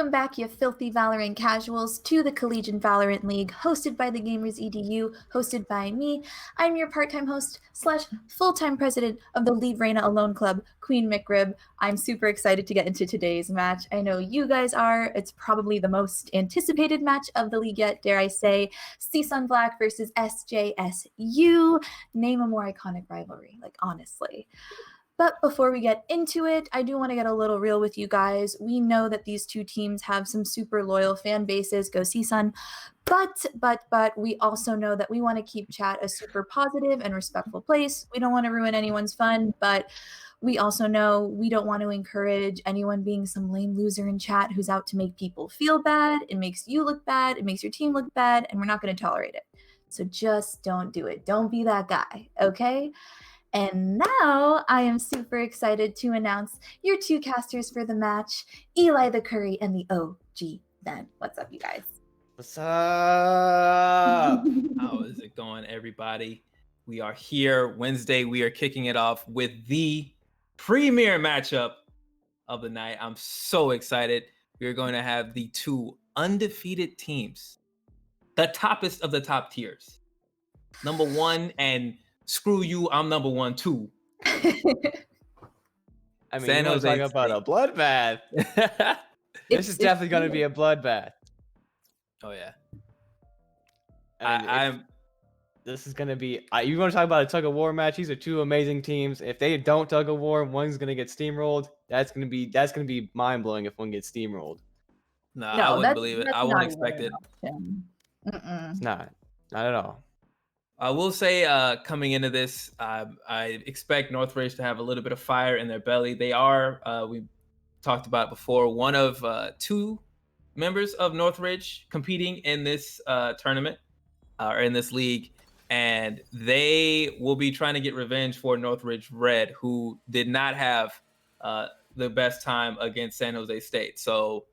Welcome back, you filthy Valorant casuals, to the Collegiate Valorant League, hosted by the Gamers EDU, hosted by me. I'm your part-time host / full-time president of the Leave Reina Alone Club, Queen McRib. I'm super excited to get into today's match. I know you guys are. It's probably the most anticipated match of the league yet, dare I say. CSUN Black versus SJSU. Name a more iconic rivalry, like honestly. But before we get into it, I do want to get a little real with you guys. We know that these two teams have some super loyal fan bases, go CSUN, but we also know that we want to keep chat a super positive and respectful place. We don't want to ruin anyone's fun, but we also know we don't want to encourage anyone being some lame loser in chat who's out to make people feel bad. It makes you look bad, it makes your team look bad, and we're not going to tolerate it. So just don't do it. Don't be that guy, okay? And now I am super excited to announce your two casters for the match, Eli the Curry and the OG Ben. What's up, you guys? What's up? How is it going, everybody? We are here Wednesday. We are kicking it off with the premier matchup of the night. I'm so excited. We're going to have the two undefeated teams, the toppest of the top tiers. Number one, and screw you, I'm number one too. I mean, San Jose talking about a bloodbath. This is definitely going to be a bloodbath. Oh yeah. This is going to be. You want to talk about a tug of war match? These are two amazing teams. If they don't tug of war, one's going to get steamrolled. That's going to be mind blowing if one gets steamrolled. No, I wouldn't believe it. I won't expect it. It's not at all. I will say, coming into this, I expect Northridge to have a little bit of fire in their belly. They are, we talked about before, one of two members of Northridge competing in this tournament or in this league, and they will be trying to get revenge for Northridge Red, who did not have the best time against San Jose State. So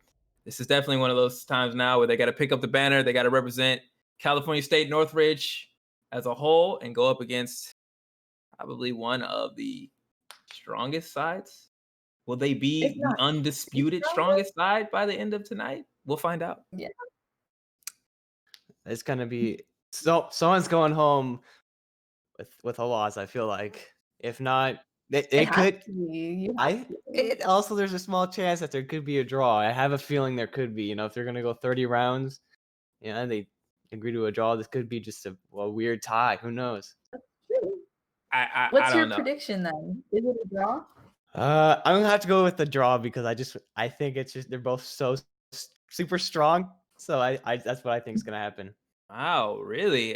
this is definitely one of those times now where they got to pick up the banner. They got to represent California State Northridge as a whole and go up against probably one of the strongest sides. Will they be the undisputed strongest side by the end of tonight? We'll find out. Yeah. It's going to be someone's going home with a loss, I feel like. If not, they could. Also, there's a small chance that there could be a draw. I have a feeling there could be. If they're going to go 30 rounds, and they agree to a draw, this could be just a weird tie. Who knows? That's true. What's your prediction then? Is it a draw? I'm gonna have to go with the draw because I think it's just they're both so super strong. So I that's what I think is gonna happen. Wow, really?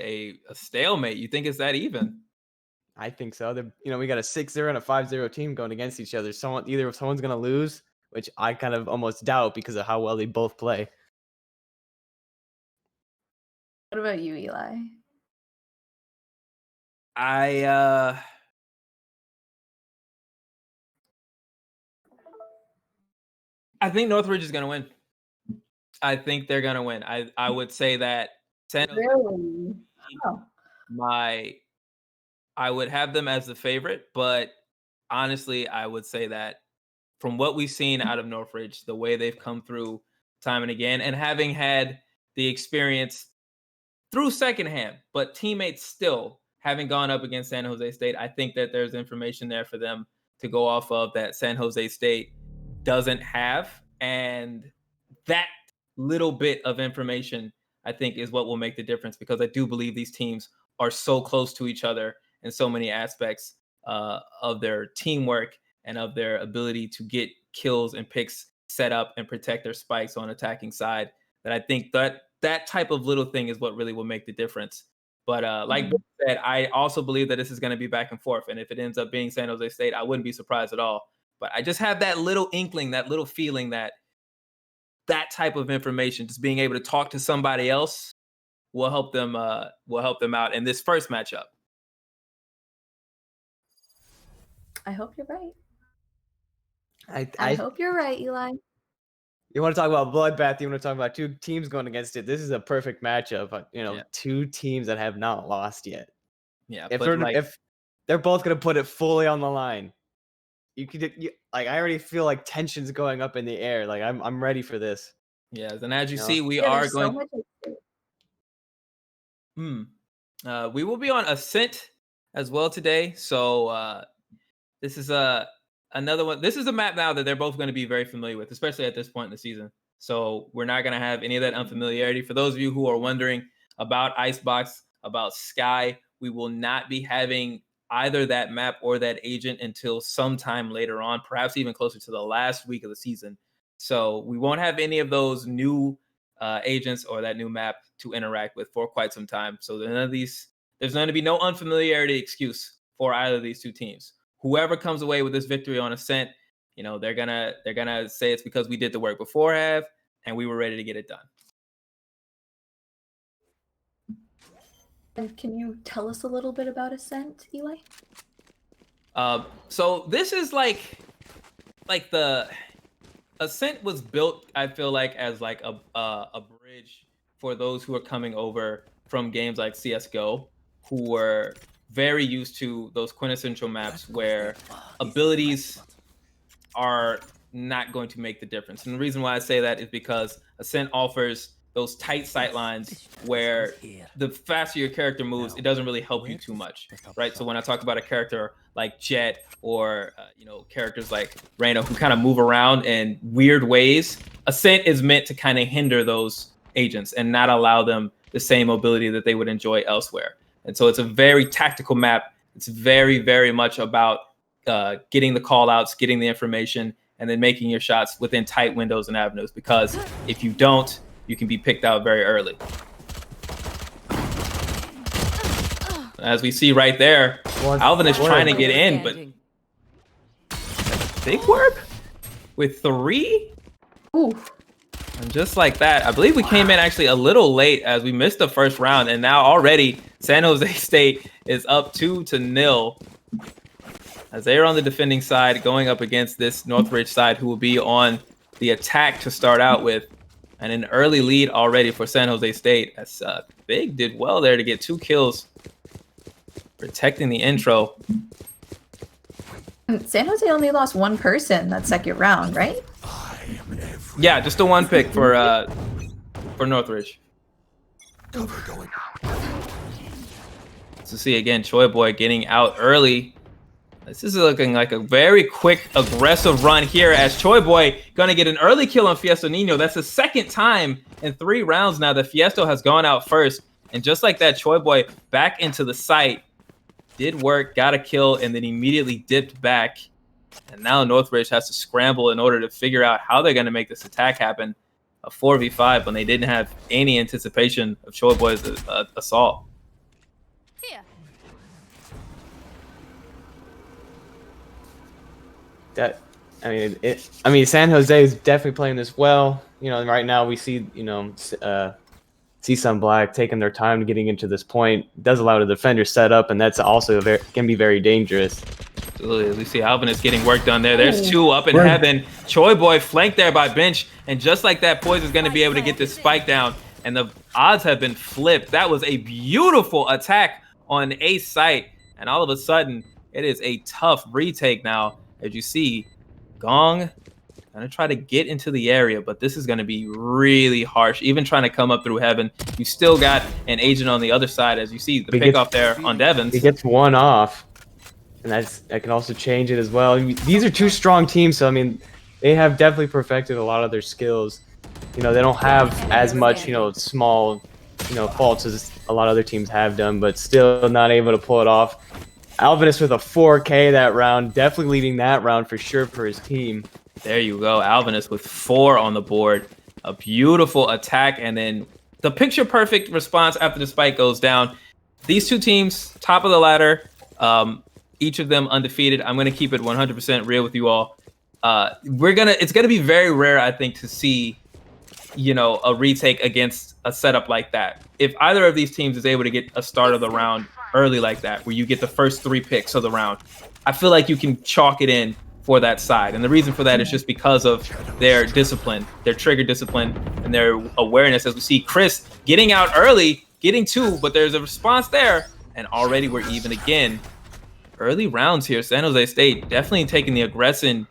A stalemate? You think it's that even? I think so. We got a 6-0 and a 5-0 team going against each other. Either someone's gonna lose, which I kind of almost doubt because of how well they both play. What about you, Eli? I think Northridge is going to win. I think they're going to win. I would say that San Jose, really? I would have them as the favorite, but honestly, I would say that from what we've seen out of Northridge, the way they've come through time and again, and having had the experience through secondhand, but teammates still having gone up against San Jose State, I think that there's information there for them to go off of that San Jose State doesn't have. And that little bit of information, I think, is what will make the difference, because I do believe these teams are so close to each other in so many aspects of their teamwork and of their ability to get kills and picks set up and protect their spikes on attacking side, that I think that type of little thing is what really will make the difference. But like Ben said, I also believe that this is going to be back and forth. And if it ends up being San Jose State, I wouldn't be surprised at all. But I just have that little inkling, that little feeling that type of information, just being able to talk to somebody else, will help them out in this first matchup. I hope you're right. I hope you're right, Eli. You want to talk about bloodbath? You want to talk about two teams going against it? This is a perfect matchup. Two teams that have not lost yet. Yeah, if they're both going to put it fully on the line, I already feel like tension's going up in the air. Like I'm ready for this. Yes, and as you see, we are going. We will be on Ascent as well today. So this is another one. This is a map now that they're both going to be very familiar with, especially at this point in the season. So we're not going to have any of that unfamiliarity. For those of you who are wondering about Icebox, about Sky, we will not be having either that map or that agent until sometime later on, perhaps even closer to the last week of the season. So we won't have any of those new agents or that new map to interact with for quite some time. So there's going to be no unfamiliarity excuse for either of these two teams. Whoever comes away with this victory on Ascent, they're gonna say it's because we did the work before half and we were ready to get it done. And can you tell us a little bit about Ascent, Eli? So this is like the Ascent was built, I feel like, as like a bridge for those who are coming over from games like CS:GO, who were very used to those quintessential maps where abilities are not going to make the difference. And the reason why I say that is because Ascent offers those tight sight lines where the faster your character moves, it doesn't really help you too much, right? So when I talk about a character like Jet or characters like Reyna who kind of move around in weird ways, Ascent is meant to kind of hinder those agents and not allow them the same mobility that they would enjoy elsewhere. And so it's a very tactical map. It's very, very much about getting the call outs, getting the information, and then making your shots within tight windows and avenues. Because if you don't, you can be picked out very early. As we see right there, Alvin is trying to get in, but big work with 3. Ooh. And just like that, I believe we came in actually a little late as we missed the first round, and now already San Jose State is up 2-0 as they are on the defending side going up against this Northridge side who will be on the attack to start out with. And an early lead already for San Jose State. As Big did well there to get 2 kills, protecting the intro. San Jose only lost 1 person that second round, right? Yeah, just the 1 pick for Northridge. So see again, Choi Boy getting out early. This is looking like a very quick, aggressive run here as Choi Boy gonna get an early kill on Fiesto Nino. That's the second time in 3 rounds now that Fiesto has gone out first. And just like that, Choi Boy back into the site. Did work, got a kill, and then immediately dipped back. And now Northridge has to scramble in order to figure out how they're gonna make this attack happen. A 4v5 when they didn't have any anticipation of Choi Boy's assault. San Jose is definitely playing this well. Right now we see, Sun Black taking their time getting into this point. It does allow the defender set up, and that's also can be very dangerous. Absolutely. We see Alvin is getting work done there. There's 2 up in heaven. Choi Boy flanked there by Bench, and just like that, Poise is going to be able to get this spike down, and the odds have been flipped. That was a beautiful attack on a site, and all of a sudden, it is a tough retake now. As you see, Gong gonna try to get into the area, but this is gonna be really harsh. Even trying to come up through heaven, you still got an agent on the other side. As you see the pick off there on Devins. He gets 1 off, and that can also change it as well. These are 2 strong teams, so they have definitely perfected a lot of their skills. They don't have as much small faults as a lot of other teams have done, but still not able to pull it off. Alvinus with a 4K that round, definitely leading that round for sure for his team. There you go, Alvinus with 4 on the board. A beautiful attack, and then the picture-perfect response after the spike goes down. These 2 teams, top of the ladder, each of them undefeated. I'm going to keep it 100% real with you all. It's going to be very rare, I think, to see, a retake against a setup like that. If either of these teams is able to get a start of the round early like that, where you get the first 3 picks of the round, I feel like you can chalk it in for that side. And the reason for that is just because of their discipline, their trigger discipline, and their awareness. As we see Chris getting out early, getting 2, but there's a response there, and already we're even again. Early rounds here, San Jose State definitely taking the aggressive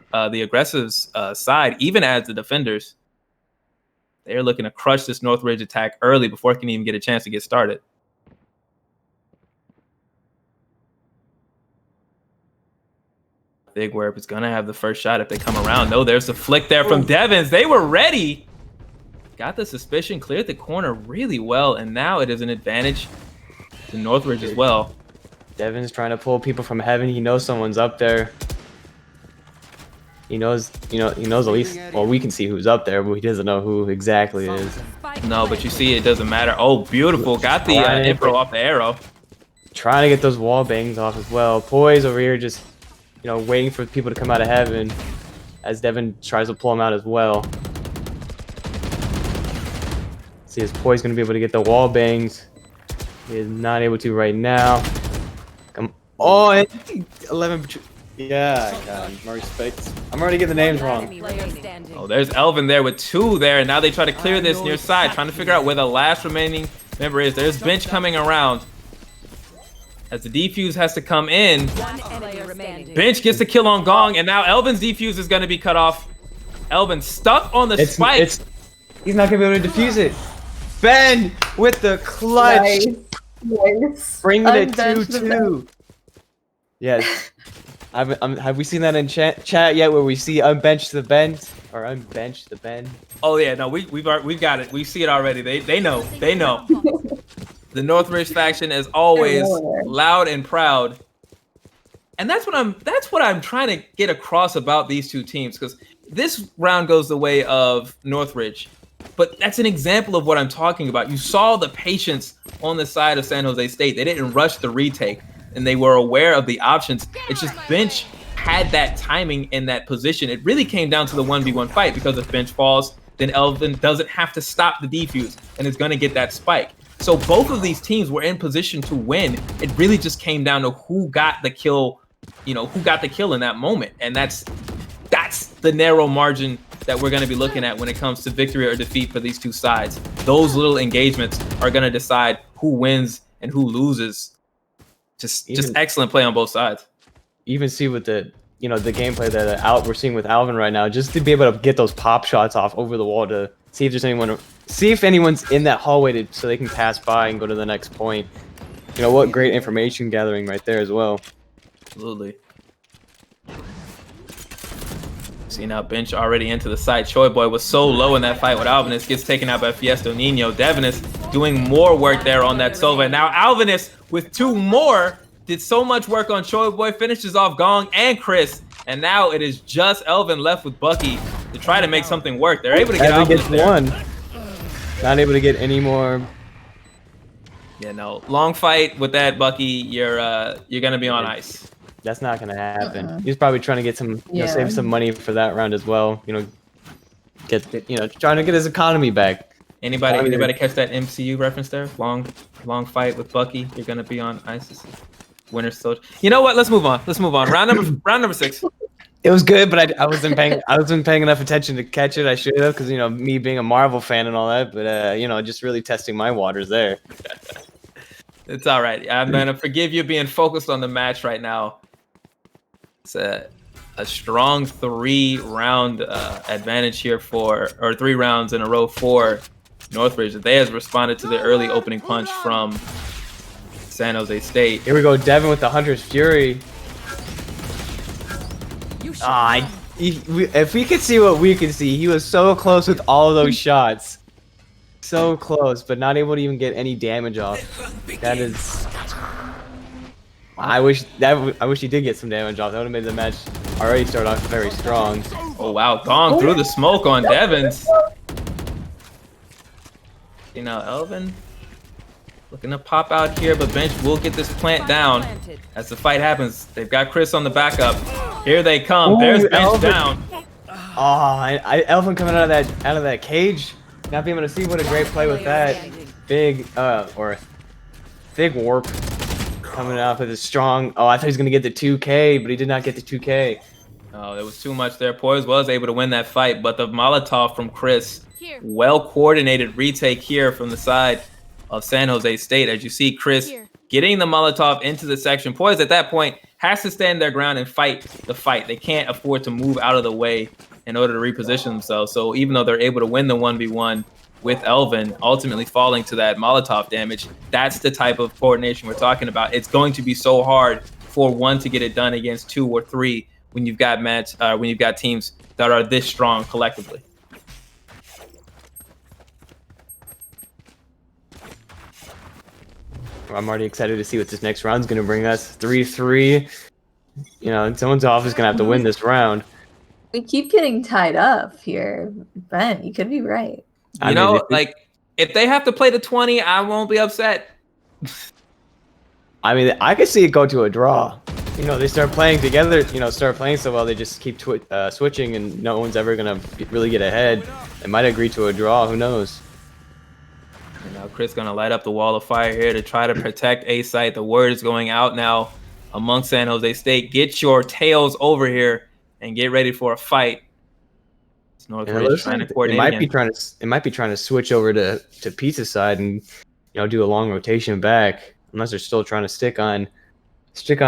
side, even as the defenders. They're looking to crush this Northridge attack early before it can even get a chance to get started. Big Werp is going to have the first shot if they come around. No, there's a flick there from Devins. They were ready. Got the suspicion, cleared the corner really well, and now it is an advantage to Northridge as well. Devin's trying to pull people from heaven. He knows someone's up there. He knows, he knows at least, well, we can see who's up there, but he doesn't know who exactly it is. No, but you see, it doesn't matter. Oh, beautiful. Got the info off the arrow. Trying to get those wall bangs off as well. Poise over here just, waiting for people to come out of heaven as Devin tries to pull him out as well. See, is Poise going to be able to get the wall bangs? He is not able to right now. Come. Oh, 11. Yeah, God, my respect. I'm already getting the names wrong. Oh, there's Elvin there with 2 there, and now they try to clear this near side, trying to figure out where the last remaining member is. There's Bench coming around. As the defuse has to come in. Bench gets the kill on Gong, and now Elvin's defuse is going to be cut off. Elvin stuck on the spike. He's not going to be able to defuse it. Ben with the clutch. Nice. Bringing it 2-2. Yes. Have we seen that in chat yet, where we see unbench the Ben or unbench the Ben? Oh yeah, no, we've got it. We see it already. They know. They know. The Northridge faction is always loud and proud, and that's what I'm trying to get across about these two teams, because this round goes the way of Northridge, but that's an example of what I'm talking about. You saw the patience on the side of San Jose State. They didn't rush the retake, and they were aware of the options. It's just Bench had that timing in that position. It really came down to the 1v1 fight, because if Bench falls, then Elvin doesn't have to stop the defuse and is going to get that spike. So both of these teams were in position to win. It really just came down to who got the kill, who got the kill in that moment. And that's the narrow margin that we're going to be looking at when it comes to victory or defeat for these two sides. Those little engagements are going to decide who wins and who loses. Just excellent play on both sides. Even see with the the gameplay that we're seeing with Alvin right now, just to be able to get those pop shots off over the wall to see if there's anyone's in that hallway so they can pass by and go to the next point. What great information gathering right there as well. Absolutely. See now Bench already into the site. Choi Boy was so low in that fight with Alvinus, gets taken out by Fiesto Nino. Devinus doing more work there on that Sova. Now Alvinus with 2 more did so much work on Choi Boy, finishes off Gong and Chris, and now it is just Elvin left with Bucky to try to make something work. They're able to get Alvinus there. One. Not able to get any more. Yeah, no, long fight with that Bucky. You're gonna be on ice. That's not gonna happen. He's probably trying to get some, save some money for that round as well. Trying to get his economy back. Anybody catch that MCU reference there? Long fight with Bucky. You're gonna be on ice. Winter Soldier. You know what? Let's move on. Round number 6. It was good, but I wasn't paying enough attention to catch it. I should have, because me being a Marvel fan and all that. But just really testing my waters there. It's all right. I'm gonna forgive you being focused on the match right now. It's a strong 3-round advantage here or 3 rounds in a row for Northridge. They has responded to the early opening punch from San Jose State. Here we go, Devin with the Hunter's Fury. If we could see what we could see, he was so close with all of those shots. So close, but not able to even get any damage off. That is... I wish he did get some damage off. That would have made the match already start off very strong. Oh wow, Gong through the smoke on Devins. Elvin looking to pop out here, but Bench will get this plant down as the fight happens. They've got Chris on the backup. Here they come. There's Bench Elvin. down. Elvin coming out of that cage, not being able to see. What a great play with that big warp coming out with a strong. Oh, I thought he was gonna get the 2K, but he did not get the 2K. Oh, there was too much there. Poise was able to win that fight, but the Molotov from Chris, well coordinated retake here from the side of San Jose State. As you see Chris getting the Molotov into the section. Poise at that point has to stand their ground and fight the fight. They can't afford to move out of the way in order to reposition themselves. So even though they're able to win the 1v1 with Elvin, ultimately falling to that Molotov damage, that's the type of coordination we're talking about. It's going to be so hard for one to get it done against 2 or 3 when you've got teams that are this strong collectively. I'm already excited to see what this next round's going to bring us. 3-3. You know, someone's off is going to have to win this round. We keep getting tied up here. Ben, you could be right. You know, like, if they have to play the 20, I won't be upset. I mean, I could see it go to a draw. You know, they start playing together, you know, start playing so well, they just keep switching and no one's ever going to really get ahead. They might agree to a draw, who knows? And now Chris going to light up the wall of fire here to try to protect A site. The word is going out now amongst San Jose State. Get your tails over here and get ready for a fight. It's Northridge trying to coordinate. It might be trying to switch over to pizza side and, you know, do a long rotation back, unless they're still trying to stick on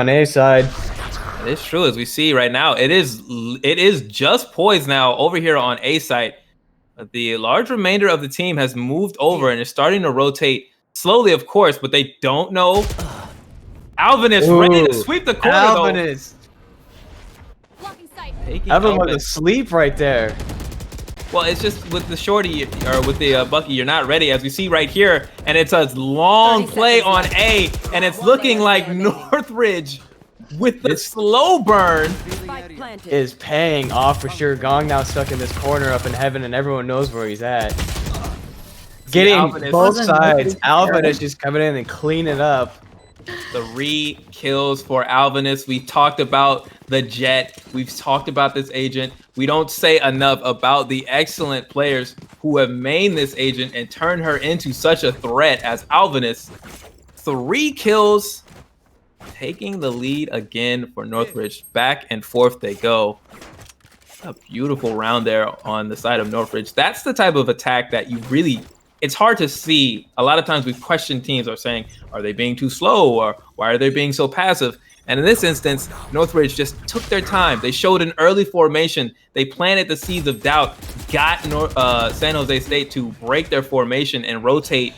A side. It's true, as we see right now. It is just poised now over here on A site. The large remainder of the team has moved over and is starting to rotate slowly, of course, but they don't know. Alvin is ready to sweep the corner, Alvin though. is. Alvin was asleep right there. Well, it's just with the shorty, or with the Bucky, you're not ready, as we see right here. And it's a long play on A, and it's looking like Northridge with the slow burn is paying off for sure. Gong now stuck in this corner up in heaven, and everyone knows where he's at. Getting both sides. Alvin is just coming in and cleaning up. 3 kills for Alvinus. We talked about the Jet. We've talked about this agent. We don't say enough about the excellent players who have mained this agent and turned her into such a threat as Alvinus. 3 kills, taking the lead again for Northridge. Back and forth they go. A beautiful round there on the side of Northridge. That's the type of attack that you really, it's hard to see. A lot of times we question teams are saying, are they being too slow, or why are they being so passive? And in this instance, Northridge just took their time. They showed an early formation. They planted the seeds of doubt, got San Jose State to break their formation and rotate,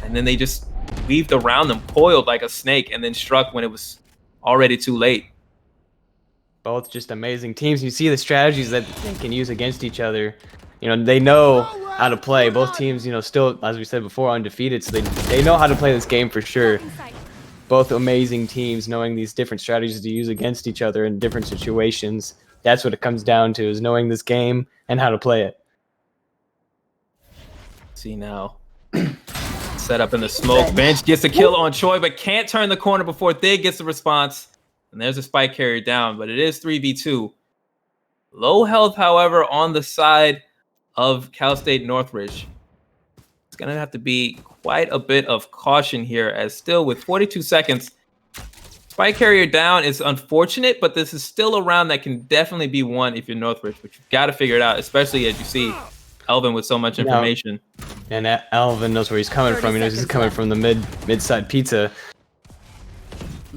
and then they just weaved around them, coiled like a snake, and then struck when it was already too late. Both just amazing teams. You see the strategies that they can use against each other. You know, they know how to play. Both teams, you know, still, as we said before, undefeated, so they know how to play this game for sure. Both amazing teams, knowing these different strategies to use against each other in different situations. That's what it comes down to, is knowing this game and how to play it. See now. Set up in the smoke. Bench gets a kill on Choi, but can't turn the corner before Thig gets the response. And there's a spike carrier down, but it is 3v2. Low health, however, on the side of Cal State Northridge. It's going to have to be quite a bit of caution here, as still with 42 seconds, spike carrier down is unfortunate, but this is still a round that can definitely be won if you're Northridge, but you've got to figure it out, especially as you see Elvin with so much information. And Elvin knows where he's coming from. He knows he's coming from the mid-side pizza.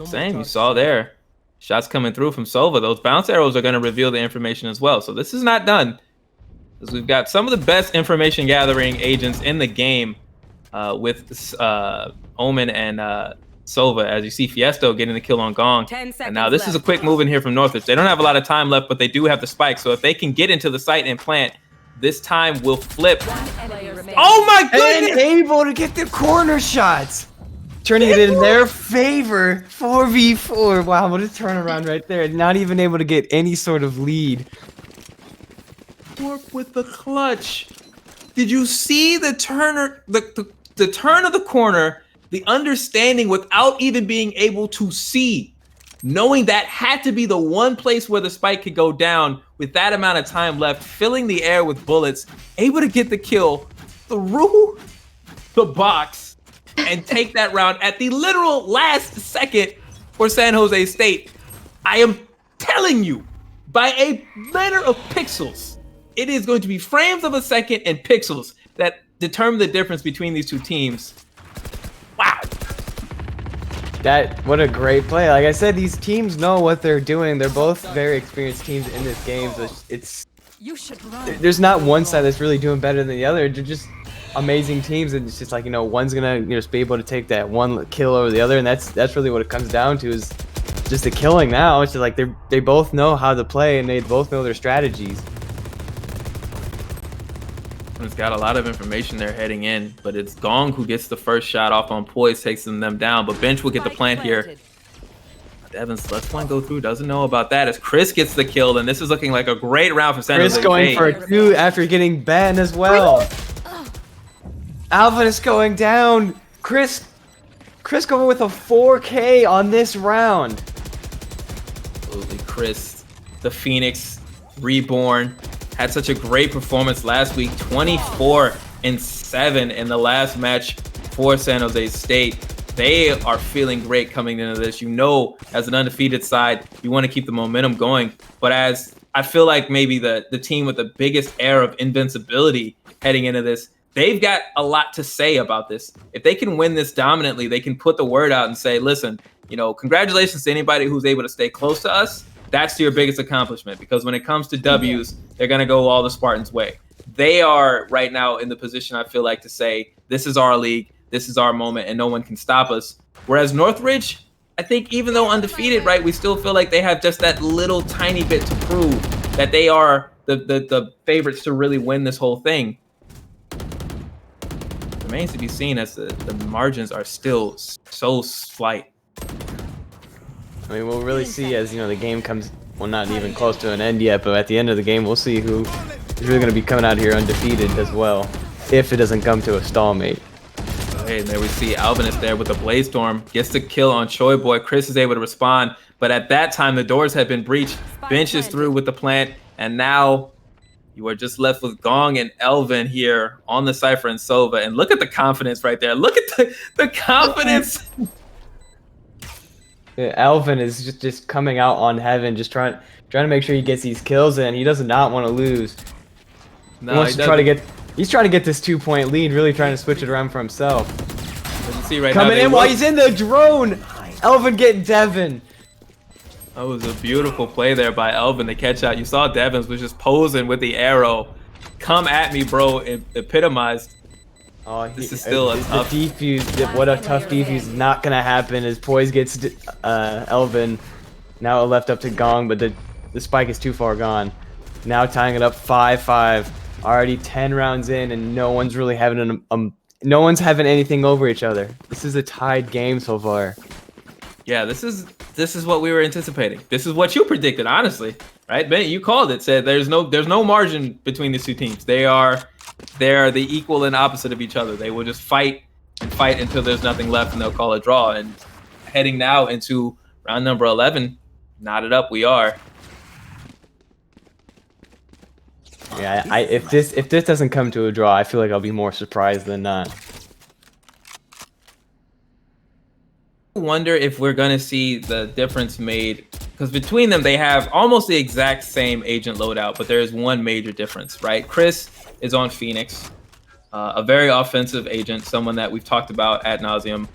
Same, you saw there. Shots coming through from Sova. Those bounce arrows are going to reveal the information as well. So this is not done, because we've got some of the best information gathering agents in the game with Omen and Sova. As you see Fiesto getting the kill on Gong. And now this is a quick move in here from Northridge. They don't have a lot of time left, but they do have the spike. So if they can get into the site and plant, this time will flip. Oh my goodness! And able to get the corner shots, turning it in their favor. 4v4. Wow, what a turnaround right there. Not even able to get any sort of lead. Work with the clutch. Did you see the turner, the turn of the corner, the understanding without even being able to see, knowing that had to be the one place where the spike could go down with that amount of time left, filling the air with bullets, able to get the kill through the box and take that round at the literal last second for San Jose State. I am telling you, by a matter of pixels, it is going to be frames of a second and pixels that determine the difference between these two teams. Wow. What a great play. Like I said, these teams know what they're doing. They're both very experienced teams in this game. So it's there's not one side that's really doing better than the other. They're just amazing teams, and it's just like, one's gonna just be able to take that one kill over the other, and that's really what it comes down to, is just the killing now. It's just like they both know how to play, and they both know their strategies. It's got a lot of information there heading in, but it's Gong who gets the first shot off on Poise, takes them down, but Bench will get the plant here. Devins lets one go through, doesn't know about that, as Chris gets the kill, and this is looking like a great round for San Jose. Chris going for a 2 after getting banned as well. Alvin is going down. Chris going with a 4K on this round. Absolutely, Chris, the Phoenix reborn, had such a great performance last week. 24-7 in the last match for San Jose State. They are feeling great coming into this. As an undefeated side, you want to keep the momentum going. But as I feel like maybe the team with the biggest air of invincibility heading into this, they've got a lot to say about this. If they can win this dominantly, they can put the word out and say, listen, congratulations to anybody who's able to stay close to us. That's your biggest accomplishment, because when it comes to W's, they're going to go all the Spartans' way. They are right now in the position, I feel like, to say, this is our league, this is our moment, and no one can stop us. Whereas Northridge, I think even though undefeated, right, we still feel like they have just that little tiny bit to prove that they are the favorites to really win this whole thing. Remains to be seen, as the margins are still so slight. I mean, we'll really see as the game comes, well, not even close to an end yet, but at the end of the game, we'll see who is really going to be coming out here undefeated as well, if it doesn't come to a stalemate. Okay, and there we see Alvin is there with a Blaze Storm, gets the kill on Choi Boy. Chris is able to respond, but at that time, the doors had been breached. Bench is through with the plant, and now you are just left with Gong and Elvin here on the Cypher and Sova. And look at the confidence right there. Look at the confidence. Yeah, Alvin is just coming out on heaven, just trying to make sure he gets these kills in. He does not want to lose. No, he wants to he's trying to get this 2-point lead, really trying to switch it around for himself. As you see right Coming now, in while he's in the drone. Elvin getting Devin. That was a beautiful play there by Elvin to catch out. You saw Devins was just posing with the arrow. Come at me, bro. It epitomized. Oh, this is still a tough defuse. What a tough defuse. Not gonna happen as Poise gets Elvin. Now left up to Gong, but the spike is too far gone. Now tying it up 5-5. Already 10 rounds in, and no one's really having no one's having anything over each other. This is a tied game so far. Yeah, this is what we were anticipating. This is what you predicted, honestly, right? Ben, you called it. Said there's no margin between these two teams. They are the equal and opposite of each other. They will just fight and fight until there's nothing left, and they'll call a draw. And heading now into round number 11, knotted up we are. Yeah, if this doesn't come to a draw, I feel like I'll be more surprised than not. I wonder if we're gonna see the difference made, because between them they have almost the exact same agent loadout, but there is one major difference, right? Chris is on Phoenix, a very offensive agent, someone that we've talked about ad nauseum,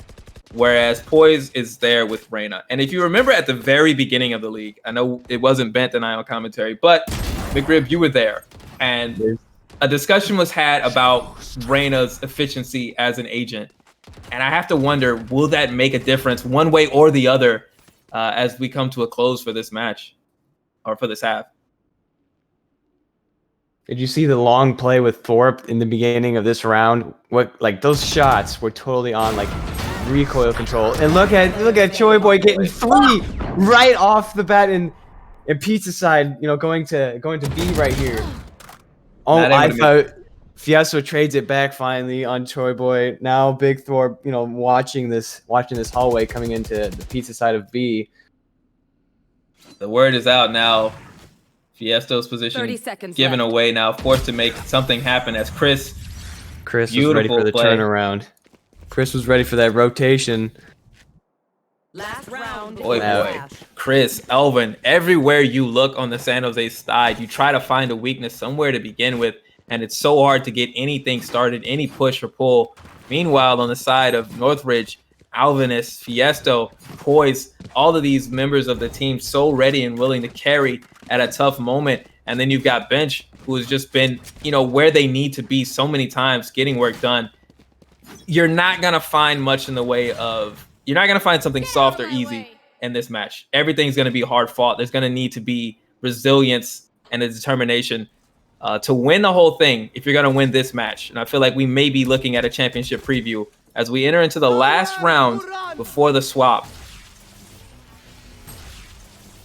whereas Poise is there with Reyna. And if you remember at the very beginning of the league, I know it wasn't Bent and I on commentary, but McRib, you were there, and a discussion was had about Reyna's efficiency as an agent. And I have to wonder, will that make a difference one way or the other as we come to a close for this match, or for this half? Did you see the long play with Thorpe in the beginning of this round? Those shots were totally on recoil control. And look at Choi Boy getting 3 right off the bat in Pizza side, going to B right here. Oh, I thought Fiasco trades it back finally on Choi Boy. Now Big Thorpe, watching this hallway coming into the Pizza side of B. The word is out now. Fiesto's position given away now, forced to make something happen as Chris was ready for the turnaround. Chris was ready for that rotation. Last round. Boy. Chris, Elvin, everywhere you look on the San Jose side, you try to find a weakness somewhere to begin with, and it's so hard to get anything started, any push or pull. Meanwhile, on the side of Northridge, Alvinus, Fiesto, Poise, all of these members of the team so ready and willing to carry at a tough moment. And then you've got Bench, who has just been, where they need to be so many times, getting work done. You're not going to find much in the way of, you're not going to find something soft or easy in this match. Everything's going to be hard fought. There's going to need to be resilience and a determination to win the whole thing if you're going to win this match. And I feel like we may be looking at a championship preview as we enter into the last round before the swap.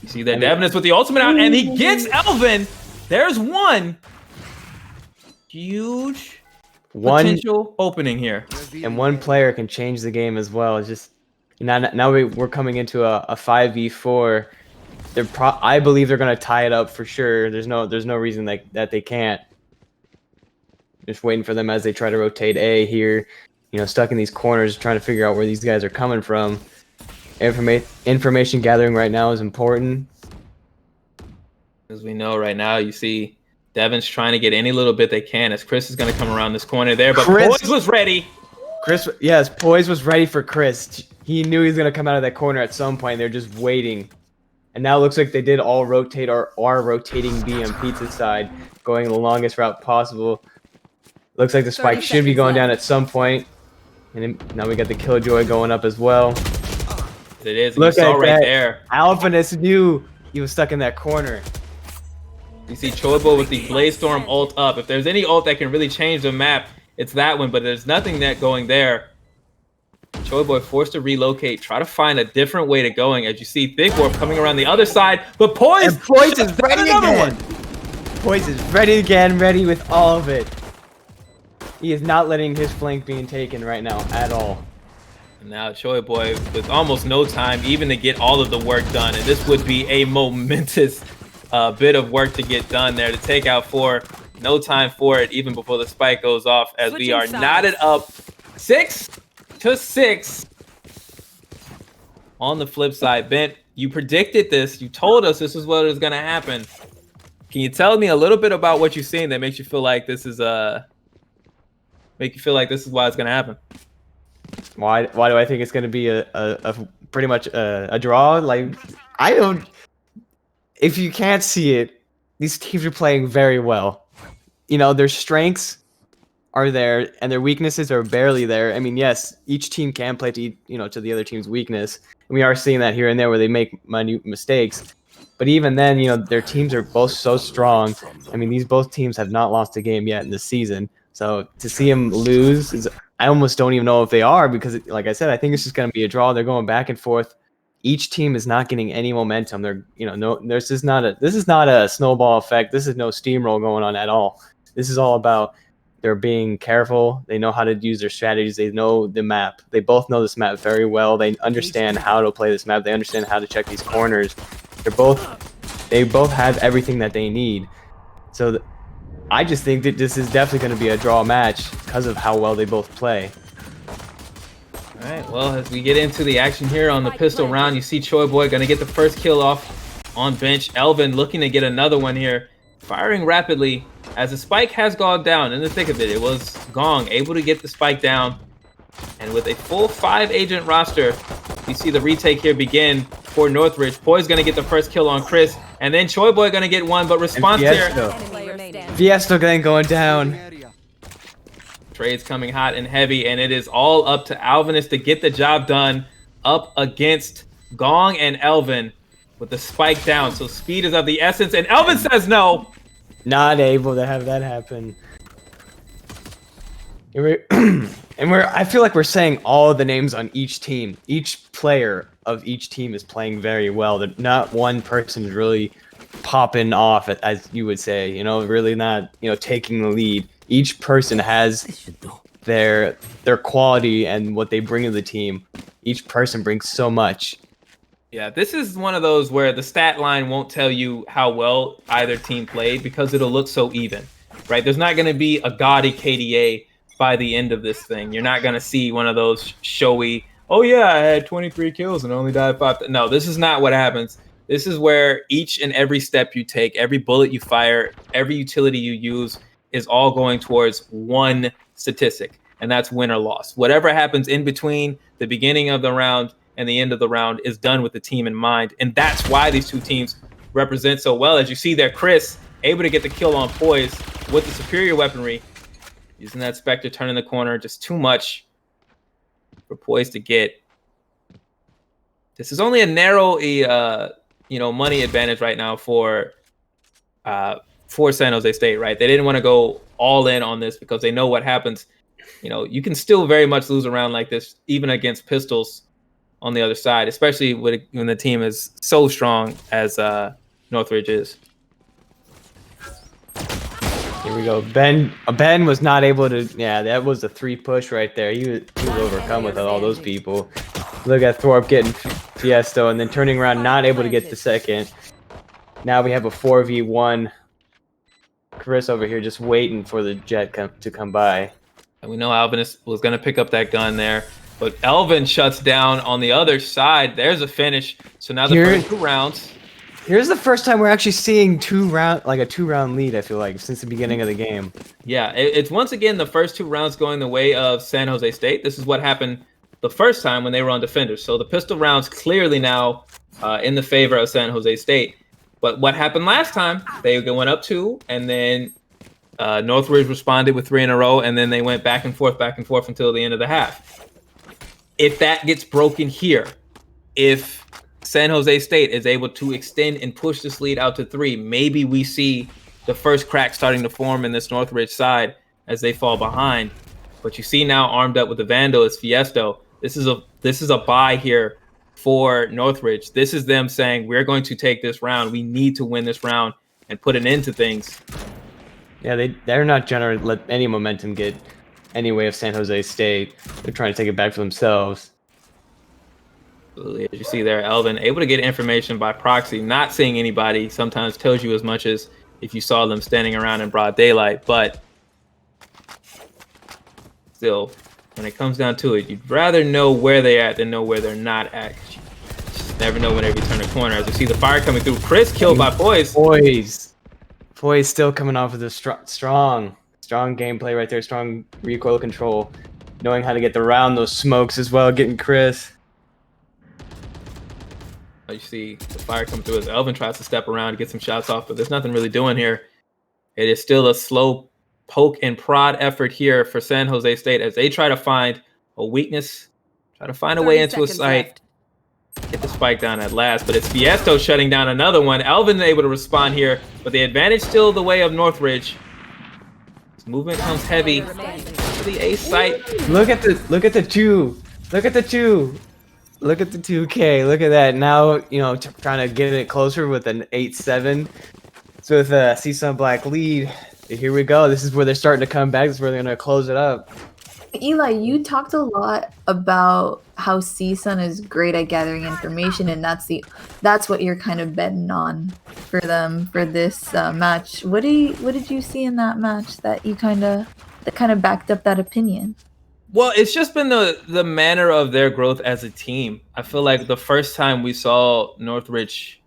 You see that Devin is with the ultimate out, and he gets Elvin. There's one huge potential opening here. And one player can change the game as well. It's just now we're coming into a 5v4. I believe they're going to tie it up for sure. There's no reason that they can't. Just waiting for them as they try to rotate A here. Stuck in these corners, trying to figure out where these guys are coming from. Information gathering right now is important. As we know right now, you see Devin's trying to get any little bit they can as Chris is going to come around this corner there, but Poise was ready. Poise was ready for Chris. He knew he was going to come out of that corner at some point. They're just waiting. And now it looks like they did all rotate or are rotating B on Pizza's side, going the longest route possible. Looks like the spike should be going down at some point. And then, now we got the Killjoy going up as well. It is. Look at right there. Alphanus knew he was stuck in that corner. You see Choibo with the Blaze Storm ult up. If there's any ult that can really change the map, it's that one, but there's nothing that going there. Choiboy forced to relocate, try to find a different way to going. As you see Thick Warp coming around the other side, but Poise is ready again. Poise is ready again, ready with all of it. He is not letting his flank being taken right now at all. And now Choiboy with almost no time even to get all of the work done, and this would be a momentous bit of work to get done there to take out 4. No time for it even before the spike goes off as we are knotted up 6-6. On the flip side, Bent, you predicted this. You told us this is what is going to happen. Can you tell me a little bit about what you've seen that makes you feel like this is why it's going to happen? Why do I think it's going to be a pretty much a draw? Like, I don't. If you can't see it, these teams are playing very well. Their strengths are there and their weaknesses are barely there. I mean, yes, each team can play to to the other team's weakness. And we are seeing that here and there where they make minute mistakes. But even then, their teams are both so strong. I mean, both teams have not lost a game yet in this season. So to see them lose, I almost don't even know if they are, because like I said, I think it's just going to be a draw. They're going back and forth. Each team is not getting any momentum. This is not a snowball effect. This is no steamroll going on at all. This is all about they're being careful. They know how to use their strategies. They know the map. They both know this map very well. They understand how to play this map. They understand how to check these corners. They both have everything that they need. So I just think that this is definitely going to be a draw match because of how well they both play. All right, well, as we get into the action here on the pistol round, you see Choiboy going to get the first kill off on bench. Elvin looking to get another one here, firing rapidly as the spike has gone down in the thick of it. It was Gong able to get the spike down. And with a full 5-agent roster, you see the retake here begin for Northridge. Poise going to get the first kill on Chris, and then Choiboy going to get one, but response here. Fiesta then going down. Trades coming hot and heavy, and it is all up to Alvinus to get the job done up against Gong and Elvin with the spike down. So speed is of the essence, and Elvin says no. Not able to have that happen. I feel like we're saying all the names on each team. Each player of each team is playing very well. Not one person is really popping off, as you would say. Really not taking the lead. Each person has their quality and what they bring to the team. Each person brings so much. Yeah, this is one of those where the stat line won't tell you how well either team played because it'll look so even, right? There's not going to be a gaudy KDA by the end of this thing. You're not going to see one of those showy, oh yeah, I had 23 kills and only died 5. No, this is not what happens. This is where each and every step you take, every bullet you fire, every utility you use is all going towards one statistic, and that's win or loss. Whatever happens in between the beginning of the round and the end of the round is done with the team in mind, and that's why these two teams represent so well. As you see there, Chris able to get the kill on Poise with the superior weaponry. Using that Spectre, turning the corner, just too much for Poise to get. This is only a narrow, money advantage right now for San Jose State, right? They didn't want to go all in on this because they know what happens. You can still very much lose a round like this, even against pistols on the other side, especially when the team is so strong as Northridge is. Here we go. Ben was not able to. Yeah, that was a 3 push right there. He was overcome with all those people. Look at Thorpe getting Fiesto and then turning around, not able to get the second. Now we have a 4v1. Chris over here just waiting for the jet to come by. And we know Alvin was going to pick up that gun there. But Elvin shuts down on the other side. There's a finish. So now the first 2 rounds. Here's the first time we're actually seeing a 2-round lead, I feel like, since the beginning of the game. Yeah, it's once again the first 2 rounds going the way of San Jose State. This is what happened the first time when they were on defenders. So the pistol rounds clearly now in the favor of San Jose State. But what happened last time, they went up 2, and then Northridge responded with 3 in a row, and then they went back and forth until the end of the half. If that gets broken here, if San Jose State is able to extend and push this lead out to 3, maybe we see the first crack starting to form in this Northridge side as they fall behind. But you see now armed up with the Vandal is Fiesto. This is a buy here for Northridge. This is them saying, we're going to take this round. We need to win this round and put an end to things. Yeah, they're not trying to let any momentum get any way of San Jose State. They're trying to take it back for themselves. As you see there, Elvin able to get information by proxy. Not seeing anybody sometimes tells you as much as if you saw them standing around in broad daylight. But still, when it comes down to it, you'd rather know where they're at than know where they're not at. You just never know whenever you turn a corner. As you see the fire coming through, Chris killed by Poise. Poise still coming off of the strong gameplay right there, strong recoil control, knowing how to get around those smokes as well, getting Chris. You see the fire come through as Elvin tries to step around to get some shots off, but there's nothing really doing here. It is still a slow poke and prod effort here for San Jose State as they try to find a weakness, try to find a way into a site, get the spike down at last. But it's Fiesto shutting down another one. Elvin able to respond here, but the advantage still the way of Northridge. This movement comes heavy to the A site. Look at the 2. Look at the 2. Look at the 2K. Look at that. Now, trying to get it closer with an 8-7. So with a CSUN Black lead, here we go. This is where they're starting to come back. This is where they're going to close it up. Eli, you talked a lot about how CSUN is great at gathering information, and that's what you're kind of betting on for them for this match. What did you see in that match that kind of backed up that opinion? Well, it's just been the manner of their growth as a team. I feel like the first time we saw Northridge,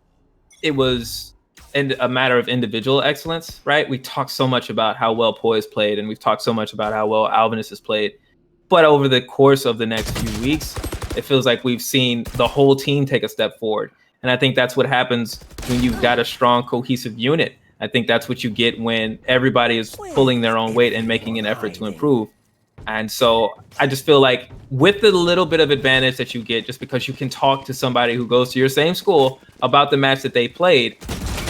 it was a matter of individual excellence, right? We talked so much about how well Poise played, and we've talked so much about how well Alvinus has played. But over the course of the next few weeks, it feels like we've seen the whole team take a step forward. And I think that's what happens when you've got a strong, cohesive unit. I think that's what you get when everybody is pulling their own weight and making an effort to improve. And so I just feel like with the little bit of advantage that you get, just because you can talk to somebody who goes to your same school about the match that they played,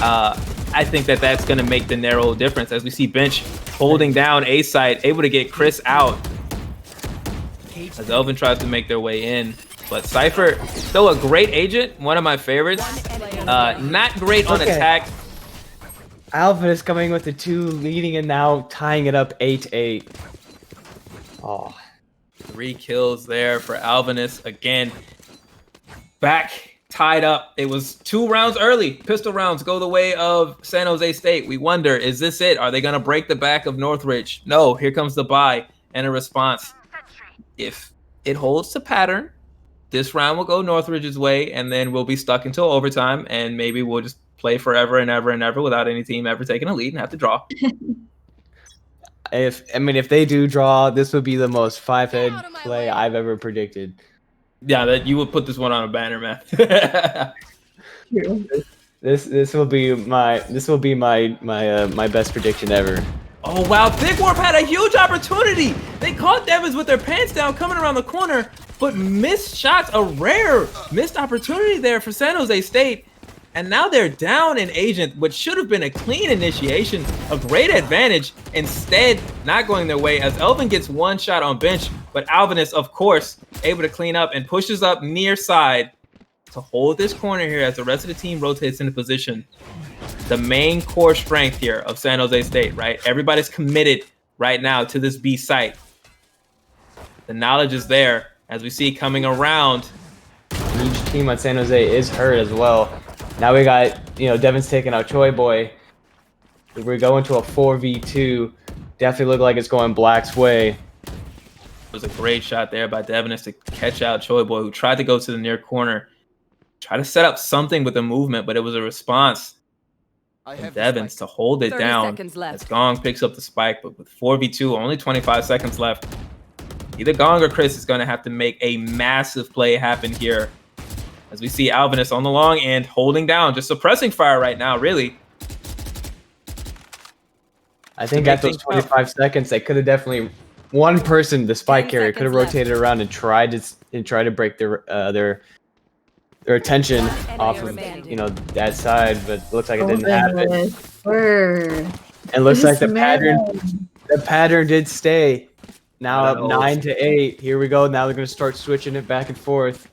I think that's going to make the narrow difference. As we see Bench holding down A site, able to get Chris out as Elvin tries to make their way in. But Cypher, still a great agent, one of my favorites. Not great on attack. Alvin is coming with the 2, leading and now tying it up 8-8. Oh. 3 kills there for Alvinus. Again, back tied up. It was 2 rounds early. Pistol rounds go the way of San Jose State. We wonder, is this it? Are they going to break the back of Northridge? No, here comes the buy and a response. If it holds to pattern, this round will go Northridge's way, and then we'll be stuck until overtime, and maybe we'll just play forever and ever and ever without any team ever taking a lead and have to draw. If they do draw, this would be the most 5-head play I've ever predicted. Yeah, that you would put this one on a banner, man. This will be my best prediction ever. Oh wow, Thick Warp had a huge opportunity. They caught Devins with their pants down coming around the corner, but missed shots, a rare missed opportunity there for San Jose State. And now they're down in Agent, which should have been a clean initiation, a great advantage. Instead, not going their way as Elvin gets one shot on bench, but Alvinus, of course, able to clean up and pushes up near side to hold this corner here as the rest of the team rotates into position. The main core strength here of San Jose State, right? Everybody's committed right now to this B site. The knowledge is there as we see coming around. Each team on San Jose is hurt as well. Now we got, Devin's taking out Choi Boy. We're going to a 4v2. Definitely look like it's going Black's way. It was a great shot there by Devinus to catch out Choi Boy, who tried to go to the near corner. Try to set up something with the movement, but it was a response. Devins to hold it down as Gong picks up the spike, but with 4v2, only 25 seconds left. Either Gong or Chris is going to have to make a massive play happen here. As we see Alvinus on the long end holding down, just suppressing fire right now, really. I think at those 25 seconds, they could have definitely, one person, the spike carrier, could have rotated around and tried to break their attention off of that side, but it looks like it didn't happen. It looks like the pattern did stay. Now up 9-8. Here we go. Now they're going to start switching it back and forth.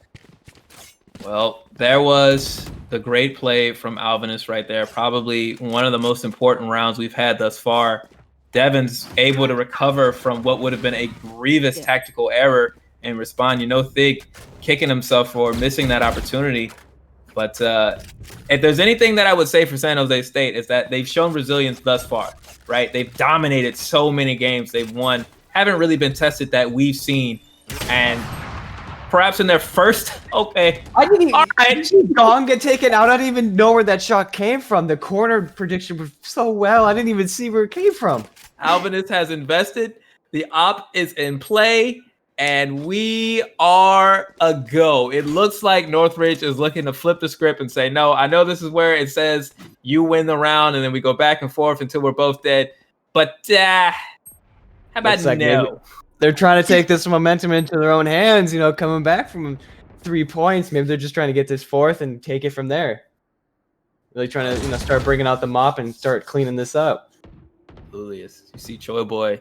Well, there was the great play from Alvinus right there. Probably one of the most important rounds we've had thus far. Devin's able to recover from what would have been a grievous tactical error and respond. Thig kicking himself for missing that opportunity. But if there's anything that I would say for San Jose State is that they've shown resilience thus far, right? They've dominated so many games. They've won. Haven't really been tested that we've seen. And perhaps in their first, okay. I didn't even see Gong get taken out. I didn't even know where that shot came from. The corner prediction was so well. I didn't even see where it came from. Alvinus has invested. The op is in play. And we are a go. It looks like Northridge is looking to flip the script and say, no, I know this is where it says you win the round and then we go back and forth until we're both dead. But how about no? They're trying to take this momentum into their own hands, coming back from 3 points. Maybe they're just trying to get this fourth and take it from there. Really trying to, start bringing out the mop and start cleaning this up. Absolutely. You see Choi Boy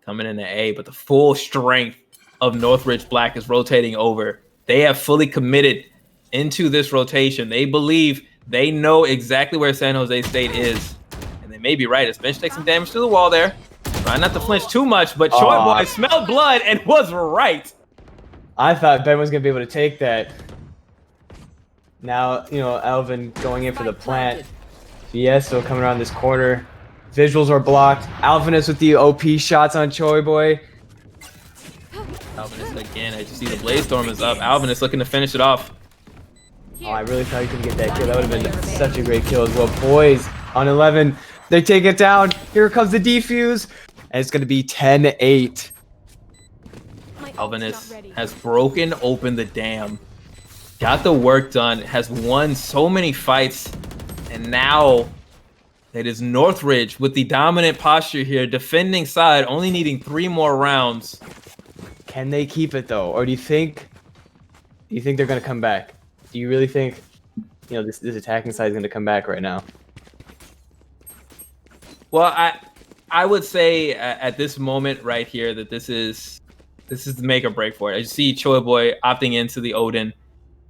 coming into A, but the full strength of Northridge Black is rotating over. They have fully committed into this rotation. They believe they know exactly where San Jose State is. And they may be right. As Bench takes some damage to the wall there. Trying not to flinch too much, but Choi Boy smelled blood and was right. I thought Ben was going to be able to take that. Now, Alvin going in for the plant. Fiesto coming around this corner. Visuals are blocked. Alvinus with the OP shots on Choi Boy. Alvinus again. I just see the Blaze Storm is up. Alvinus looking to finish it off. Oh, I really thought he could get that kill. That would have been such a great kill as well. Boys on 11. They take it down. Here comes the defuse. And it's going to be 10-8. Alvinus has broken open the dam. Got the work done. Has won so many fights. And now it is Northridge with the dominant posture here. Defending side, only needing 3 more rounds. Can they keep it though? Or do you think they're going to come back? Do you really think this attacking side is going to come back right now? Well, I would say at this moment right here that this is the make or break for it. I see Choi Boy opting into the Odin.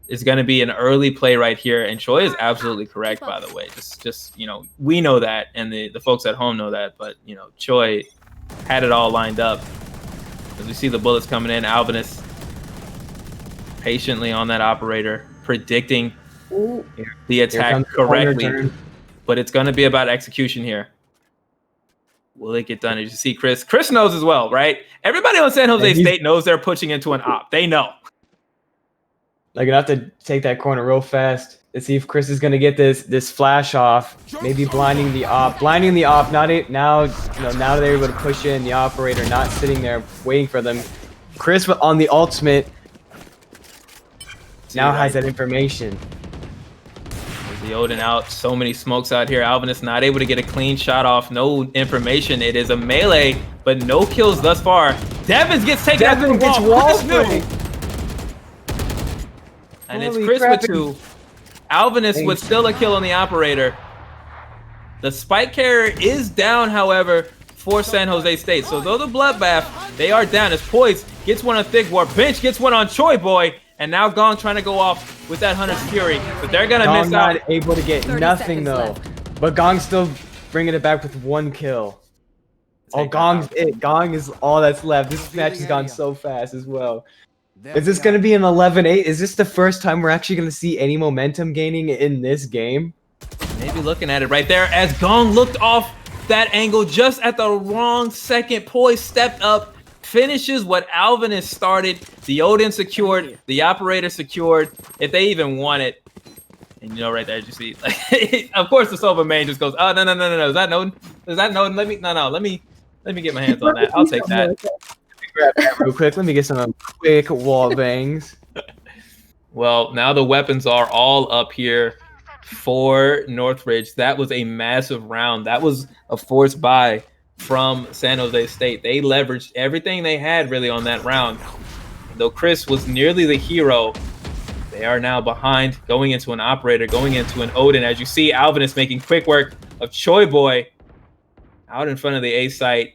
It's going to be an early play right here, and Choi is absolutely correct, by the way. Just we know that, and the folks at home know that, but Choi had it all lined up. As we see the bullets coming in, Alvinus patiently on that operator, predicting the attack correctly. But it's going to be about execution here. Will it get done? As you see, Chris knows as well, right? Everybody on San Jose State knows they're pushing into an op. They know. They're gonna have to take that corner real fast. Let's see if Chris is gonna get this flash off. Maybe blinding the op. Now they're able to push in the operator, not sitting there waiting for them. Chris on the ultimate now has that information. The Odin out. So many smokes out here. Alvin is not able to get a clean shot off. No information. It is a melee, but no kills thus far. Devins gets taken out to the wall. And it's Chris with 2. Alvinus with still a kill on the operator. The spike carrier is down, however, for San Jose State. So though the bloodbath, they are down. As Poise gets one on Thick War. Bench gets one on Choi Boy. And now Gong trying to go off with that Hunter's Fury. But they're going to miss out. Not able to get nothing, though. Left. But Gong's still bringing it back with 1 kill. Oh, Gong's it. Gong is all that's left. This match has gone so fast as well. Is this going to be an 11-8? Is this the first time we're actually going to see any momentum gaining in this game? Maybe looking at it right there as Gong looked off that angle just at the wrong second. Poise stepped up. Finishes what Alvin has started. The Odin secured. The operator secured. If they even won it. And you know right there, as you see. Like, of course the Silver Main just goes, oh, no. Is that Noden? Is that Noden? Let me get my hands on that. I'll take that. Let me grab that real quick. Let me get some quick wall bangs. Well, now the weapons are all up here for Northridge. That was a massive round. That was a forced buy from San Jose State. They leveraged everything they had really on that round. Though Chris was nearly the hero, they are now behind, going into an operator, going into an Odin. As you see, Alvin is making quick work of Choi Boy out in front of the A site.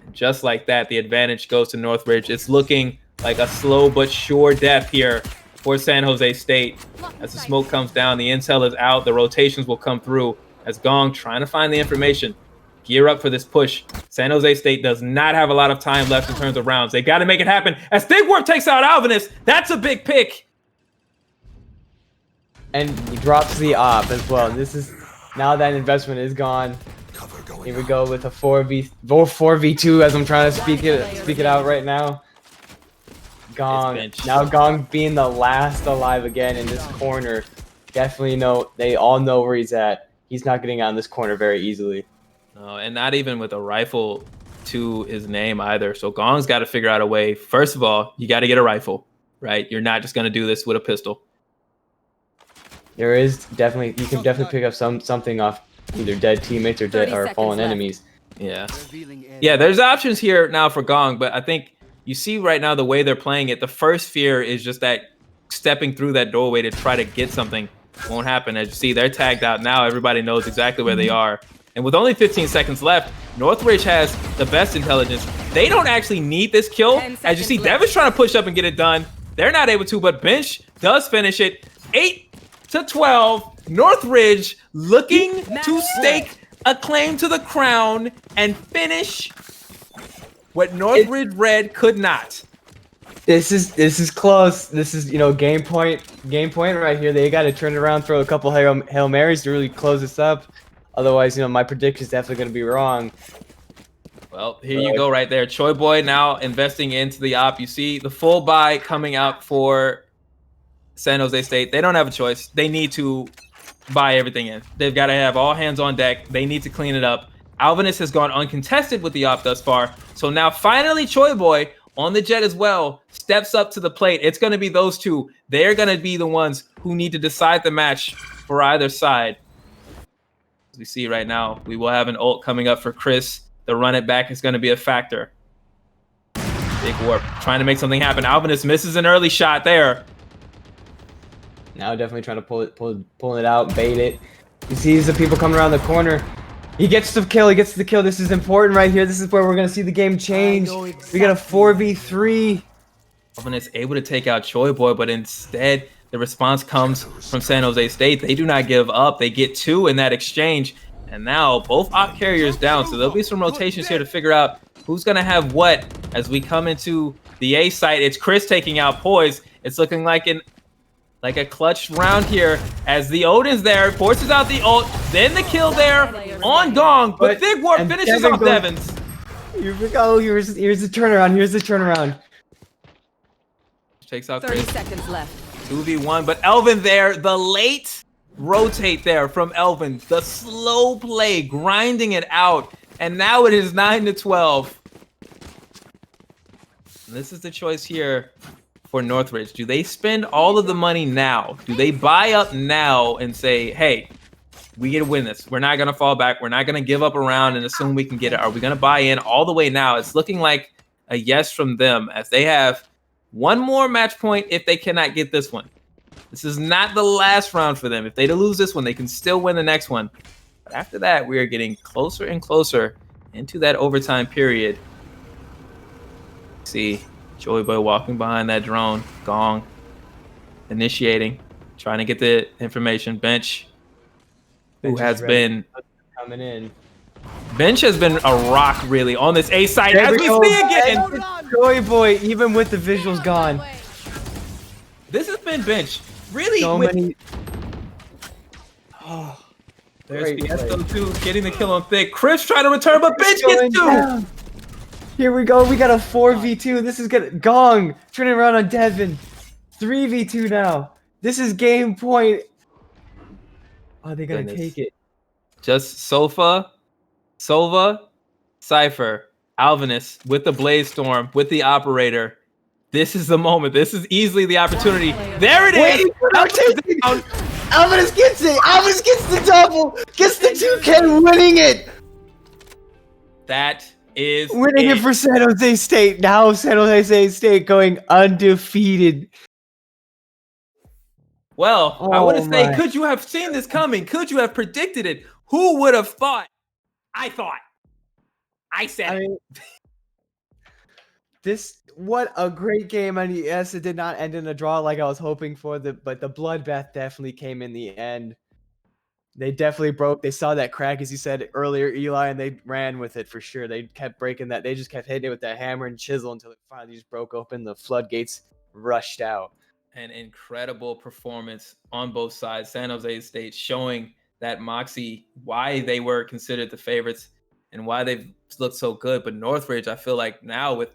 And just like that, the advantage goes to Northridge. It's looking like a slow but sure death here for San Jose State. As the smoke comes down, the intel is out, the rotations will come through as Gong trying to find the information. Gear up for this push. San Jose State does not have a lot of time left in terms of rounds. They got to make it happen. As Thick Warp takes out Alvinus, that's a big pick. And he drops the op as well. This is now that investment is gone. Here we go with a 4v2 as I'm trying to speak it out right now. Gong. Now Gong being the last alive again in this corner. Definitely know they all know where he's at. He's not getting out in this corner very easily. No, and not even with a rifle to his name either. So Gong's got to figure out a way. First of all, you got to get a rifle, right? You're not just going to do this with a pistol. There is definitely, you can definitely pick up something off either dead teammates or fallen enemies. Yeah. Yeah, there's options here now for Gong, but I think you see right now the way they're playing it, the first fear is just that stepping through that doorway to try to get something won't happen. As you see, they're tagged out now. Everybody knows exactly where they are. And with only 15 seconds left, Northridge has the best intelligence. They don't actually need this kill. As you see, Devin's trying to push up and get it done. They're not able to, but Bench does finish it. 8-12. Northridge looking to stake a claim to the crown and finish what Northridge Red could not. This is close. This is, you know, game point right here. They got to turn it around, throw a couple Hail Marys to really close this up. Otherwise, you know, my prediction is definitely going to be wrong. Well, here you go right there. Choi Boy now investing into the op. You see the full buy coming out for San Jose State. They don't have a choice. They need to buy everything in. They've got to have all hands on deck. They need to clean it up. Alvinus has gone uncontested with the op thus far. So now finally Choi Boy on the jet as well steps up to the plate. It's going to be those two. They're going to be the ones who need to decide the match for either side. As we see right now, we will have an ult coming up for Chris. The run it back is going to be a factor. Big warp trying to make something happen. Alvinus misses an early shot there. Now definitely trying to pull it out, bait it. He sees the people coming around the corner. He gets the kill. He gets the kill. This is important right here. This is where we're going to see the game change. We got a 4v3. Alvinus able to take out Choi Boy, but instead the response comes from San Jose State. They do not give up. They get 2 in that exchange. And now both op carriers down. So there'll be some rotations here to figure out who's going to have what as we come into the A site. It's Chris taking out Poise. It's looking like a clutch round here as the Odin's there. Forces out the ult. Then the kill there on Gong. But Big Warp finishes off Devins. Here we go. Here's the turnaround. Here's the turnaround. Takes out Chris. 30 seconds left. 2v1, but Elvin there, the late rotate there from Elvin, the slow play, grinding it out, and now it is 9-12. And this is the choice here for Northridge? Do they spend all of the money now? Do they buy up now and say, hey, we get to win this. We're not going to fall back. We're not going to give up a round and assume we can get it. Are we going to buy in all the way now? It's looking like a yes from them, as they have one more match point if they cannot get this one. This is not the last round for them. If they lose this one, they can still win the next one. But after that, we are getting closer and closer into that overtime period. See Joey Boy walking behind that drone. Gong. Initiating. Trying to get the information. Bench. Who has been coming in. Bench has been a rock, really, on this A side. As we see again. Joey Boy, even with the visuals gone. This has been Bench. Really? So many. Oh, there's Fiesto too, getting the kill on Thick. Chris trying to return, but Bench gets two. Down. Here we go. We got a 4v2. This is good. Gong turning around on Devin. 3v2 now. This is game point. Oh, they're gonna take it. Just Sova, Cypher, Alvinus with the Blaze Storm, with the operator. This is the moment. This is easily the opportunity. There it is. Alvinus gets it. Alvinus gets the double. Gets the 2K, winning it. That is winning it for San Jose State. Now San Jose State going undefeated. Well, I want to say, could you have seen this coming? Could you have predicted it? Who would have thought? I thought. I said what a great game. And yes, it did not end in a draw like I was hoping for, but the bloodbath definitely came in the end. They definitely broke. They saw that crack, as you said earlier, Eli, and they ran with it for sure. They kept breaking that. They just kept hitting it with that hammer and chisel until it finally just broke open. The floodgates rushed out. An incredible performance on both sides. San Jose State showing that moxie, why they were considered the favorites and why they've looked so good. But Northridge, I feel like now with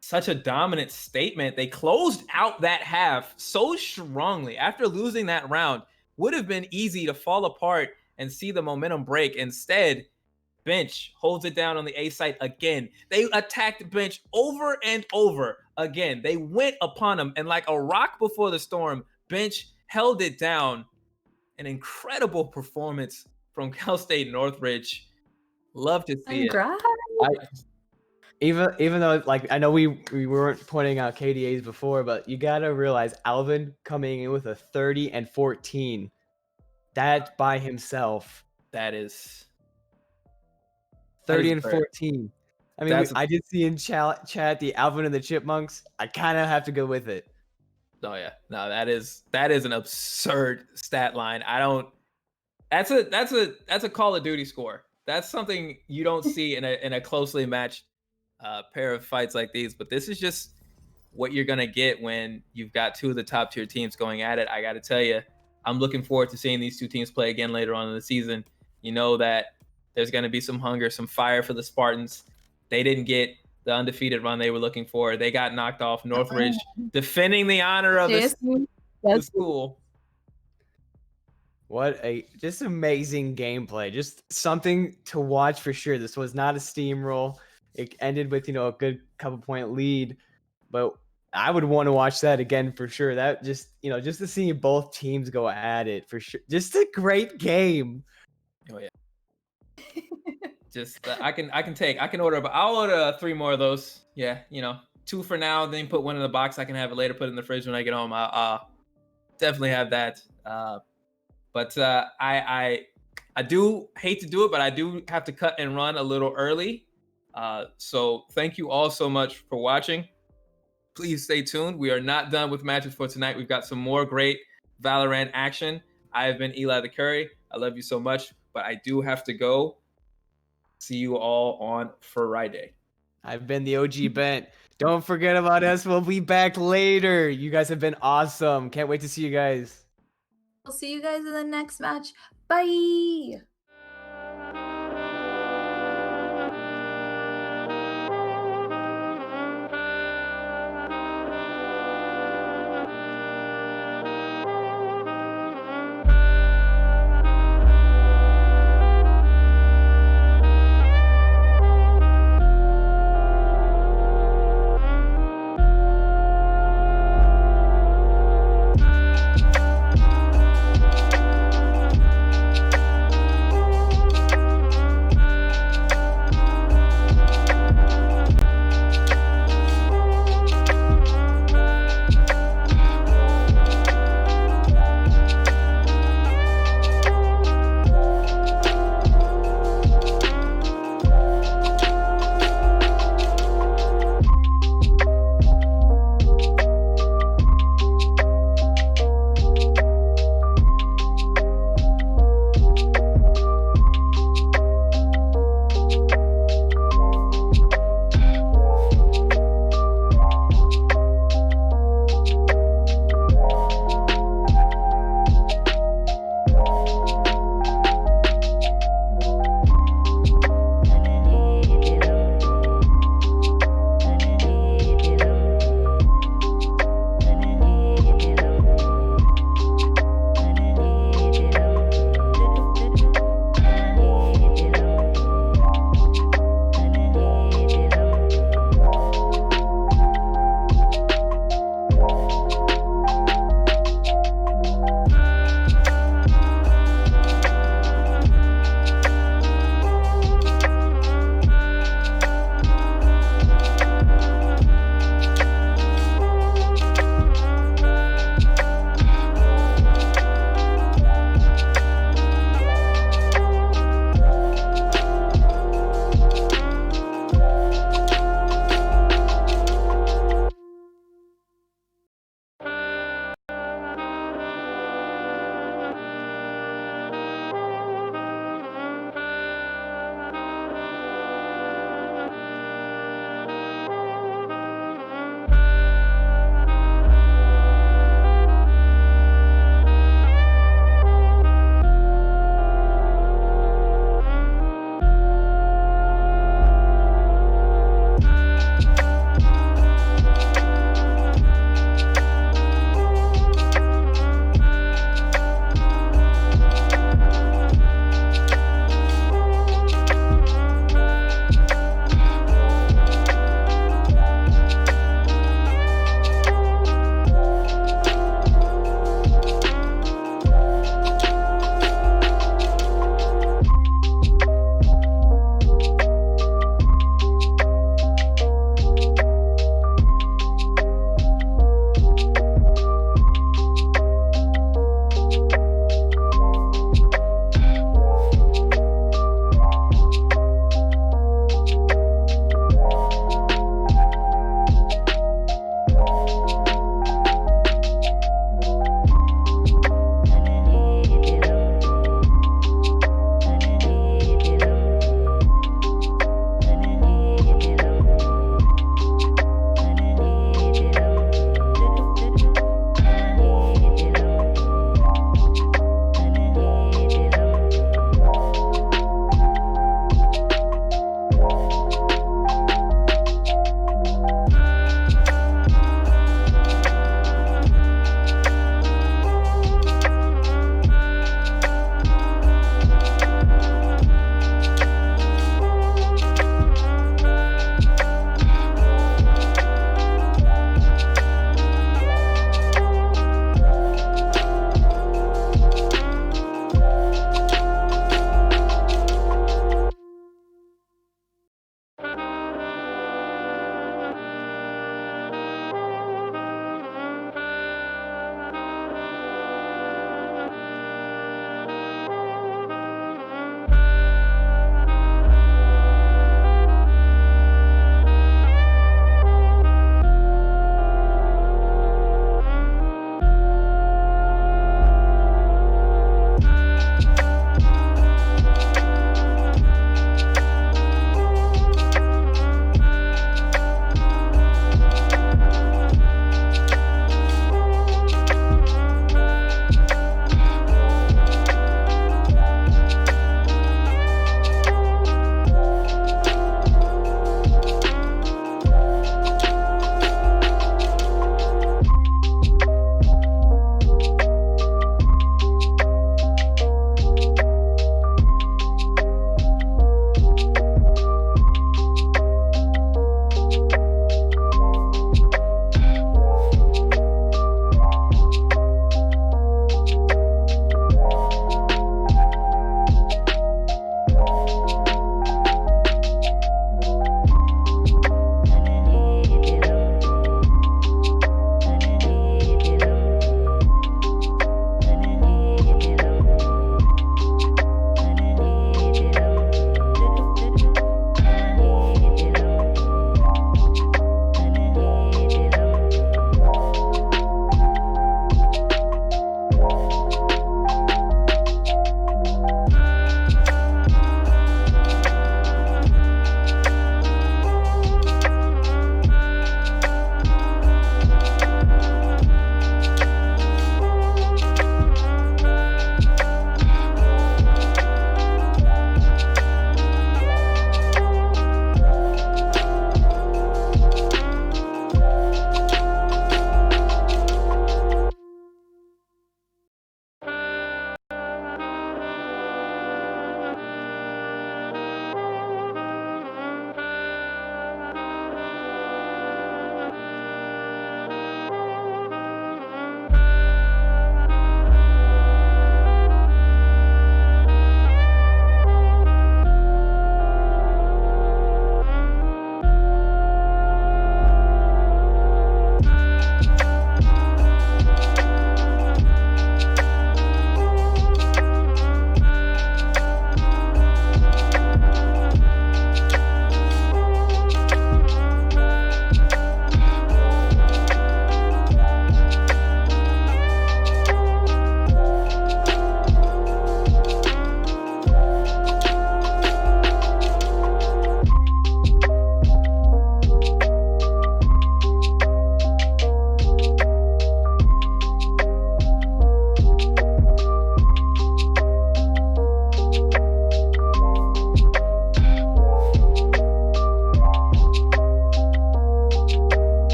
such a dominant statement, they closed out that half so strongly. After losing that round, would have been easy to fall apart and see the momentum break. Instead, Bench holds it down on the A site again. They attacked Bench over and over again. They went upon him, and like a rock before the storm, Bench held it down. An incredible performance from Cal State Northridge. Love to see it. Even though, like, I know we weren't pointing out KDAs before, but you gotta realize Alvin coming in with a 30 and 14. That by himself. That is 30 and 14. I mean, I did see in chat the Alvin and the Chipmunks. I kind of have to go with it. Oh yeah, no, that is an absurd stat line. That's a Call of Duty score. That's something you don't see in a closely matched pair of fights like these. But this is just what you're gonna get when you've got two of the top tier teams going at it. I got to tell you, I'm looking forward to seeing these two teams play again later on in the season. You know that there's going to be some hunger, some fire for the Spartans. They didn't get the undefeated run they were looking for. They got knocked off. Northridge defending the honor of the school. What a just amazing gameplay. Just something to watch for sure. This was not a steamroll. It ended with, a good couple point lead, but I would want to watch that again for sure. That just, just to see both teams go at it for sure. Just a great game. Oh yeah. Just I can order, but I'll order 3 more of those. Yeah, 2 for now, then put 1 in the box. I can have it later, put it in the fridge when I get home. I'll definitely have that. But I do hate to do it, but I do have to cut and run a little early. So thank you all so much for watching. Please stay tuned. We are not done with matches for tonight. We've got some more great Valorant action. I have been Eli the Curry. I love you so much, but I do have to go. See you all on Friday. I've been the OG Bent. Don't forget about us. We'll be back later. You guys have been awesome. Can't wait to see you guys. We'll see you guys in the next match. Bye.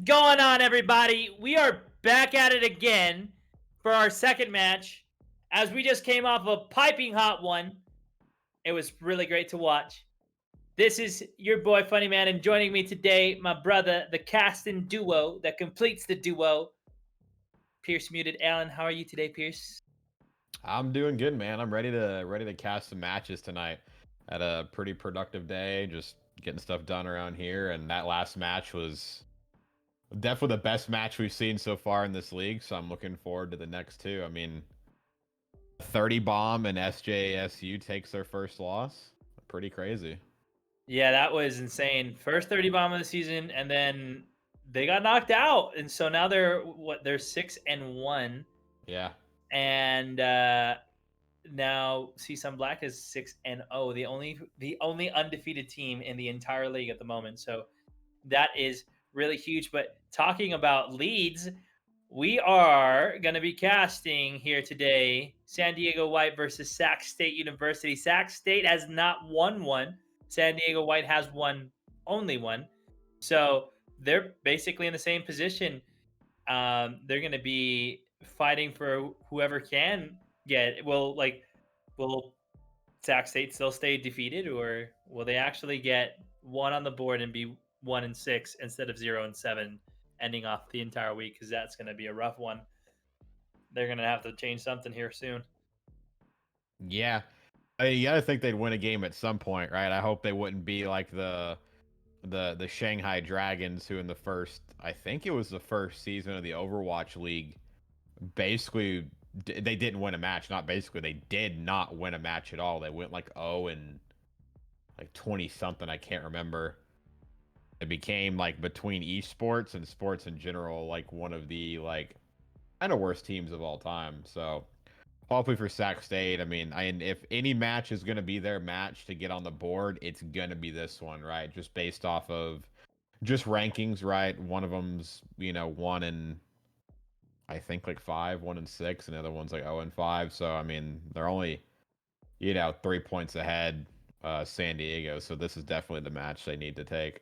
going on, everybody? We are back at it again for our second match. As we just came off a piping hot one, it was really great to watch. This is your boy Funny Man, and joining me today, my brother, the casting duo that completes the duo, Pierce Muted. Alan, how are you today, Pierce? I'm doing good, man. I'm ready to cast some matches tonight. Had a pretty productive day, just getting stuff done around here, and that last match was definitely the best match we've seen so far in this league, so I'm looking forward to the next two. I mean, 30 bomb and SJSU takes their first loss. Pretty crazy. Yeah, that was insane. First 30 bomb of the season, and then they got knocked out, and so now they're 6-1. Yeah. And now CSUN Black is 6-0, the only undefeated team in the entire league at the moment. So that is really huge. But talking about leads, we are going to be casting here today San Diego White versus Sac State University. Sac State has not won one. San Diego White has won only one. So they're basically in the same position. They're going to be fighting for whoever can get. Will Sac State still stay defeated, or will they actually get one on the board and be 1-6 instead of 0-7, ending off the entire week? Because that's going to be a rough one. They're going to have to change something here soon. Yeah. You gotta think they'd win a game at some point, right? I hope they wouldn't be like the Shanghai Dragons, who in the first, I think it was the first season of the Overwatch League, basically they didn't win a match. Not basically, they did not win a match at all. They went like 0 and like 20 something. I can't remember. It became like between esports and sports in general, like one of the like kind of worst teams of all time. So hopefully for Sac State, I mean, if any match is going to be their match to get on the board, it's going to be this one, right? Just based off of just rankings, right? One of them's, 1 and I think like 5, 1 and 6, and the other one's like 0 and 5. So, I mean, they're only, 3 points ahead, San Diego. So this is definitely the match they need to take.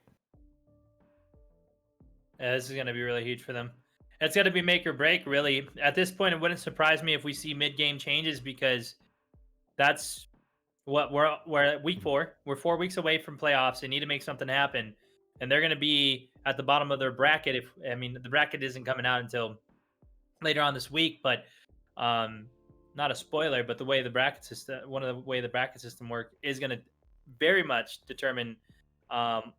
Yeah, this is going to be really huge for them. It's got to be make or break, really. At this point, it wouldn't surprise me if we see mid-game changes, because that's what we're at week 4. We're 4 weeks away from playoffs. They need to make something happen, and they're going to be at the bottom of their bracket. The bracket isn't coming out until later on this week, but not a spoiler, but the way the bracket system, work is going to very much determine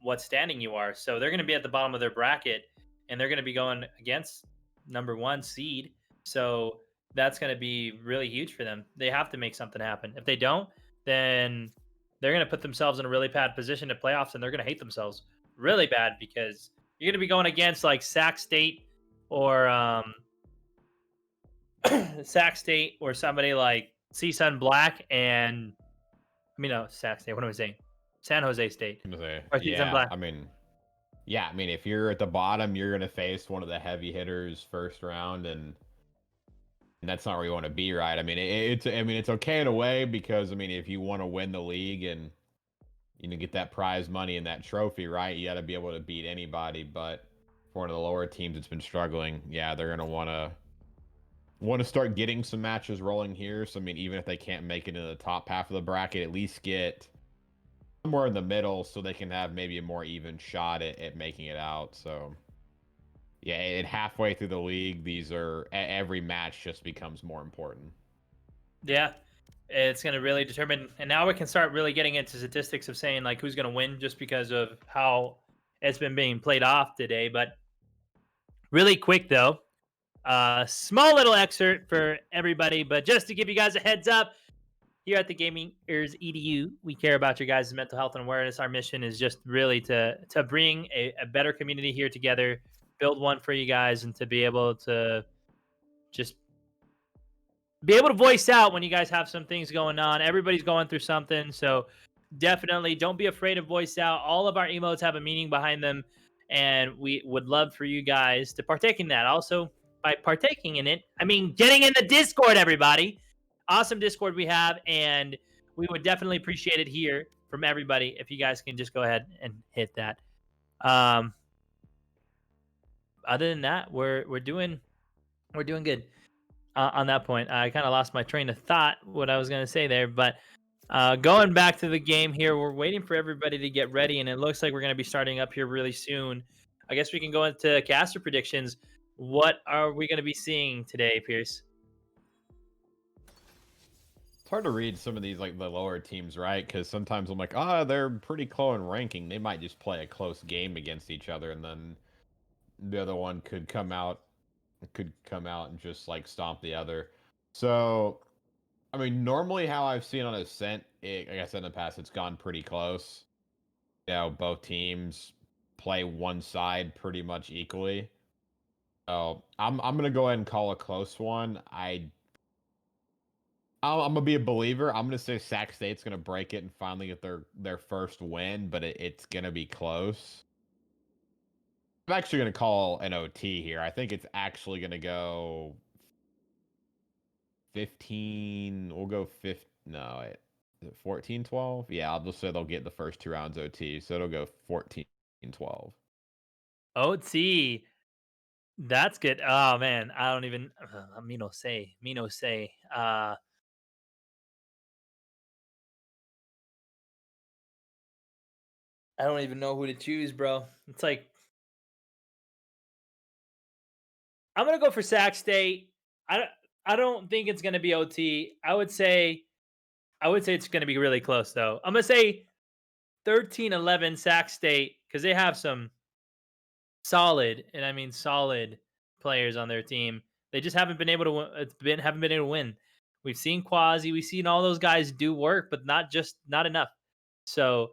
what standing you are. So they're going to be at the bottom of their bracket, and they're going to be going against number 1 seed. So that's going to be really huge for them. They have to make something happen. If they don't, then they're going to put themselves in a really bad position at playoffs, and they're going to hate themselves really bad, because you're going to be going against like Sac State or Sac State or somebody like CSUN Black and Sac State. What am I saying? San Jose State. Or CSUN Black. I mean, if you're at the bottom, you're gonna face one of the heavy hitters first round, and that's not where you want to be, right? I mean, it's okay in a way, because if you want to win the league and get that prize money and that trophy, right, you got to be able to beat anybody. But for one of the lower teams that's been struggling, they're gonna want to start getting some matches rolling here. So even if they can't make it in the top half of the bracket, at least get somewhere in the middle, so they can have maybe a more even shot at making it out. So halfway through the league, every match just becomes more important. Yeah, it's going to really determine. And now we can start really getting into statistics of saying like who's going to win, just because of how it's been being played off today. But really quick though, small little excerpt for everybody, but just to give you guys a heads up, here at the Gamers EDU, we care about your guys' mental health and awareness. Our mission is just really to bring a better community here together, build one for you guys, and to be able to just be able to voice out when you guys have some things going on. Everybody's going through something, so definitely don't be afraid to voice out. All of our emotes have a meaning behind them, and we would love for you guys to partake in that. Also, by partaking in it, I mean getting in the Discord, everybody. Awesome Discord we have, and we would definitely appreciate it here from everybody if you guys can just go ahead and hit that. other than that, we're doing good on that point. I kind of lost my train of thought, what I was going to say there, but going back to the game here, we're waiting for everybody to get ready, and it looks like we're going to be starting up here really soon. I guess we can go into caster predictions. What are we going to be seeing today, Pierce? It's hard to read some of these, like the lower teams, right? Because sometimes I'm like, they're pretty close in ranking. They might just play a close game against each other, and then the other one could come out and just like stomp the other. So, I mean, normally how I've seen on Ascent, like I said in the past, it's gone pretty close. You know, both teams play one side pretty much equally. So I'm gonna go ahead and call a close one. I'm gonna be a believer. I'm gonna say Sac State's gonna break it and finally get their first win, but it's gonna be close. I'm actually gonna call an OT here. I think it's actually gonna go 15. We'll go 15. No, is it 14-12? Yeah, I'll just say they'll get the first 2 rounds OT, so it'll go 14-12. OT. That's good. Oh man, I don't even. Me no say. I don't even know who to choose, bro. It's like I'm gonna go for Sac State. I don't think it's gonna be OT. I would say it's gonna be really close though. I'm gonna say 13-11 Sac State because they have some solid, and I mean solid players on their team. They just haven't been able to haven't been able to win. We've seen Quasi, we've seen all those guys do work, but not enough. So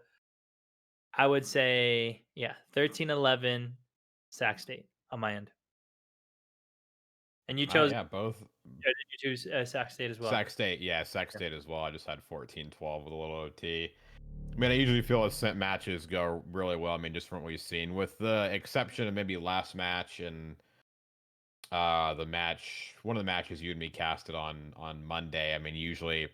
I would say, yeah, 13-11 Sac State on my end. And you chose both. Did you choose Sac State as well? Sac State, yeah, Sac State as well. I just had 14-12 with a little OT. I mean, I usually feel Ascent matches go really well. I mean, just from what we've seen, with the exception of maybe last match and one of the matches you and me casted on Monday. I mean, usually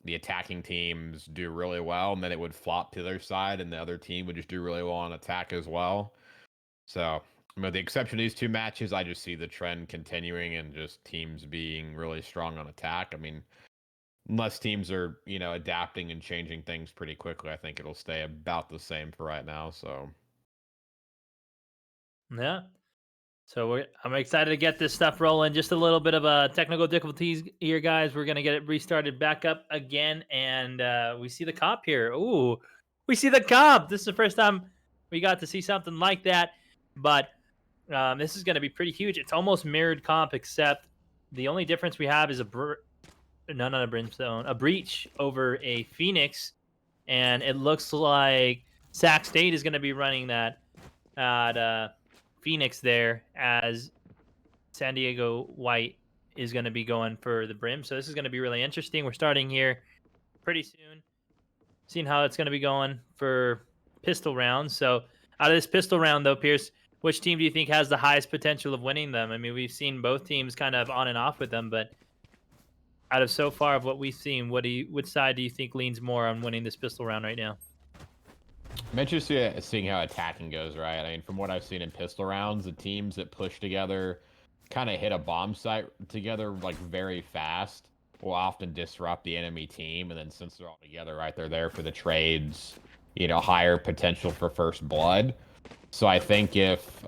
the attacking teams do really well, and then it would flop to their side, and the other team would just do really well on attack as well. So, I mean, the exception of these 2 matches, I just see the trend continuing and just teams being really strong on attack. I mean, unless teams are, adapting and changing things pretty quickly, I think it'll stay about the same for right now. So, yeah. So I'm excited to get this stuff rolling. Just a little bit of technical difficulties here, guys. We're gonna get it restarted back up again, and we see the comp here. Ooh, we see the comp. This is the first time we got to see something like that, but this is gonna be pretty huge. It's almost mirrored comp, except the only difference we have is not a brimstone, a breach over a Phoenix, and it looks like Sac State is gonna be running that at Phoenix there, as San Diego White is going to be going for the brim. So this is going to be really interesting. We're starting here pretty soon, seeing how it's going to be going for pistol rounds. So out of this pistol round, though, Pierce, which team do you think has the highest potential of winning them? I mean, we've seen both teams kind of on and off with them, but out of so far of what we've seen, which side do you think leans more on winning this pistol round right now? I'm interested in seeing how attacking goes, right? I mean, from what I've seen in pistol rounds, the teams that push together, kind of hit a bomb site together like very fast, will often disrupt the enemy team. And then since they're all together, right, they're there for the trades, higher potential for first blood. So I think if who's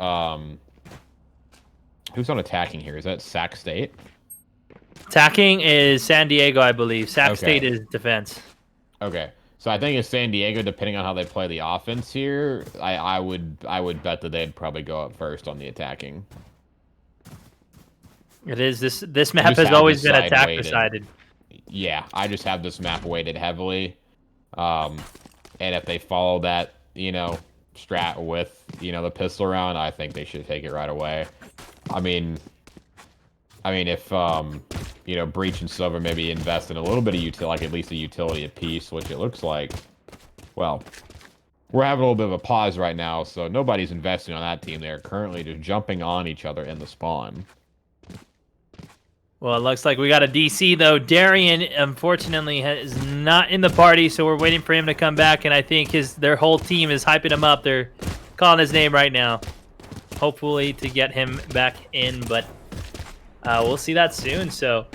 on attacking here? Is that Sac State? Attacking is San Diego, I believe. Sac State is defense. Okay. So I think it's San Diego, depending on how they play the offense here. I would bet that they'd probably go up first on the attacking. It is this map has always been attack decided. Yeah, I just have this map weighted heavily, and if they follow that strat with the pistol round, I think they should take it right away. I mean if Breach and Silver maybe invest in a little bit of utility, like at least a utility apiece, which it looks like. Well, we're having a little bit of a pause right now, so nobody's investing on that team. They're currently just jumping on each other in the spawn. Well, it looks like we got a DC, though. Darian, unfortunately, is not in the party, so we're waiting for him to come back, and I think their whole team is hyping him up. They're calling his name right now. hopefully to get him back in, but we'll see that soon. So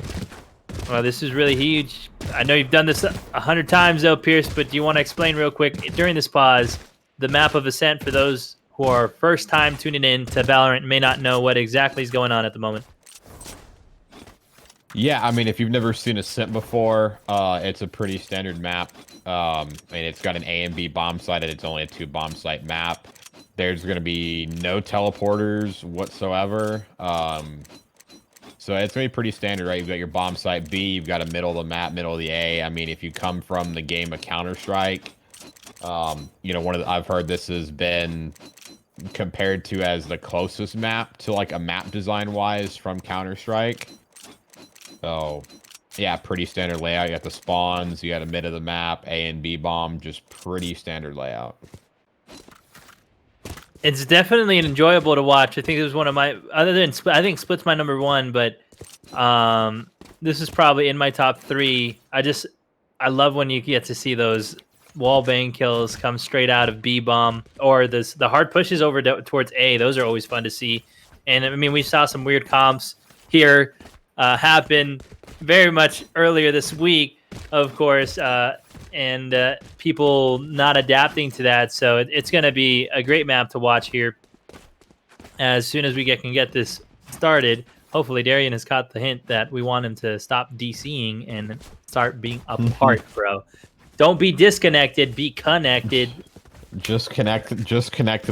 this is really huge. I know you've done this 100 times though, Pierce, but do you want to explain real quick during this pause the map of Ascent for those who are first time tuning in to Valorant and may not know what exactly is going on at the moment? Yeah, I mean, if you've never seen Ascent before, it's a pretty standard map. And it's got an A and B bomb site, and it's only a 2 bomb site map. There's going to be no teleporters whatsoever. So it's going to be pretty standard, right? You've got your bomb site B, you've got a middle of the map, middle of the A. I mean, if you come from the game of Counter-Strike, you know, I've heard this has been compared to as the closest map to like a map design-wise from Counter-Strike. So, yeah, pretty standard layout. You got the spawns, you got a mid of the map, A and B bomb, just pretty standard layout. It's definitely enjoyable to watch. I think it was one of my, other than I think Split's my number 1, but this is probably in my top 3. I love when you get to see those wall bang kills come straight out of B bomb, or the hard pushes over towards A. Those are always fun to see. And I mean, we saw some weird comps here happen very much earlier this week, of course, and people not adapting to that. So it's going to be a great map to watch here as soon as we can get this started. Hopefully Darian has caught the hint that we want him to stop DCing and start being a part, bro. Don't be disconnected, be connected. Just connect to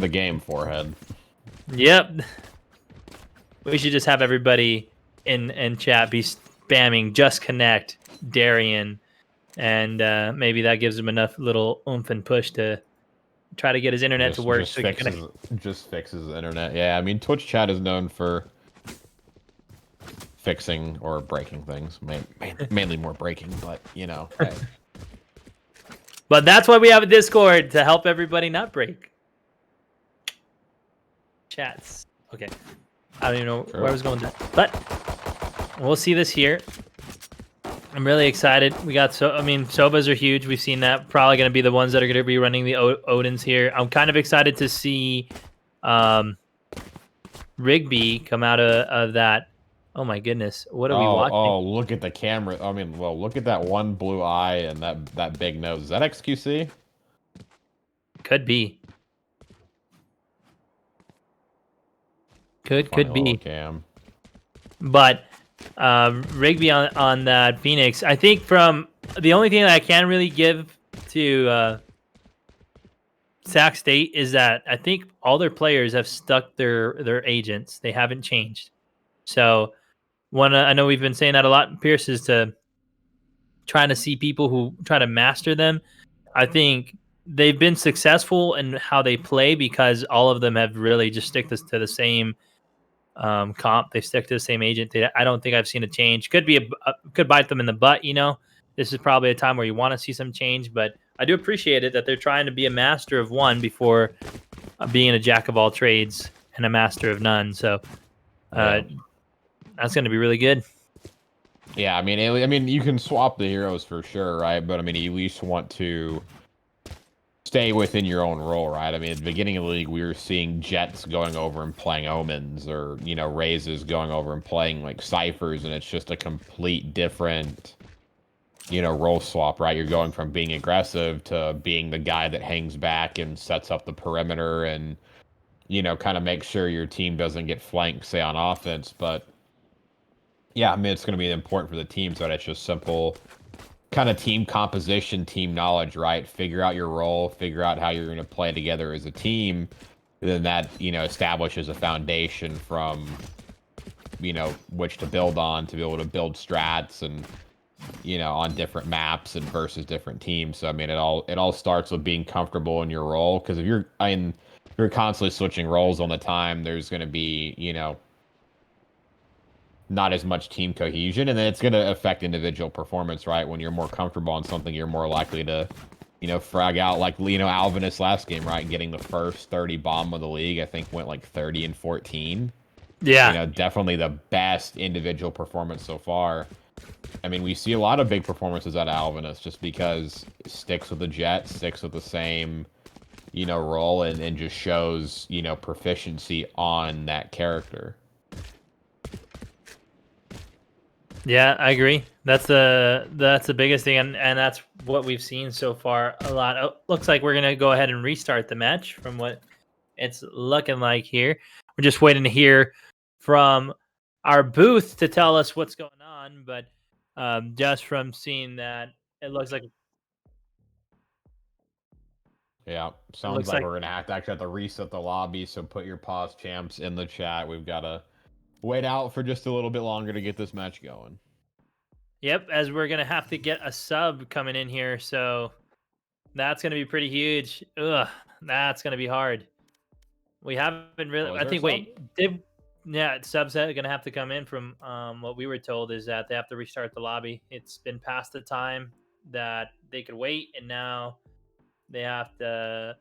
the game, forehead. Yep. We should just have everybody in chat be spamming just connect Darian, and maybe that gives him enough little oomph and push to try to get his internet to work. Just fixes the internet. Yeah, I mean, Twitch chat is known for fixing or breaking things. Mainly more breaking, but you know. Hey. But that's why we have a Discord, to help everybody not break. Chats. Okay. I don't even know where I was going with that. But we'll see this here. I'm really excited. We got Sobas are huge. We've seen that. Probably going to be the ones that are going to be running the Odins here. I'm kind of excited to see Rigby come out of that. Oh my goodness. What are we watching? Oh, look at the camera. I mean, well, look at that one blue eye and that big nose. Is that XQC? Could be. Could be. Cam. But Rigby on that Phoenix, I think from the only thing that I can really give to Sac State is that I think all their players have stuck their agents. They haven't changed. So I know we've been saying that a lot, Pierce, is to trying to see people who try to master them. I think they've been successful in how they play because all of them have really just stick to the same comp. They stick to the same agent. I don't think I've seen a change. Could bite them in the butt, you know. This is probably a time where you want to see some change, but I do appreciate it that they're trying to be a master of one before being a jack of all trades and a master of none. So that's going to be really good. Yeah, I mean, you can swap the heroes for sure, right? But I mean, you at least want to stay within your own role, right? I mean, at the beginning of the league, we were seeing Jets going over and playing Omens, or Razes going over and playing like Ciphers, and it's just a complete different, role swap, right? You're going from being aggressive to being the guy that hangs back and sets up the perimeter and, kind of make sure your team doesn't get flanked, say on offense, but. Yeah, I mean, it's going to be important for the team, so it's just simple kind of team composition, team knowledge, right? Figure out your role, figure out how you're going to play together as a team. And then that, establishes a foundation from, which to build on to be able to build strats and, on different maps and versus different teams. So, I mean, it all starts with being comfortable in your role. Because if you're constantly switching roles on the time, there's going to be, not as much team cohesion, and then it's going to affect individual performance, right? When you're more comfortable on something, you're more likely to, frag out, like, Alvinus last game, right? Getting the first 30 bomb of the league, I think went like 30 and 14. Yeah. Definitely the best individual performance so far. I mean, we see a lot of big performances out of Alvinus just because it sticks with the Jets, sticks with the same, role and just shows, proficiency on that character. Yeah, I agree. That's the biggest thing, and that's what we've seen so far a lot. Oh, looks like we're gonna go ahead and restart the match from what it's looking like here. We're just waiting to hear from our booth to tell us what's going on, but just from seeing that, it looks like sounds like we're gonna have to reset the lobby. So put your pause champs in the chat. We've got to wait out for just a little bit longer to get this match going. Yep, as we're gonna have to get a sub coming in here, so that's gonna be pretty huge. Ugh, that's gonna be hard. We haven't really. I think. Wait, subs are gonna have to come in. From what we were told is that they have to restart the lobby. It's been past the time that they could wait, and now they have to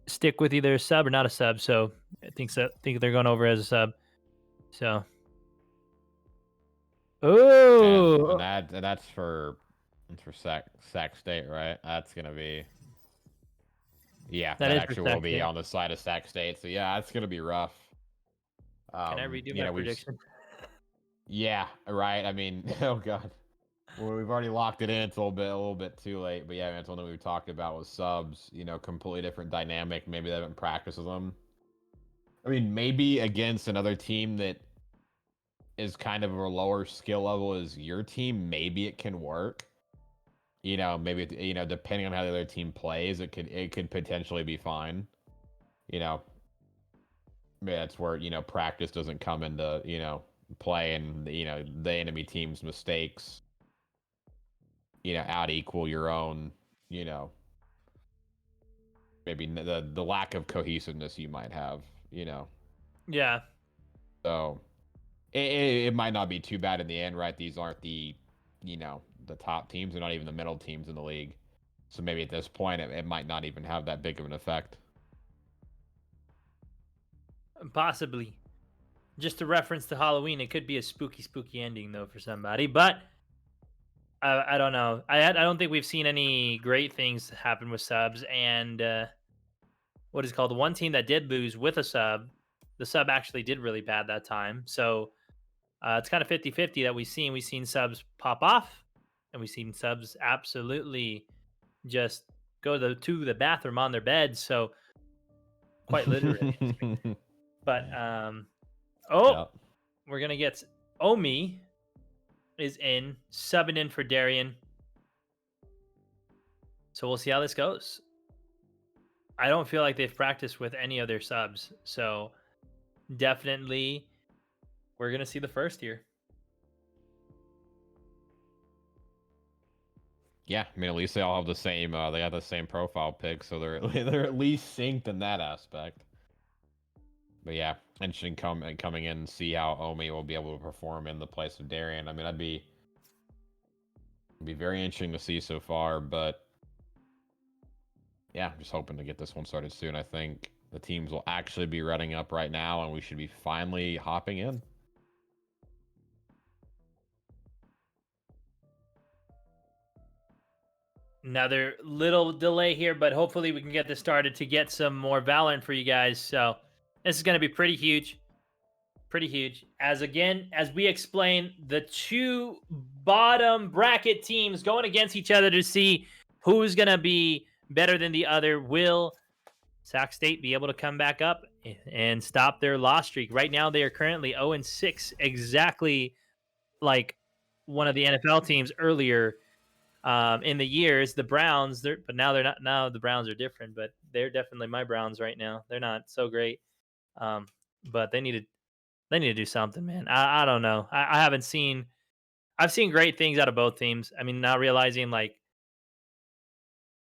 stick with either a sub or not a sub. So I think they're going over as a sub. So. Oh, and that's for Sac State, right? That's gonna be that actually will be on the side of Sac State. So yeah, that's gonna be rough. Can I redo my prediction? Yeah, right. I mean, oh god, well, we've already locked it in. It's a little bit too late. But yeah, that's one that we've talked about with subs. Completely different dynamic. Maybe they haven't practiced with them. I mean, maybe against another team that is kind of a lower skill level as your team, maybe it can work. Maybe depending on how the other team plays, it could potentially be fine. That's where practice doesn't come into play, and the enemy team's mistakes out equal your own. Maybe the lack of cohesiveness you might have. Yeah. So it might not be too bad in the end, right? These aren't the top teams. They're not even the middle teams in the league. So maybe at this point, it might not even have that big of an effect. Possibly. Just to reference to Halloween, it could be a spooky ending, though, for somebody. But I don't know. I don't think we've seen any great things happen with subs. And what is it called? The one team that did lose with a sub, the sub actually did really bad that time. So it's kind of 50-50 that we've seen. We've seen subs pop off, and we've seen subs absolutely just go to the bathroom on their beds. So quite literally. But we're gonna get Omi is in, subbing in for Darian. So we'll see how this goes. I don't feel like they've practiced with any of their subs. So definitely we're gonna see the first here. Yeah, I mean, at least they all have the same. They got the same profile pic, so they're at least synced in that aspect. But yeah, interesting coming in and see how Omi will be able to perform in the place of Darian. I mean, it'd be very interesting to see so far. But yeah, I'm just hoping to get this one started soon. I think the teams will actually be running up right now, and we should be finally hopping in. Another little delay here, but hopefully we can get this started to get some more Valorant for you guys. So this is going to be pretty huge. Pretty huge. As we explain, the two bottom bracket teams going against each other to see who's going to be better than the other. Will Sac State be able to come back up and stop their loss streak? Right now, they are currently 0-6, exactly like one of the NFL teams earlier in the years. The Browns, but now they're not. Now the Browns are different, but they're definitely my Browns right now. They're not so great, but they need to do something, man. I don't know. I haven't seen. I've seen great things out of both teams. I mean, now realizing like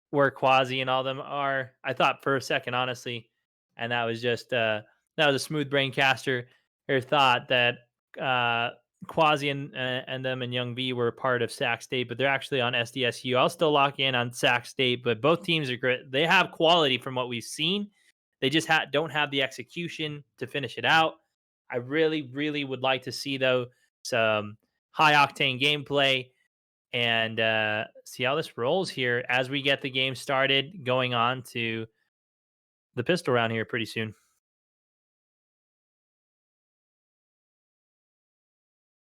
where Quasi and all them are, I thought for a second, honestly, and that was just that was a smooth brain caster or thought that Quasi and them and Young V were part of Sac State, but they're actually on SDSU. I'll still lock in on Sac State, but both teams are great. They have quality from what we've seen. They just don't have the execution to finish it out. I really, really would like to see though some high octane gameplay and see how this rolls here as we get the game started, going on to the pistol round here pretty soon.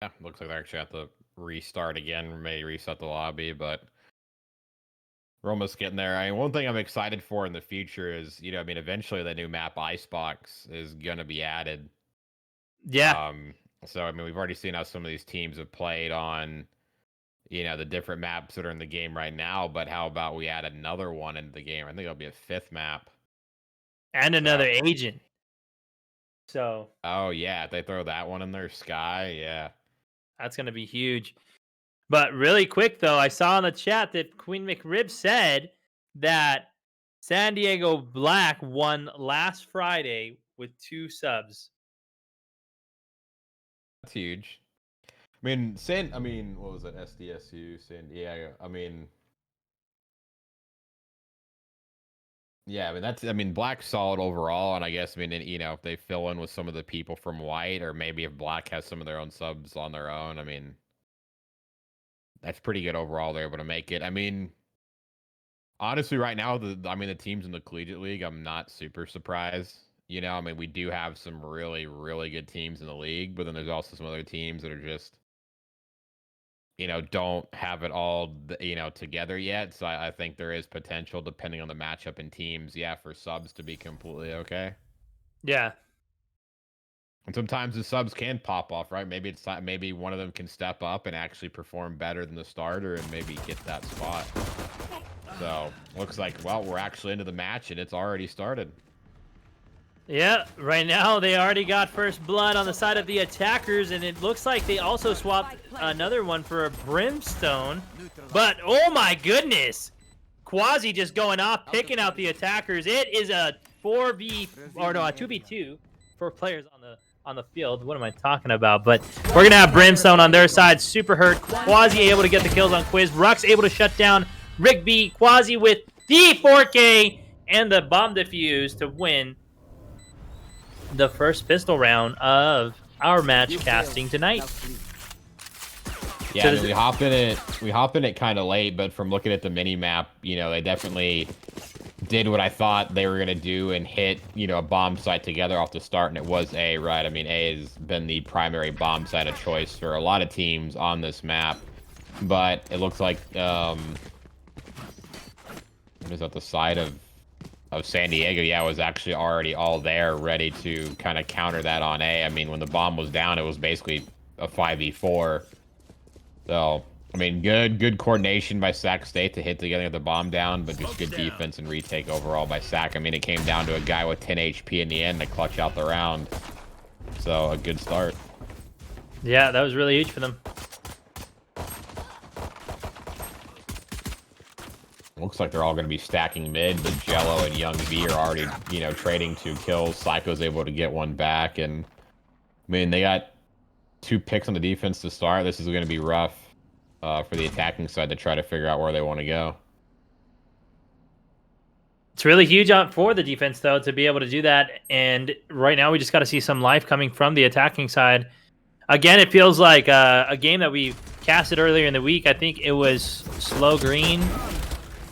Yeah, looks like they're actually at the restart again. May reset the lobby, but we're almost getting there. I mean, one thing I'm excited for in the future is, I mean, eventually the new map Icebox is gonna be added. Yeah. So I mean, we've already seen how some of these teams have played on, the different maps that are in the game right now. But how about we add another one into the game? I think it'll be a 5th map. And another agent. So. Oh yeah, if they throw that one in there, Sky. Yeah. That's gonna be huge. But really quick though, I saw in the chat that Queen McRib said that San Diego Black won last Friday with 2 subs. That's huge. I mean, what was it? SDSU, San Diego. I mean, yeah, I mean, Black's solid overall, and I guess, if they fill in with some of the people from White, or maybe if Black has some of their own subs on their own, I mean, that's pretty good overall. They're able to make it. I mean, honestly, right now, the teams in the Collegiate League, I'm not super surprised. I mean, we do have some really, really good teams in the league, but then there's also some other teams that are just, don't have it all, together yet. So I think there is potential, depending on the matchup and teams, for subs to be completely okay. Yeah. And sometimes the subs can pop off, right? Maybe one of them can step up and actually perform better than the starter and maybe get that spot. So looks like, well, we're actually into the match and it's already started. Yeah, right now they already got first blood on the side of the attackers, and it looks like they also swapped another one for a Brimstone. But oh my goodness, Quasi just going off, picking out the attackers. It is a 2v2, 4 players on the field. What am I talking about? But we're gonna have Brimstone on their side. Super hurt. Quasi able to get the kills on Quiz. Rux able to shut down Rigby. Quasi with the 4K and the bomb defuse to win the first pistol round of our match casting tonight. Yeah, I mean, we hopped in it kind of late, but from looking at the mini map, they definitely did what I thought they were gonna do and hit, a bomb site together off the start, and it was A, right? I mean, A has been the primary bomb site of choice for a lot of teams on this map, but it looks like what is that, the side of San Diego, it was actually already all there, ready to kind of counter that on A. I mean, when the bomb was down, it was basically a 5v4. So, I mean, good coordination by Sac State to hit together the bomb down, but just good defense and retake overall by Sac. I mean, it came down to a guy with 10 HP in the end to clutch out the round. So, a good start. Yeah, that was really huge for them. Looks like they're all going to be stacking mid, but Jello and Young V are already, trading 2 kills. Psycho's able to get one back, and I mean, they got 2 picks on the defense to start. This is going to be rough for the attacking side to try to figure out where they want to go. It's really huge for the defense, though, to be able to do that. And right now, we just got to see some life coming from the attacking side. Again, it feels like a game that we casted earlier in the week. I think it was Slow Green.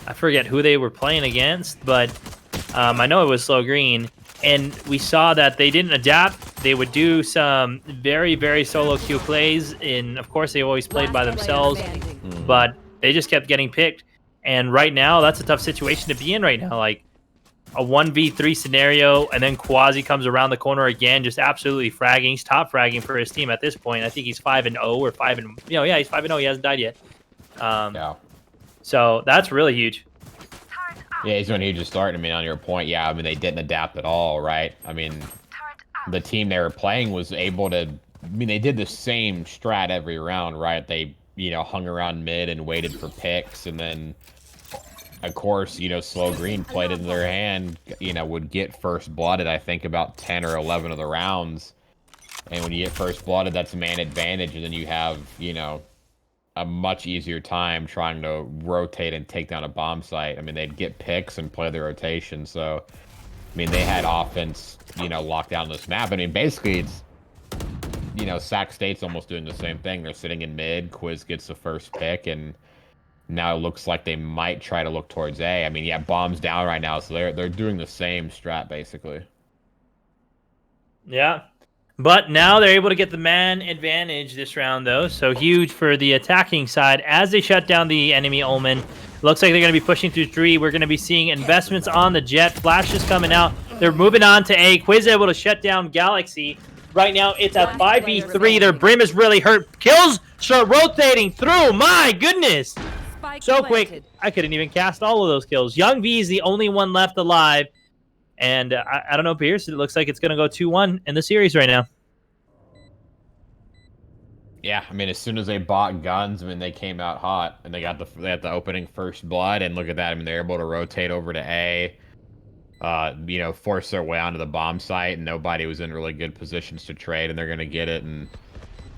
I forget who they were playing against, but I know it was Slow Green. And we saw that they didn't adapt. They would do some very, very solo queue plays. And, of course, they always played by themselves. But they just kept getting picked. And right now, that's a tough situation to be in right now. Like a 1v3 scenario, and then Quasi comes around the corner again, just absolutely fragging. He's top fragging for his team at this point. I think he's 5-0 or 5 and he's 5-0. He hasn't died yet. Yeah. So that's really huge. Yeah, he's doing a huge start. I mean, on your point, I mean, they didn't adapt at all, right? I mean, the team they were playing was able to, I mean, they did the same strat every round, right? They, hung around mid and waited for picks, and then, of course, Slow Green played into their hand, would get first blooded, I think, about 10 or 11 of the rounds. And when you get first blooded, that's man advantage, and then you have, a much easier time trying to rotate and take down a bomb site. I mean, they'd get picks and play the rotation. So, I mean, they had offense, locked down this map. I mean, basically, it's, Sac State's almost doing the same thing. They're sitting in mid. Quiz gets the first pick, and Now it looks like they might try to look towards A. I mean, yeah, bombs down right now, so they're doing the same strat basically. Yeah. But now they're able to get the man advantage this round, though. So huge for the attacking side as they shut down the enemy Omen. Looks like they're going to be pushing through 3. We're going to be seeing investments on the Jet. Flash is coming out. They're moving on to A. Quiz able to shut down Galaxy. Right now, it's a 5v3. Their Brim is really hurt. Kills start rotating through. My goodness. So quick. I couldn't even cast all of those kills. Young V is the only one left alive. And I don't know, Pierce. It looks like it's going to go 2-1 in the series right now. Yeah, I mean, as soon as they bought guns, I mean, they came out hot, and they had the opening first blood, and look at that. I mean, they're able to rotate over to A, you know, force their way onto the bomb site, and nobody was in really good positions to trade, and they're going to get it, and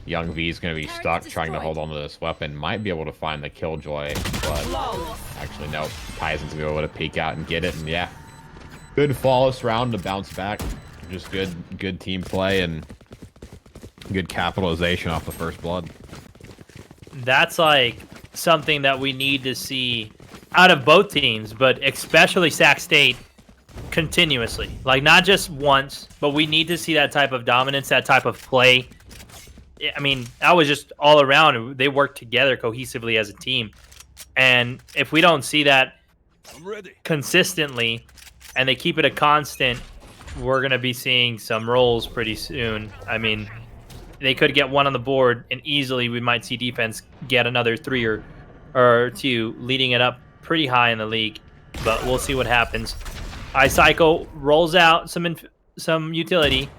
Young V is going to be stuck trying to hold on to this weapon. Might be able to find the Killjoy, but actually, no. Kaizen's going to be able to peek out and get it, and yeah. Good flawless round to bounce back. Just good team play, and good capitalization off the first blood. That's like something that we need to see out of both teams, but especially Sac State continuously. Like, not just once, but we need to see that type of dominance, that type of play. I mean, that was just all around. They worked together cohesively as a team. And if we don't see that consistently and they keep it a constant, we're going to be seeing some rolls pretty soon. I mean, they could get 1 on the board, and easily we might see defense get another 3 or 2, leading it up pretty high in the league. But we'll see what happens. iPsycho rolls out some utility,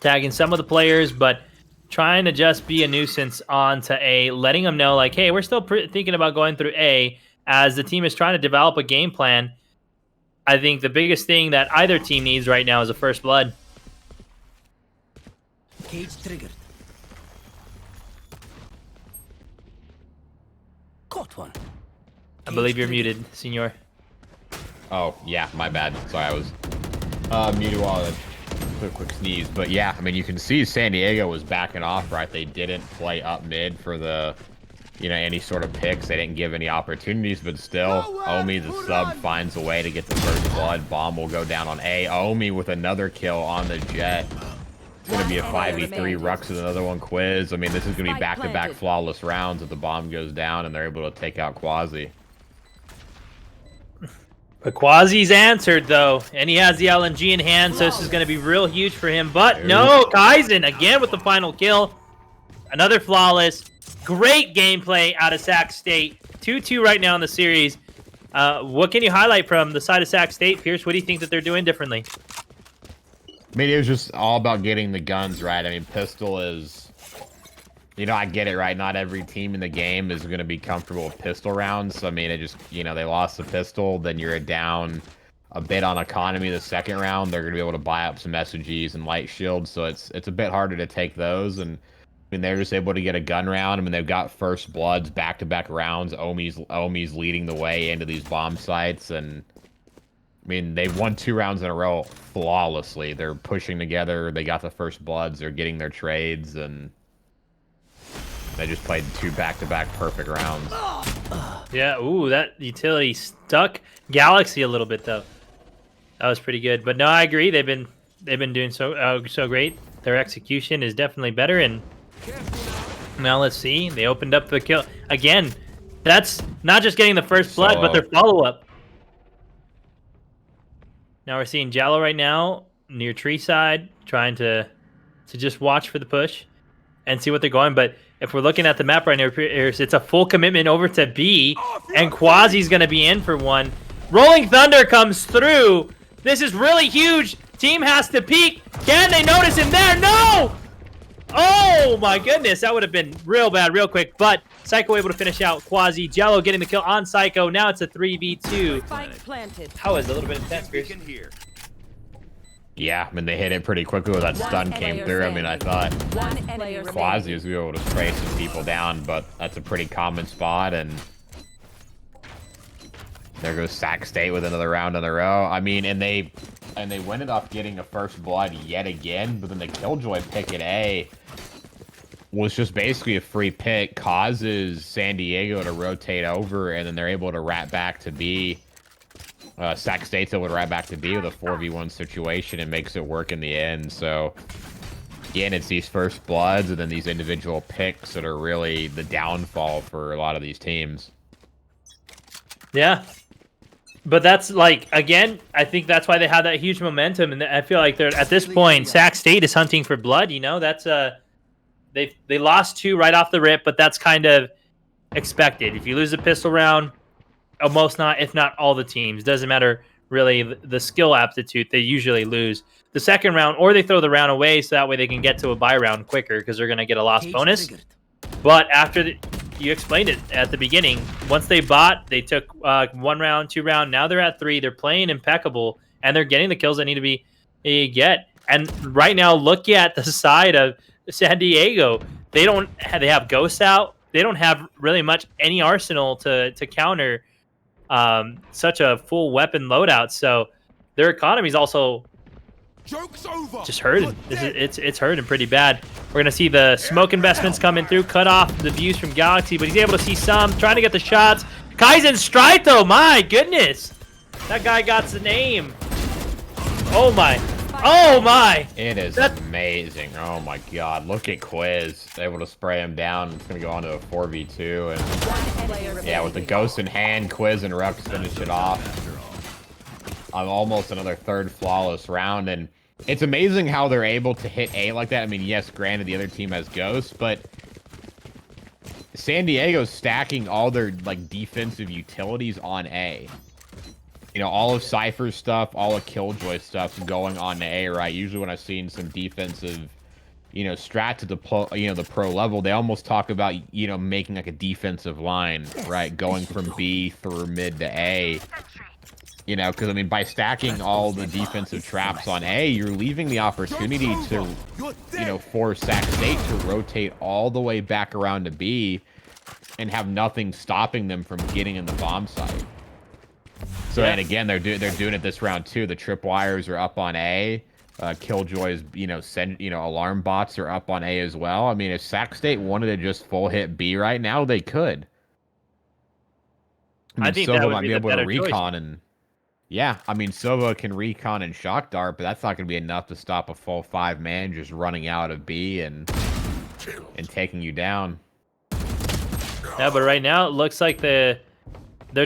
tagging some of the players, but trying to just be a nuisance onto A, letting them know, like, hey, we're still thinking about going through A, as the team is trying to develop a game plan. I think the biggest thing that either team needs right now is a first blood. Cage triggered. Caught one. I believe you're muted, Senor. Oh, yeah, my bad. Sorry, I was muted while I took a quick sneeze. But yeah, I mean, you can see San Diego was backing off, right? They didn't play up mid for the, you know, any sort of picks. They didn't give any opportunities, but still, Omi, the sub, finds a way to get the first blood. Bomb will go down on A. Omi with another kill on the Jet. It's going to be a 5v3. Rux with another one. Quiz. I mean, this is going to be back-to-back flawless rounds if the bomb goes down and they're able to take out Quasi. But Quasi's answered, though, and he has the LNG in hand, so this is going to be real huge for him. But no, Kaizen again with the final kill. Another flawless. Great gameplay out of Sac State. 2-2 right now in the series. What can you highlight from the side of Sac State, Pierce? What do you think that they're doing differently? I mean, it was just all about getting the guns right. I mean, pistol is, you know, I get it, right? Not every team in the game is going to be comfortable with pistol rounds. So, I mean, it just, you know, they lost the pistol. Then you're down a bit on economy the second round. They're going to be able to buy up some SMGs and light shields. So it's a bit harder to take those. And I mean, they're just able to get a gun round. I mean, they've got first bloods, back-to-back rounds. Omi's leading the way into these bomb sites. And I mean, they've won 2 rounds in a row flawlessly. They're pushing together. They got the first bloods. They're getting their trades, and they just played 2 back-to-back perfect rounds. Yeah, ooh, that utility stuck Galaxy a little bit, though. That was pretty good. But no, I agree. They've been doing so great. Their execution is definitely better. And now let's see. They opened up the kill again. That's not just getting the first blood, but their follow-up. Now we're seeing Jallo right now near tree side, trying to just watch for the push and see what they're going. But if we're looking at the map right now, it's a full commitment over to B, and Quasi's going to be in for one. Rolling Thunder comes through. This is really huge. Team has to peek. Can they notice him there? No! Oh, my goodness. That would have been real bad real quick. But Psycho able to finish out Quasi. Jello getting the kill on Psycho. Now it's a 3v2. That was a little bit intense, Pierce. Yeah, I mean, they hit it pretty quickly when that stun came through. I mean, I thought Quasi was able to spray some people down, but that's a pretty common spot. And there goes Sac State with another round in a row. I mean, and they ended up getting a first blood yet again, but then the Killjoy pick at A. was just basically a free pick, causes San Diego to rotate over, and then they're able to rat back to B. Sac State's able to rat back to B with a 4v1 situation and makes it work in the end. So, again, it's these first bloods and then these individual picks that are really the downfall for a lot of these teams. Yeah. But that's like, again, I think that's why they have that huge momentum. And I feel like they're at this point, Sac State is hunting for blood. You know, that's they lost 2 right off the rip, but that's kind of expected. If you lose a pistol round, almost not, if not all the teams, doesn't matter really the skill aptitude, they usually lose the second round, or they throw the round away so that way they can get to a buy round quicker because they're going to get a loss bonus. But after you explained it at the beginning, once they bought, they took 1 round, 2 round. Now they're at 3. They're playing impeccable, and they're getting the kills they need to be get. And right now, look at the side of San Diego. They have ghosts out. They don't have really much any arsenal to counter such a full weapon loadout. So their economy is also just hurting. It's hurting pretty bad. We're gonna see the smoke investments coming through, cut off the views from Galaxy, but he's able to see some, trying to get the shots. Kaizen strike though, my goodness, that guy got the name. Oh my. Oh my! It is amazing. Oh my god. Look at Quiz. Able to spray him down. It's going to go on to a 4v2. And yeah, with the ghost in hand, Quiz and Rux finish it off. Almost another third flawless round. And it's amazing how they're able to hit A like that. I mean, yes, granted, the other team has ghosts, but San Diego's stacking all their like defensive utilities on A. You know, all of Cypher's stuff, all of Killjoy stuff going on to A, right? Usually when I've seen some defensive, you know, strat to the pro level, they almost talk about, you know, making like a defensive line, right? Going from B through mid to A. You know, because, I mean, by stacking all the defensive traps on A, you're leaving the opportunity to, you know, for Sac State to rotate all the way back around to B and have nothing stopping them from getting in the bomb site. So, and again, they're doing it this round too. The tripwires are up on A. Killjoy's, you know, alarm bots are up on A as well. I mean, if Sac State wanted to just full hit B right now, they could. I think Silva might be able to recon and yeah, I mean, Silva can recon and shock dart, but that's not going to be enough to stop a full 5-man just running out of B and taking you down. Yeah, but right now it looks like they're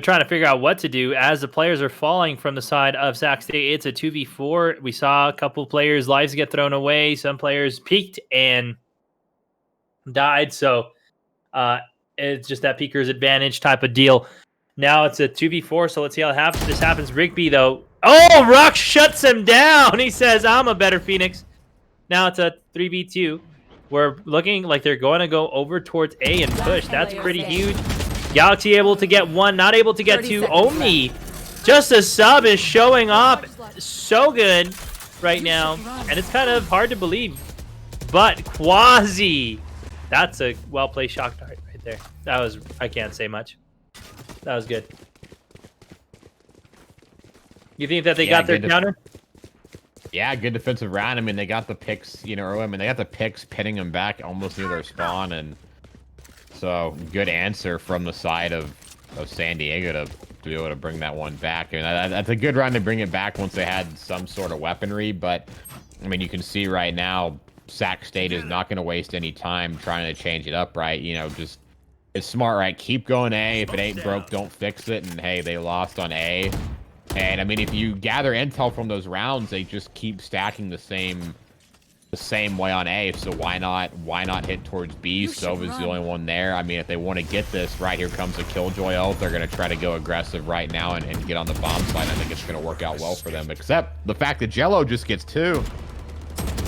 trying to figure out what to do as the players are falling from the side of Sac State. It's a 2v4. We saw a couple players' lives get thrown away. Some players peaked and died. So it's just that peaker's advantage type of deal. Now it's a 2v4. So let's see how this happens. Rigby, though. Oh, Rock shuts him down. He says, I'm a better Phoenix. Now it's a 3v2. We're looking like they're going to go over towards A and push. That's pretty huge. Galaxy able to get 1, not able to get 2. Omi, just a sub, is showing off so good right now, and it's kind of hard to believe. But Quasi, that's a well-played shock dart right there. That was, I can't say much. That was good. You think that they got their counter? Yeah, good defensive round. I mean, they got the picks, you know, early. I mean, they got the picks pinning them back almost near their spawn, and so good answer from the side of San Diego to be able to bring that one back. And that's a good round to bring it back once they had some sort of weaponry. But I mean, you can see right now, Sac State is not going to waste any time trying to change it up, right? You know, just it's smart, right? Keep going A. If it ain't broke, don't fix it. And hey, they lost on A. And I mean, if you gather intel from those rounds, they just keep stacking the same way on A, so why not hit towards B? Silva's the only one there. I mean, if they want to get this, right, here comes a Killjoy ult. They're going to try to go aggressive right now and get on the bomb side. I think it's going to work out well for them, except the fact that Jello just gets 2.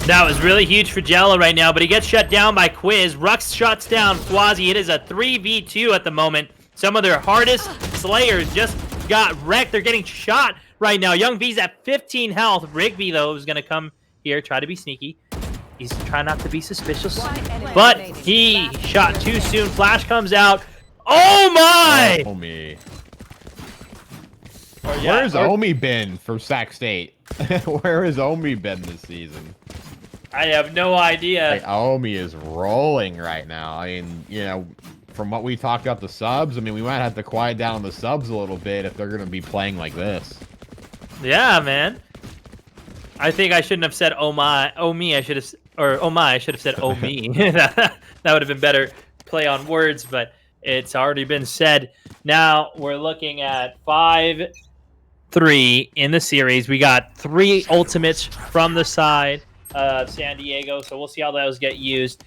That was really huge for Jello right now, but he gets shut down by Quiz. Rux shuts down Quasi. It is a 3v2 at the moment. Some of their hardest slayers just got wrecked. They're getting shot right now. Young V's at 15 health. Rigby, though, is going to come here, try to be sneaky. He's trying not to be suspicious, but he shot too soon. Flash comes out. Oh my! Omi. Where's Omi been for Sac State? Where has Omi been this season? I have no idea. Like, Omi is rolling right now. I mean, you know, from what we talked about the subs, I mean, we might have to quiet down on the subs a little bit if they're going to be playing like this. Yeah, man. I think I shouldn't have said oh my, oh me. I should have, or oh my. I should have said oh me. That would have been better play on words, but it's already been said. Now we're looking at 5-3 in the series. We got 3 ultimates from the side of San Diego, so we'll see how those get used.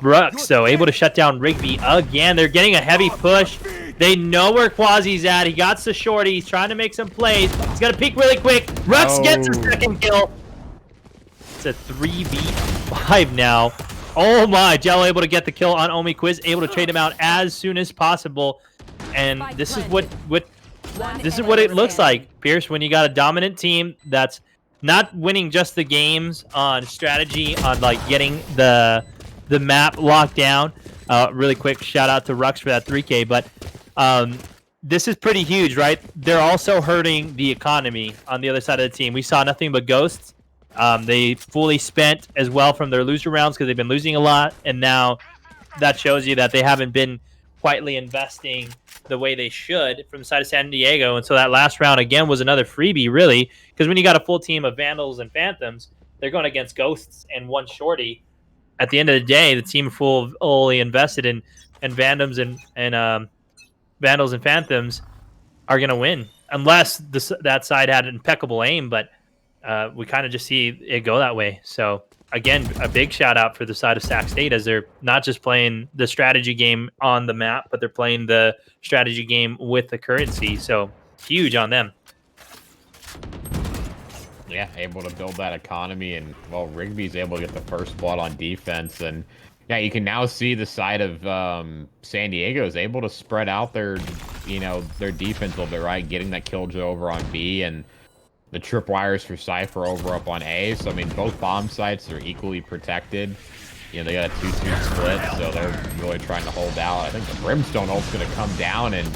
Brooks, though, able to shut down Rigby again. They're getting a heavy push. They know where Quasi's at. He got the shorty. He's trying to make some plays. He's got to peek really quick. Rux gets his second kill. It's a 3v5 now. Oh my, Jello able to get the kill on Omi Quiz, able to trade him out as soon as possible. And this is what it looks like, Pierce, when you got a dominant team that's not winning just the games on strategy, on like getting the map locked down. Really quick shout out to Rux for that 3K, but this is pretty huge, right? They're also hurting the economy on the other side of the team. We saw nothing but ghosts. They fully spent as well from their loser rounds because they've been losing a lot, and now that shows you that they haven't been quietly investing the way they should from the side of San Diego. And so that last round again was another freebie, really, because when you got a full team of Vandals and Phantoms, they're going against Ghosts and one shorty. At the end of the day, the team fully invested in Vandals and Vandals and Phantoms are going to win, unless that side had impeccable aim. But we kind of just see it go that way. So again, a big shout out for the side of Sac State, as they're not just playing the strategy game on the map, but they're playing the strategy game with the currency. So huge on them. Yeah, able to build that economy, and well, Rigby's able to get the first blood on defense, and yeah, you can now see the side of San Diego is able to spread out their defense a little bit, right? Getting that killjoy over on B, and the tripwires for Cypher over up on A. So I mean, both bomb sites are equally protected. You know, they got a 2-2 split, so they're really trying to hold out. I think the Brimstone ult's going to come down and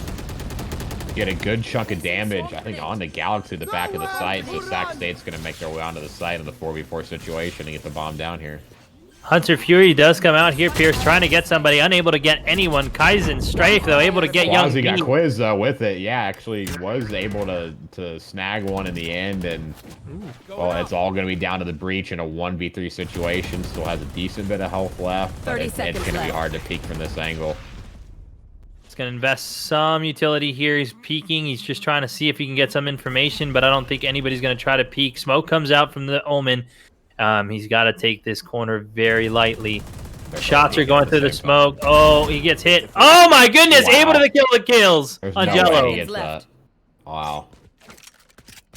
get a good chunk of damage, I think, on the Galaxy, the back of the site. So Sac State's going to make their way onto the site in the 4v4 situation and get the bomb down here. Hunter Fury does come out here. Pierce trying to get somebody, unable to get anyone. Kaizen Strafe, though, able to get Young Quasi B. got Quiz, though, with it. Yeah, actually was able to snag one in the end. And, well, it's all going to be down to the Breach in a 1v3 situation. Still has a decent bit of health left, but it's going to be hard to peek from this angle. He's going to invest some utility here. He's peeking. He's just trying to see if he can get some information, but I don't think anybody's going to try to peek. Smoke comes out from the Omen. He's got to take this corner very lightly. Shots are going through the smoke. Oh, he gets hit. Oh, my goodness. Wow. Able to kill the kills There's on no Jello. way he gets that. Wow.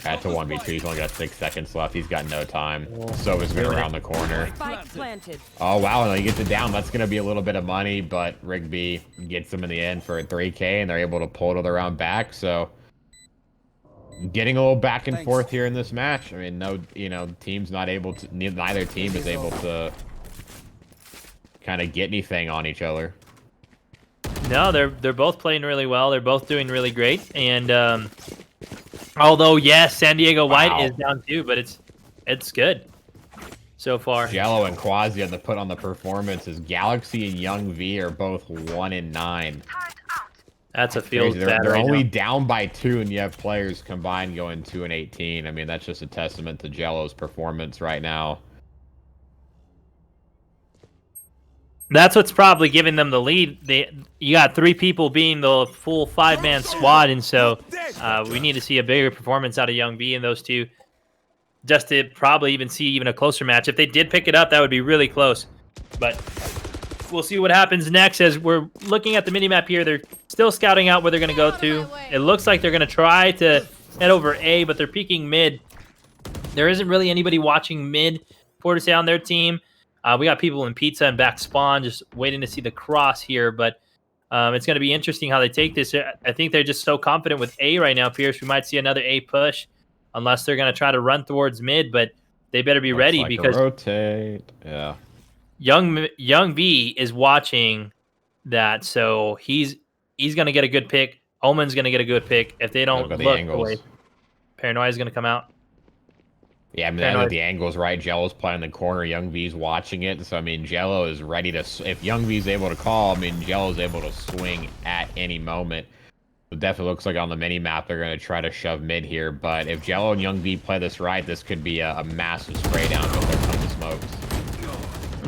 That's a 1v2. He's only got 6 seconds left. He's got no time. So is going around the corner. Oh, wow. And he gets it down. That's going to be a little bit of money, but Rigby gets him in the end for a 3K, and they're able to pull it around back. So getting a little back and forth here in this match. I mean, team's not able to, neither team is able to kind of get anything on each other. No, they're both playing really well. They're both doing really great. And although, yes, San Diego White is down too, but it's good so far. Jello and Quasi on the put on the performances. Galaxy and Young V are both 1-9. That's a field crazy. They're only down by 2, and you have players combined going 2-18. I mean, that's just a testament to Jello's performance right now. That's what's probably giving them the lead. You got 3 people being the full 5-man squad, and so we need to see a bigger performance out of Young B and those two, just to probably even see even a closer match. If they did pick it up, that would be really close. But we'll see what happens next. As we're looking at the minimap here, they're still scouting out where they're going to go to. It looks like they're going to try to head over A, but they're peeking mid. There isn't really anybody watching mid for to say on their team. We got people in pizza and back spawn just waiting to see the cross here, but it's going to be interesting how they take this. I think they're just so confident with A right now, Pierce. We might see another A push unless they're going to try to run towards mid, but they better be ready because rotate. Yeah. Young V is watching that, so he's going to get a good pick. Omen's going to get a good pick. If they don't look away, Paranoia is going to come out. Yeah, I mean, I think the angle's right. Jello's playing in the corner. Young V's watching it. So, I mean, Jello is ready to... If Young V's able to call, I mean, Jello's able to swing at any moment. It definitely looks like on the mini-map they're going to try to shove mid here. But if Jello and Young V play this right, this could be a massive spray down. But there come the smokes.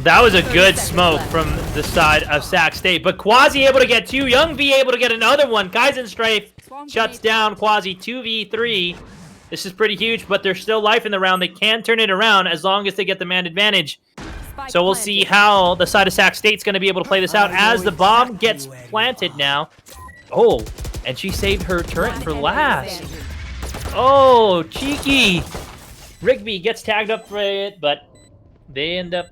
That was a good smoke from the side of Sac State. But Quasi able to get 2. Young V able to get another one. Kaizen Strafe shuts down Quasi 2v3. This is pretty huge, but there's still life in the round. They can turn it around as long as they get the man advantage. So we'll see how the side of Sac State's going to be able to play this out as the bomb gets planted now. Oh, and she saved her turret for last. Oh, cheeky. Rigby gets tagged up for it, but they end up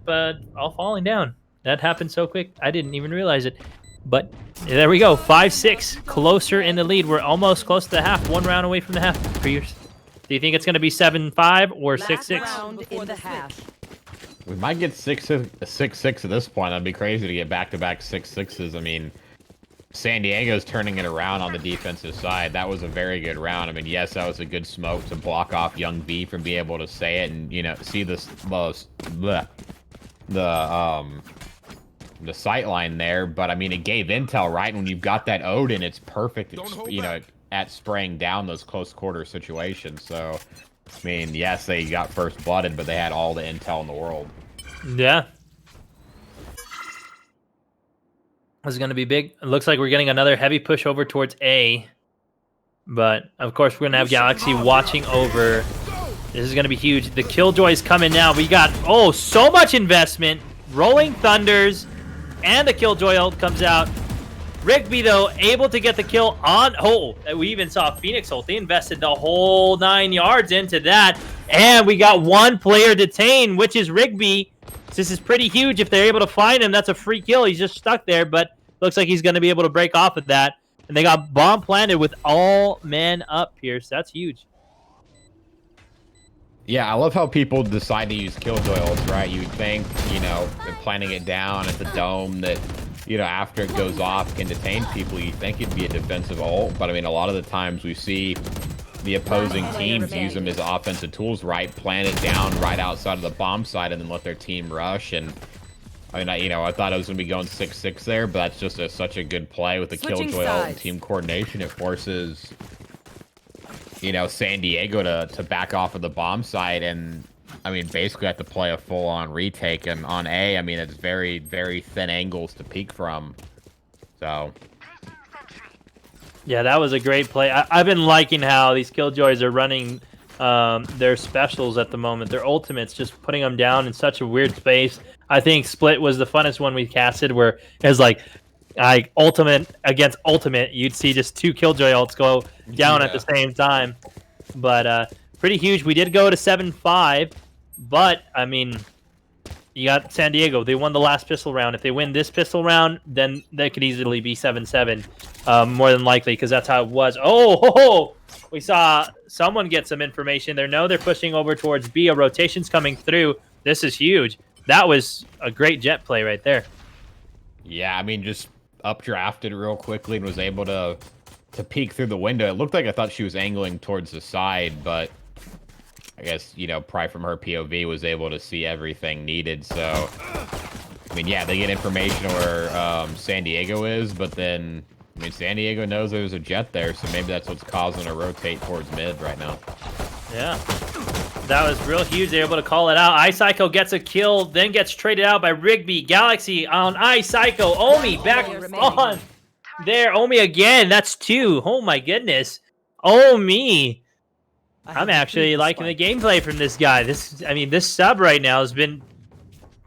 all falling down. That happened so quick, I didn't even realize it. But there we go, 5-6, closer in the lead. We're almost close to the half, 1 round away from the half. Do you think it's going to be 7-5 or 6-6? We might get 6-6 at this point. That'd be crazy to get back-to-back 6-6s. I mean, San Diego's turning it around on the defensive side. That was a very good round. I mean, yes, that was a good smoke to block off Young V from being able to say it and, you know, see the sight line there. But I mean, it gave intel, right? And when you've got that Odin, it's perfect. You know, at spraying down those close quarter situations. So, I mean, yes, they got first blooded, but they had all the intel in the world. Yeah. This is going to be big. It looks like we're getting another heavy push over towards A. But, of course, we're going to have Galaxy watching over. This is going to be huge. The Killjoy's coming now. We got, oh, so much investment. Rolling Thunders. And the Killjoy ult comes out. Rigby, though, able to get the kill on... Oh, we even saw Phoenix ult. They invested the whole 9 yards into that. And we got 1 player detained, which is Rigby. This is pretty huge. If they're able to find him, that's a free kill. He's just stuck there, but looks like he's going to be able to break off of that. And they got bomb planted with all men up, Pierce. That's huge. Yeah, I love how people decide to use Killjoy ults, right? You would think, you know, planting it down at the dome that... You know, after it goes off, can detain people. You think it'd be a defensive ult, but I mean, a lot of the times we see the opposing teams use them as offensive tools, right? Plant it down right outside of the bomb side and then let their team rush. And I mean, you know, I thought it was going to be going 6-6 there, but that's just such a good play with the Killjoy ult and team coordination. It forces, you know, San Diego to back off of the bomb side and, I mean, basically have to play a full-on retake. And on A, I mean, it's very, very thin angles to peek from. So... Yeah, that was a great play. I've been liking how these Killjoys are running their specials at the moment. Their ultimates, just putting them down in such a weird space. I think Split was the funnest one we casted, where it was like ultimate against ultimate. You'd see just 2 Killjoy ults go down at the same time. But pretty huge. We did go to 7-5, but, I mean... You got San Diego. They won the last pistol round. If they win this pistol round, then they could easily be 7-7, more than likely, because that's how it was. Oh, we saw someone get some information there. No, they're pushing over towards B. A rotation's coming through. This is huge. That was a great jet play right there. Yeah, I mean, just updrafted real quickly and was able to peek through the window. It looked like I thought she was angling towards the side, but... I guess, you know, probably from her POV was able to see everything needed. So, I mean, yeah, they get information where San Diego is, but then, I mean, San Diego knows there's a jet there, so maybe that's what's causing her to rotate towards mid right now. Yeah, that was real huge. They're able to call it out. iPsycho gets a kill, then gets traded out by Rigby. Galaxy on iPsycho. Omi back on there. Omi again. That's 2. Oh, my goodness. Omi. I'm actually liking the gameplay from this guy. I mean, this sub right now has been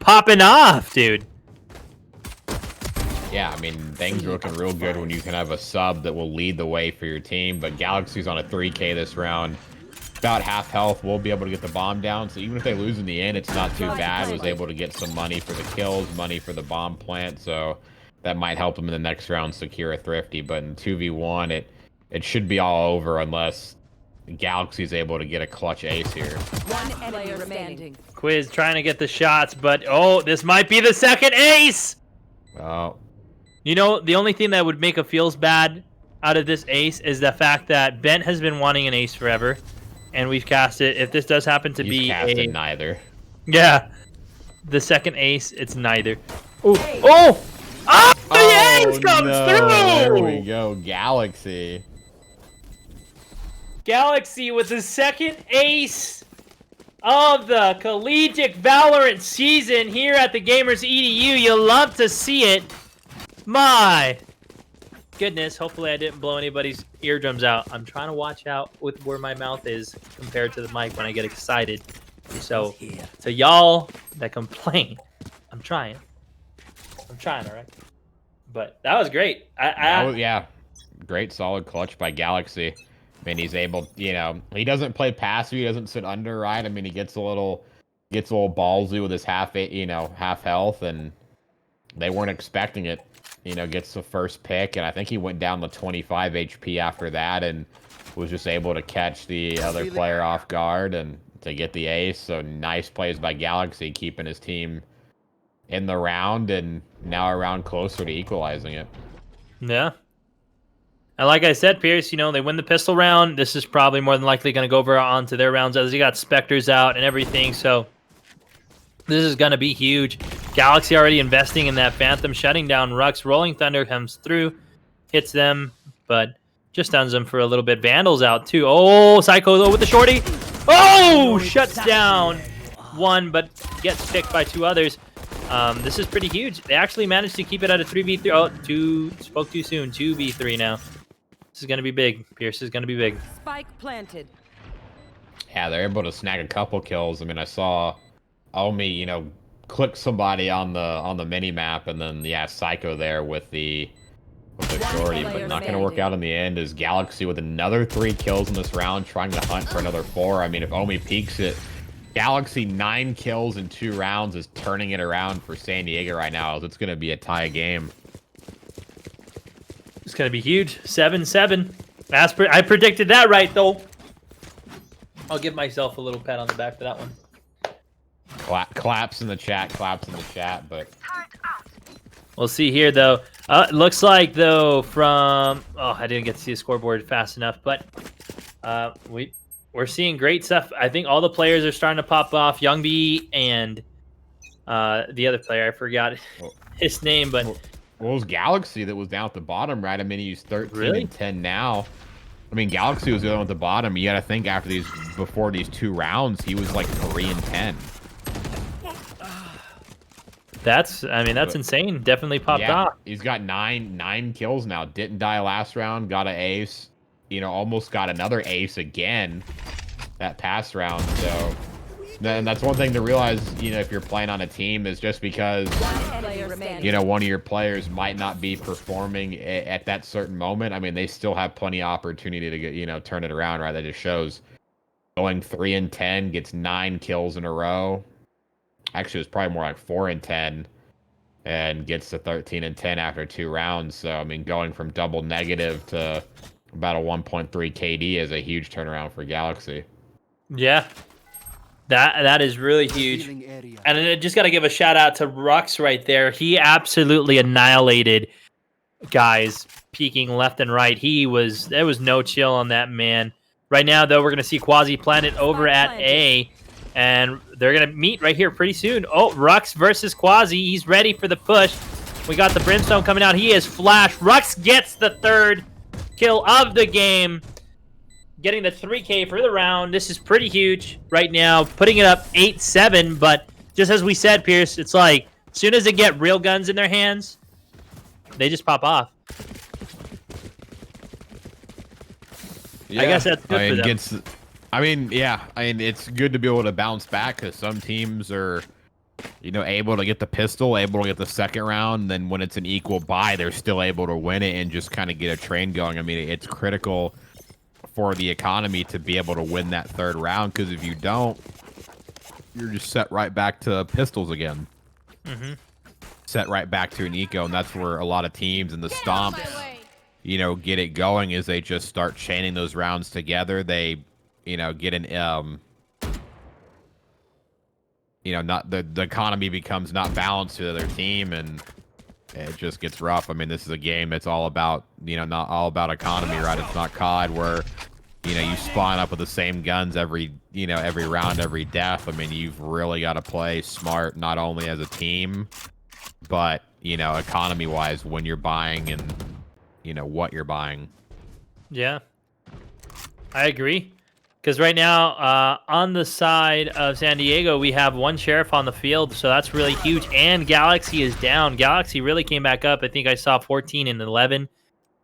popping off, dude. Yeah, I mean, things are looking real good when you can have a sub that will lead the way for your team. But Galaxy's on a 3K this round. About half health. We'll be able to get the bomb down. So even if they lose in the end, it's not too bad. Was able to get some money for the kills, money for the bomb plant. So that might help them in the next round secure a Thrifty. But in 2v1, it should be all over unless... Galaxy's able to get a clutch ace here. 1 enemy remaining. Quiz trying to get the shots, but oh, this might be the second ace. Oh. You know, the only thing that would make a feels bad out of this ace is the fact that Bent has been wanting an ace forever. and we've cast it. If this does happen to He's be casted neither. Yeah, the second ace, it's neither. Ooh. Oh! Oh! The ace comes through! There we go, Galaxy. Galaxy with the second ace of the Collegiate Valorant season here at the Gamers EDU. You love to see it. My goodness, hopefully I didn't blow anybody's eardrums out. I'm trying to watch out with where my mouth is compared to the mic when I get excited. So, to y'all that complain, I'm trying, all right? But that was great. Yeah, great solid clutch by Galaxy. I mean, he's able, you know, he doesn't play passive, he doesn't sit under, right? I mean, he gets a little ballsy with his half health, and they weren't expecting it. You know, gets the first pick, and I think he went down to 25 HP after that, and was just able to catch the other player off guard and to get the ace. So nice plays by Galaxy, keeping his team in the round, and now a round closer to equalizing it. Yeah. And like I said, Pierce, you know, they win the pistol round. This is probably more than likely going to go over onto their rounds as they got Spectres out and everything. So this is going to be huge. Galaxy already investing in that Phantom, shutting down Rux. Rolling Thunder comes through, hits them, but just stuns them for a little bit. Vandal's out too. Oh, Psycho though with the shorty. Oh, shuts down one, but gets picked by two others. This is pretty huge. They actually managed to keep it at a 3v3. Oh, spoke too soon. 2v3 now. This is going to be big. Pierce is going to be big. Spike planted. Yeah, they're able to snag a couple kills. I mean, I saw Omi, you know, click somebody on the mini map, and then yeah, Psycho there with the shorty, but not going to work out in the end. Is Galaxy with another 3 kills in this round, trying to hunt for another 4. I mean, if Omi peaks it, Galaxy 9 kills in 2 rounds is turning it around for San Diego right now. It's going to be a tie game. It's going to be huge. 7-7. I predicted that right, though. I'll give myself a little pat on the back for that one. Claps in the chat, but we'll see here, though. It looks like, though, from... Oh, I didn't get to see the scoreboard fast enough, but we're seeing great stuff. I think all the players are starting to pop off. Young B and the other player, I forgot his name, but... Well, it was Galaxy that was down at the bottom, right? I mean, he's 13 really? and 10 now. I mean, Galaxy was the one at the bottom. You got to think before these 2 rounds, he was like 3 and 10. That's insane. Definitely popped off. He's got nine kills now. Didn't die last round. Got an ace. You know, almost got another ace again that past round. So then that's one thing to realize, you know, if you're playing on a team, is just because, you know, one of your players might not be performing at that certain moment. I mean, they still have plenty of opportunity to get, you know, turn it around, right? That just shows going 3 and 10, gets 9 kills in a row. Actually, it's probably more like 4 and 10, and gets to 13 and 10 after 2 rounds. So, I mean, going from double negative to about a 1.3 KD is a huge turnaround for Galaxy. Yeah. That is really huge. And I just got to give a shout out to Rux right there. He absolutely annihilated guys peeking left and right. There was no chill on that man. Right now, though, we're going to see Quasi Planet over at A, and they're going to meet right here pretty soon. Oh, Rux versus Quasi. He's ready for the push. We got the Brimstone coming out. He is flash. Rux gets the 3rd kill of the game, getting the 3K for the round. This is pretty huge right now, putting it up 8-7. But just as we said, Pierce, it's like as soon as they get real guns in their hands, they just pop off. Yeah, I guess that's good for them. I mean, it's good to be able to bounce back, because some teams are, you know, able to get the pistol, able to get the 2nd round. Then when it's an equal buy, they're still able to win it and just kind of get a train going. I mean, it's critical for the economy to be able to win that 3rd round, because if you don't, you're just set right back to pistols again. Mm-hmm. Set right back to an eco, and that's where a lot of teams in the stomps, you know, get it going, is they just start chaining those rounds together. They, you know, get an you know, not the economy becomes not balanced to their team, and it just gets rough. I mean, this is a game that's all about, you know, not all about economy, right? It's not COD where you spawn up with the same guns every round, every death. I mean, you've really got to play smart, not only as a team, but, economy-wise when you're buying and, what you're buying. Yeah, I agree. Because right now, on the side of San Diego, we have one sheriff on the field, so that's really huge. And Galaxy is down. Galaxy really came back up. I think I saw 14 and 11.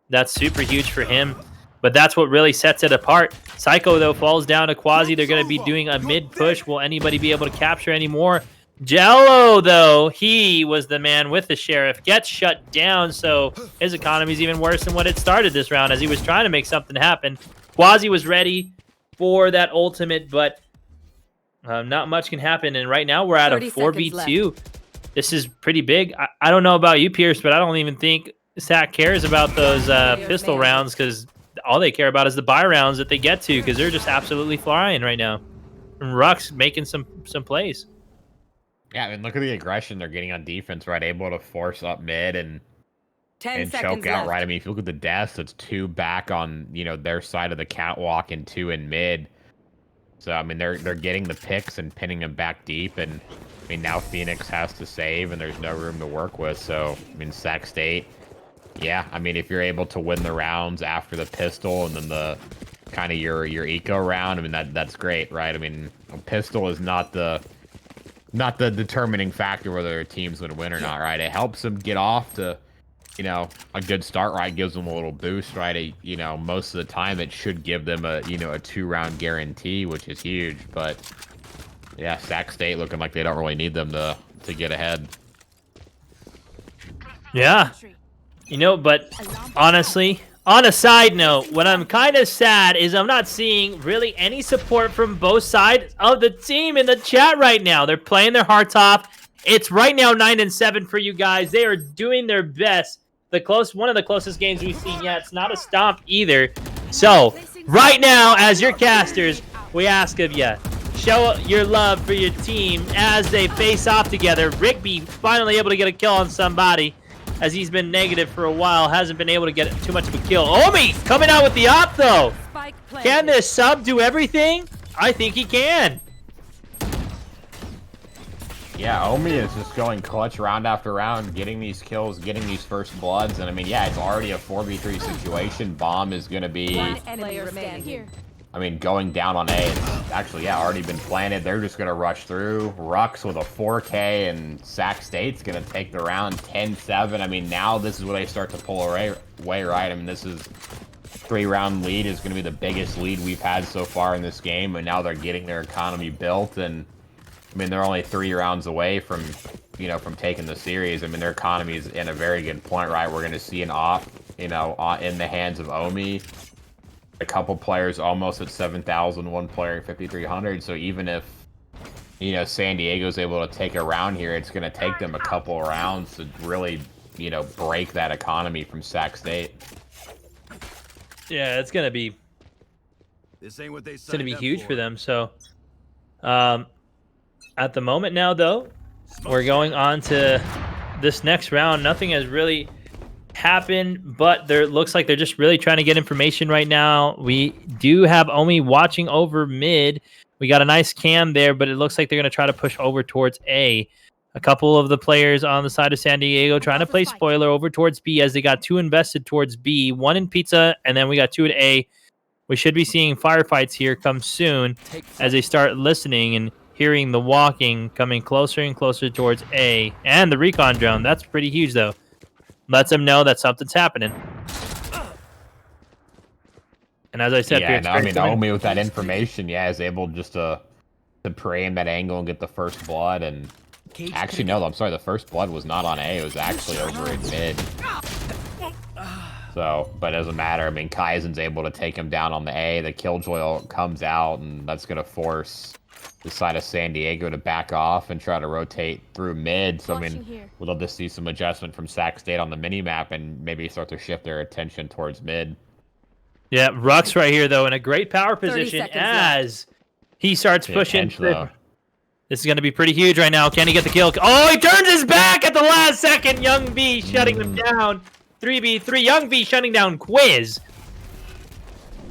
That's super huge for him. But that's what really sets it apart. Psycho, though, falls down to Quasi. They're going to be doing a mid-push. Will anybody be able to capture any more? Jello, though, he was the man with the sheriff. Gets shut down, so his economy is even worse than what it started this round as he was trying to make something happen. Quasi was ready for that ultimate, but not much can happen. And right now we're at a 4v2. This is pretty big. I don't know about you, Pierce, but I don't even think SAC cares about those pistol rounds because all they care about is the buy rounds that they get to because they're just absolutely flying right now. And Ruck's making some plays. Yeah, I mean, look at the aggression they're getting on defense, right? Able to force up mid and choke out, right? I mean, if you look at the deaths, it's 2 back on, their side of the catwalk and 2 in mid. So, I mean, they're getting the picks and pinning them back deep. And, I mean, now Phoenix has to save and there's no room to work with. So, I mean, Sac State, yeah, I mean, if you're able to win the rounds after the pistol and then the kind of your eco round, I mean, that's great, right? I mean, a pistol is not the determining factor whether a team's going to win or not, right? It helps them get off to, a good start, right? Gives them a little boost, right? Most of the time it should give them a 2-round guarantee, which is huge. But yeah, Sac State looking like they don't really need them to get ahead. Yeah. But honestly, on a side note, what I'm kind of sad is I'm not seeing really any support from both sides of the team in the chat right now. They're playing their hearts off. It's right now 9-7 for you guys. They are doing their best. One of the closest games we've seen yet. It's not a stomp either. So right now, as your casters, we ask of you, show your love for your team as they face off together. Rigby finally able to get a kill on somebody, as he's been negative for a while, hasn't been able to get too much of a kill. Omi coming out with the op, though. Can this sub do everything? I think he can. Yeah, Omi is just going clutch round after round, getting these kills, getting these first bloods. And, I mean, yeah, it's already a 4v3 situation. Bomb is going to be, I mean, going down on A. It's actually, yeah, already been planted. They're just going to rush through. Rux with a 4K, and Sac State's going to take the round 10-7. I mean, now this is where they start to pull away, right? I mean, this is 3-round lead is going to be the biggest lead we've had so far in this game, and now they're getting their economy built. And, I mean, they're only 3 rounds away from, from taking the series. I mean, their economy is in a very good point, right? We're going to see an op, in the hands of Omi. A couple players almost at 7,000, one player at 5,300. So even if, San Diego's able to take a round here, it's going to take them a couple rounds to really, break that economy from Sac State. Yeah, it's going to be huge for them. So, at the moment now, though, we're going on to this next round. Nothing has really happened, but there looks like they're just really trying to get information right now. We do have Omi watching over mid. We got a nice cam there, but it looks like they're going to try to push over towards A. A couple of the players on the side of San Diego trying to play spoiler over towards B as they got 2 invested towards B, 1 in pizza, and then we got 2 at A. We should be seeing firefights here come soon as they start listening and hearing the walking coming closer and closer towards A. And the recon drone, that's pretty huge, though. Lets them know that something's happening. And as I said, yeah, no, I mean, Omi with that information, yeah, is able just to pray in that angle and get the first blood. And actually, no, I'm sorry, the first blood was not on A. It was actually over in mid. So, but it doesn't matter. I mean, Kaizen's able to take him down on the A. The Killjoy comes out, and that's going to force the side of San Diego to back off and try to rotate through mid. So, I mean, we'll love to see some adjustment from Sac State on the mini-map and maybe start to shift their attention towards mid. Yeah, Rux right here, though, in a great power position as he starts pushing. This is going to be pretty huge right now. Can he get the kill? Oh, he turns his back at the last second. Young B shutting him down. 3v3. Young B shutting down Quiz.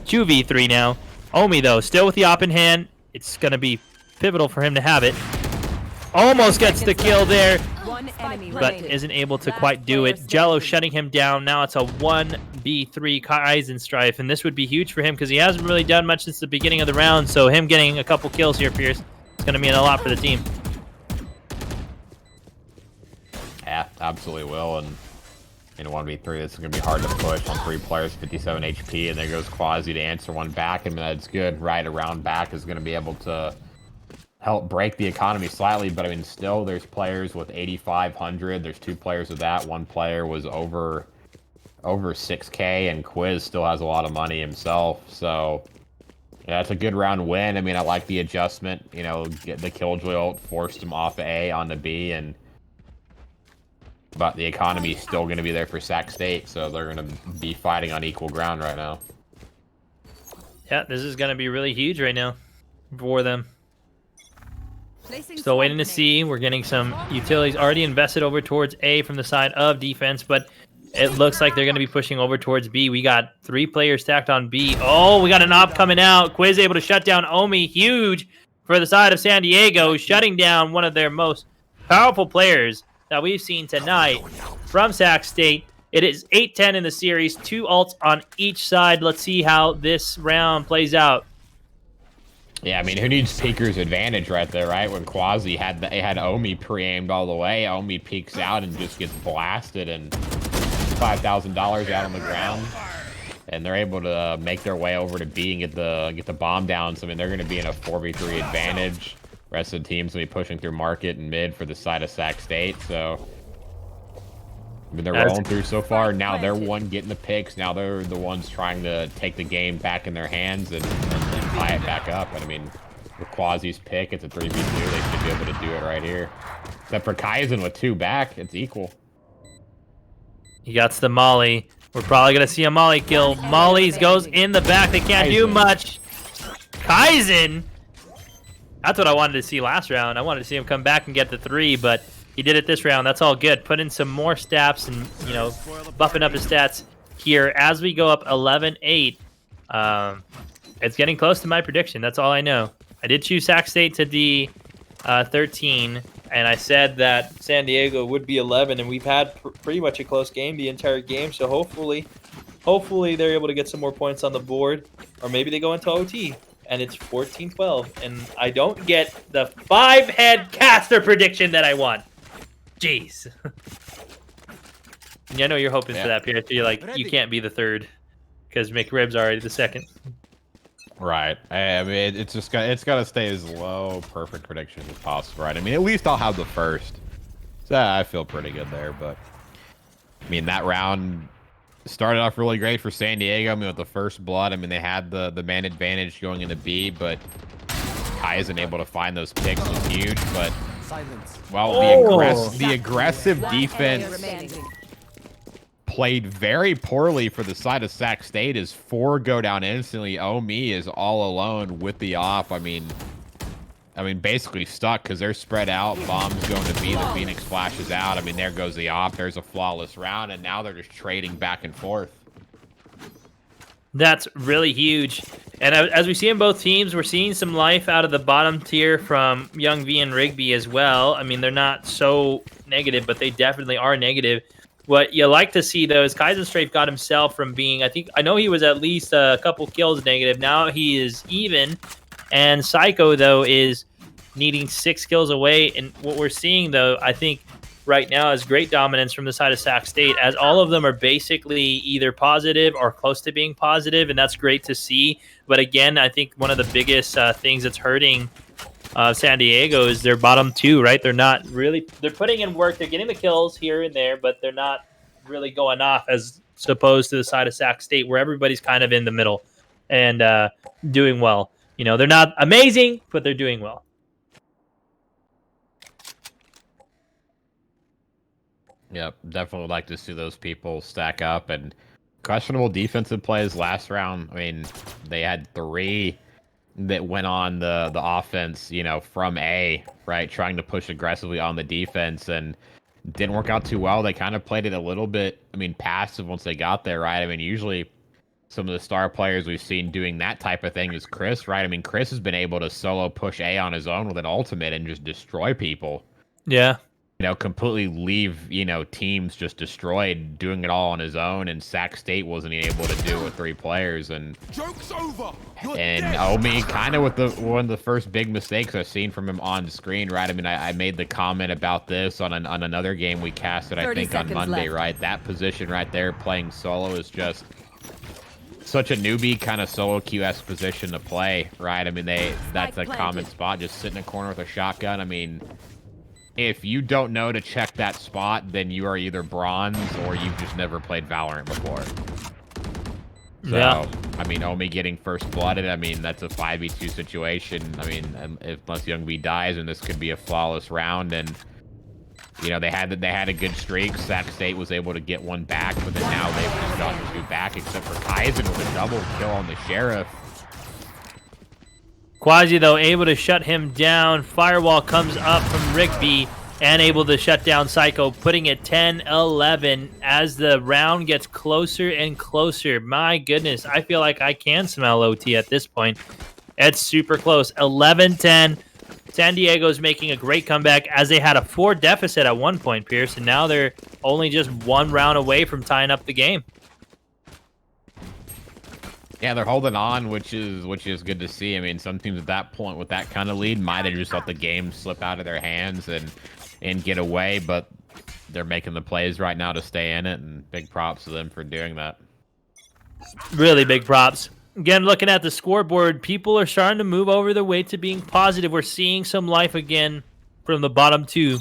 2v3 now. Omi, though, still with the op in hand. It's going to be pivotal for him to have it. Almost gets the kill there, One enemy but remaining. isn't able to Last quite do player it. Jello standing. shutting him down. Now it's a 1v3 Kaizen strife, and this would be huge for him because he hasn't really done much since the beginning of the round, so him getting a couple kills here, Pierce, is going to mean a lot for the team. Yeah, absolutely will. And in 1v3, it's going to be hard to push on 3 players, 57 HP, and there goes Quasi to answer one back. I mean, that's good. Right around back is going to be able to help break the economy slightly, but I mean, still, there's players with 8,500. There's 2 players with that. 1 player was over 6K, and Quiz still has a lot of money himself. So yeah, that's a good round win. I mean, I like the adjustment. You know, get the Killjoy ult, forced him off A onto B, but the economy's still going to be there for Sac State, so they're going to be fighting on equal ground right now. Yeah, this is going to be really huge right now for them. Placing Still waiting to swarm see. We're getting some utilities already invested over towards A from the side of defense, but it looks like they're going to be pushing over towards B. We got 3 players stacked on B. Oh, we got an op coming out. Quiz able to shut down Omi. Huge for the side of San Diego, shutting down one of their most powerful players that we've seen tonight from Sac State. It is 8-10 in the series, 2 ults on each side. Let's see how this round plays out. Yeah, I mean, who needs Peeker's advantage right there, right? When Quasi had Omi pre-aimed all the way, Omi peeks out and just gets blasted, and $5,000 out on the ground, and they're able to make their way over to B and get the bomb down. So I mean, they're going to be in a 4v3 advantage. Rest of the team's going to be pushing through market and mid for the side of Sac State. So I mean, they're rolling through so far. Now they're one getting the picks. Now they're the ones trying to take the game back in their hands and tie it back up. And I mean, with Quasi's pick, it's a 3v2. They should be able to do it right here. Except for Kaizen with 2 back, it's equal. He got the Molly. We're probably going to see a Molly kill. Molly's goes in the back. They can't do much. Kaizen. That's what I wanted to see last round. I wanted to see him come back and get the 3, but he did it this round. That's all good. Put in some more stats and, you know, buffing up his stats here as we go up 11-8. It's getting close to my prediction. That's all I know. I did choose Sac State to D 13, and I said that San Diego would be 11, and we've had pretty much a close game the entire game. So hopefully they're able to get some more points on the board, or maybe they go into OT. And it's 14-12, and I don't get the 5-head caster prediction that I want. Jeez. Yeah, I know you're hoping for that, Pierre. You're like, you can't be the 3rd, because McRib's already the 2nd. Right. I mean, it's got to stay as low perfect prediction as possible, right? I mean, at least I'll have the 1st. So I feel pretty good there, but I mean, that round started off really great for San Diego. I mean, with the first blood, I mean, they had the man advantage going into B, but Kai isn't able to find those picks was huge. But well, the aggressive defense played very poorly for the side of Sac State as 4 go down instantly. Omi is all alone with the off. I mean, basically stuck because they're spread out. Bombs going to B. The Phoenix flashes out. I mean, there goes the op. There's a flawless round, and now they're just trading back and forth. That's really huge. And as we see in both teams, we're seeing some life out of the bottom tier from Young V and Rigby as well. I mean, they're not so negative, but they definitely are negative. What you like to see, though, is Kaizen Strafe got himself from being, I know he was at least a couple kills negative. Now he is even. And Psycho, though, is needing 6 kills away. And what we're seeing, though, I think right now is great dominance from the side of Sac State, as all of them are basically either positive or close to being positive, and that's great to see. But again, I think one of the biggest things that's hurting San Diego is their bottom 2, right? They're not really – they're putting in work. They're getting the kills here and there, but they're not really going off as opposed to the side of Sac State, where everybody's kind of in the middle and doing well. You know, they're not amazing, but they're doing well. Yep, definitely would like to see those people stack up. And questionable defensive plays last round. I mean, they had 3 that went on the offense, you know, from A, right, trying to push aggressively on the defense, and didn't work out too well. They kind of played it a little bit, I mean, passive once they got there, right? I mean, usually some of the star players we've seen doing that type of thing is Chris, right? I mean, Chris has been able to solo push A on his own with an ultimate and just destroy people. Yeah. Completely leave, teams just destroyed, doing it all on his own, and Sac State wasn't able to do it with 3 players. And Joke's over. Omi, kind of with one of the first big mistakes I've seen from him on screen, right? I mean, I made the comment about this on another game we casted, I think, on Monday, right? That position right there, playing solo, is just such a newbie kind of solo QS position to play, right? I mean, that's a common spot, just sit in a corner with a shotgun. I mean, if you don't know to check that spot, then you are either bronze or you've just never played Valorant before. So, Yeah. I mean, Omi getting first blooded, I mean, that's a 5v2 situation. I mean, unless Youngby dies, and this could be a flawless round. And, they had a good streak. Sac State was able to get one back, but then now they've just gotten 2 back, except for Kaizen with a double kill on the Sheriff. Quasi, though, able to shut him down. Firewall comes up from Rigby and able to shut down Psycho, putting it 10-11 as the round gets closer and closer. My goodness, I feel like I can smell OT at this point. It's super close. 11-10. San Diego's making a great comeback as they had a 4 deficit at one point, Pierce, and now they're only just 1 round away from tying up the game. Yeah, they're holding on, which is good to see. I mean, some teams at that point with that kind of lead might have just let the game slip out of their hands and get away, but they're making the plays right now to stay in it, and big props to them for doing that. Really big props. Again, looking at the scoreboard, people are starting to move over the way to being positive. We're seeing some life again from the bottom 2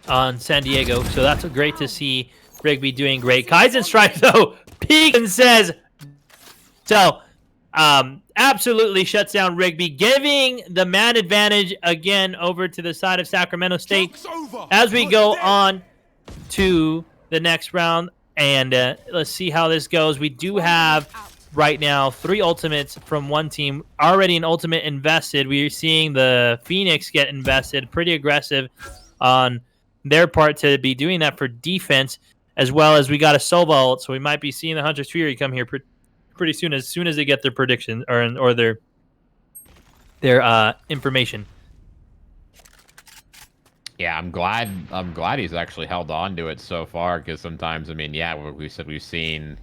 on San Diego, so that's great to see. Rigby doing great. Kaizen strike, though, peeks and says... So, absolutely shuts down Rigby, giving the man advantage again over to the side of Sacramento State as we go on to the next round. And let's see how this goes. We do have right now 3 ultimates from one team. Already an ultimate invested. We're seeing the Phoenix get invested. Pretty aggressive on their part to be doing that for defense, as well as we got a Sova ult. So we might be seeing the Hunter's Fury come here pretty soon, as they get their prediction or their information. Yeah, I'm glad he's actually held on to it so far, because sometimes, I mean, yeah, we've seen,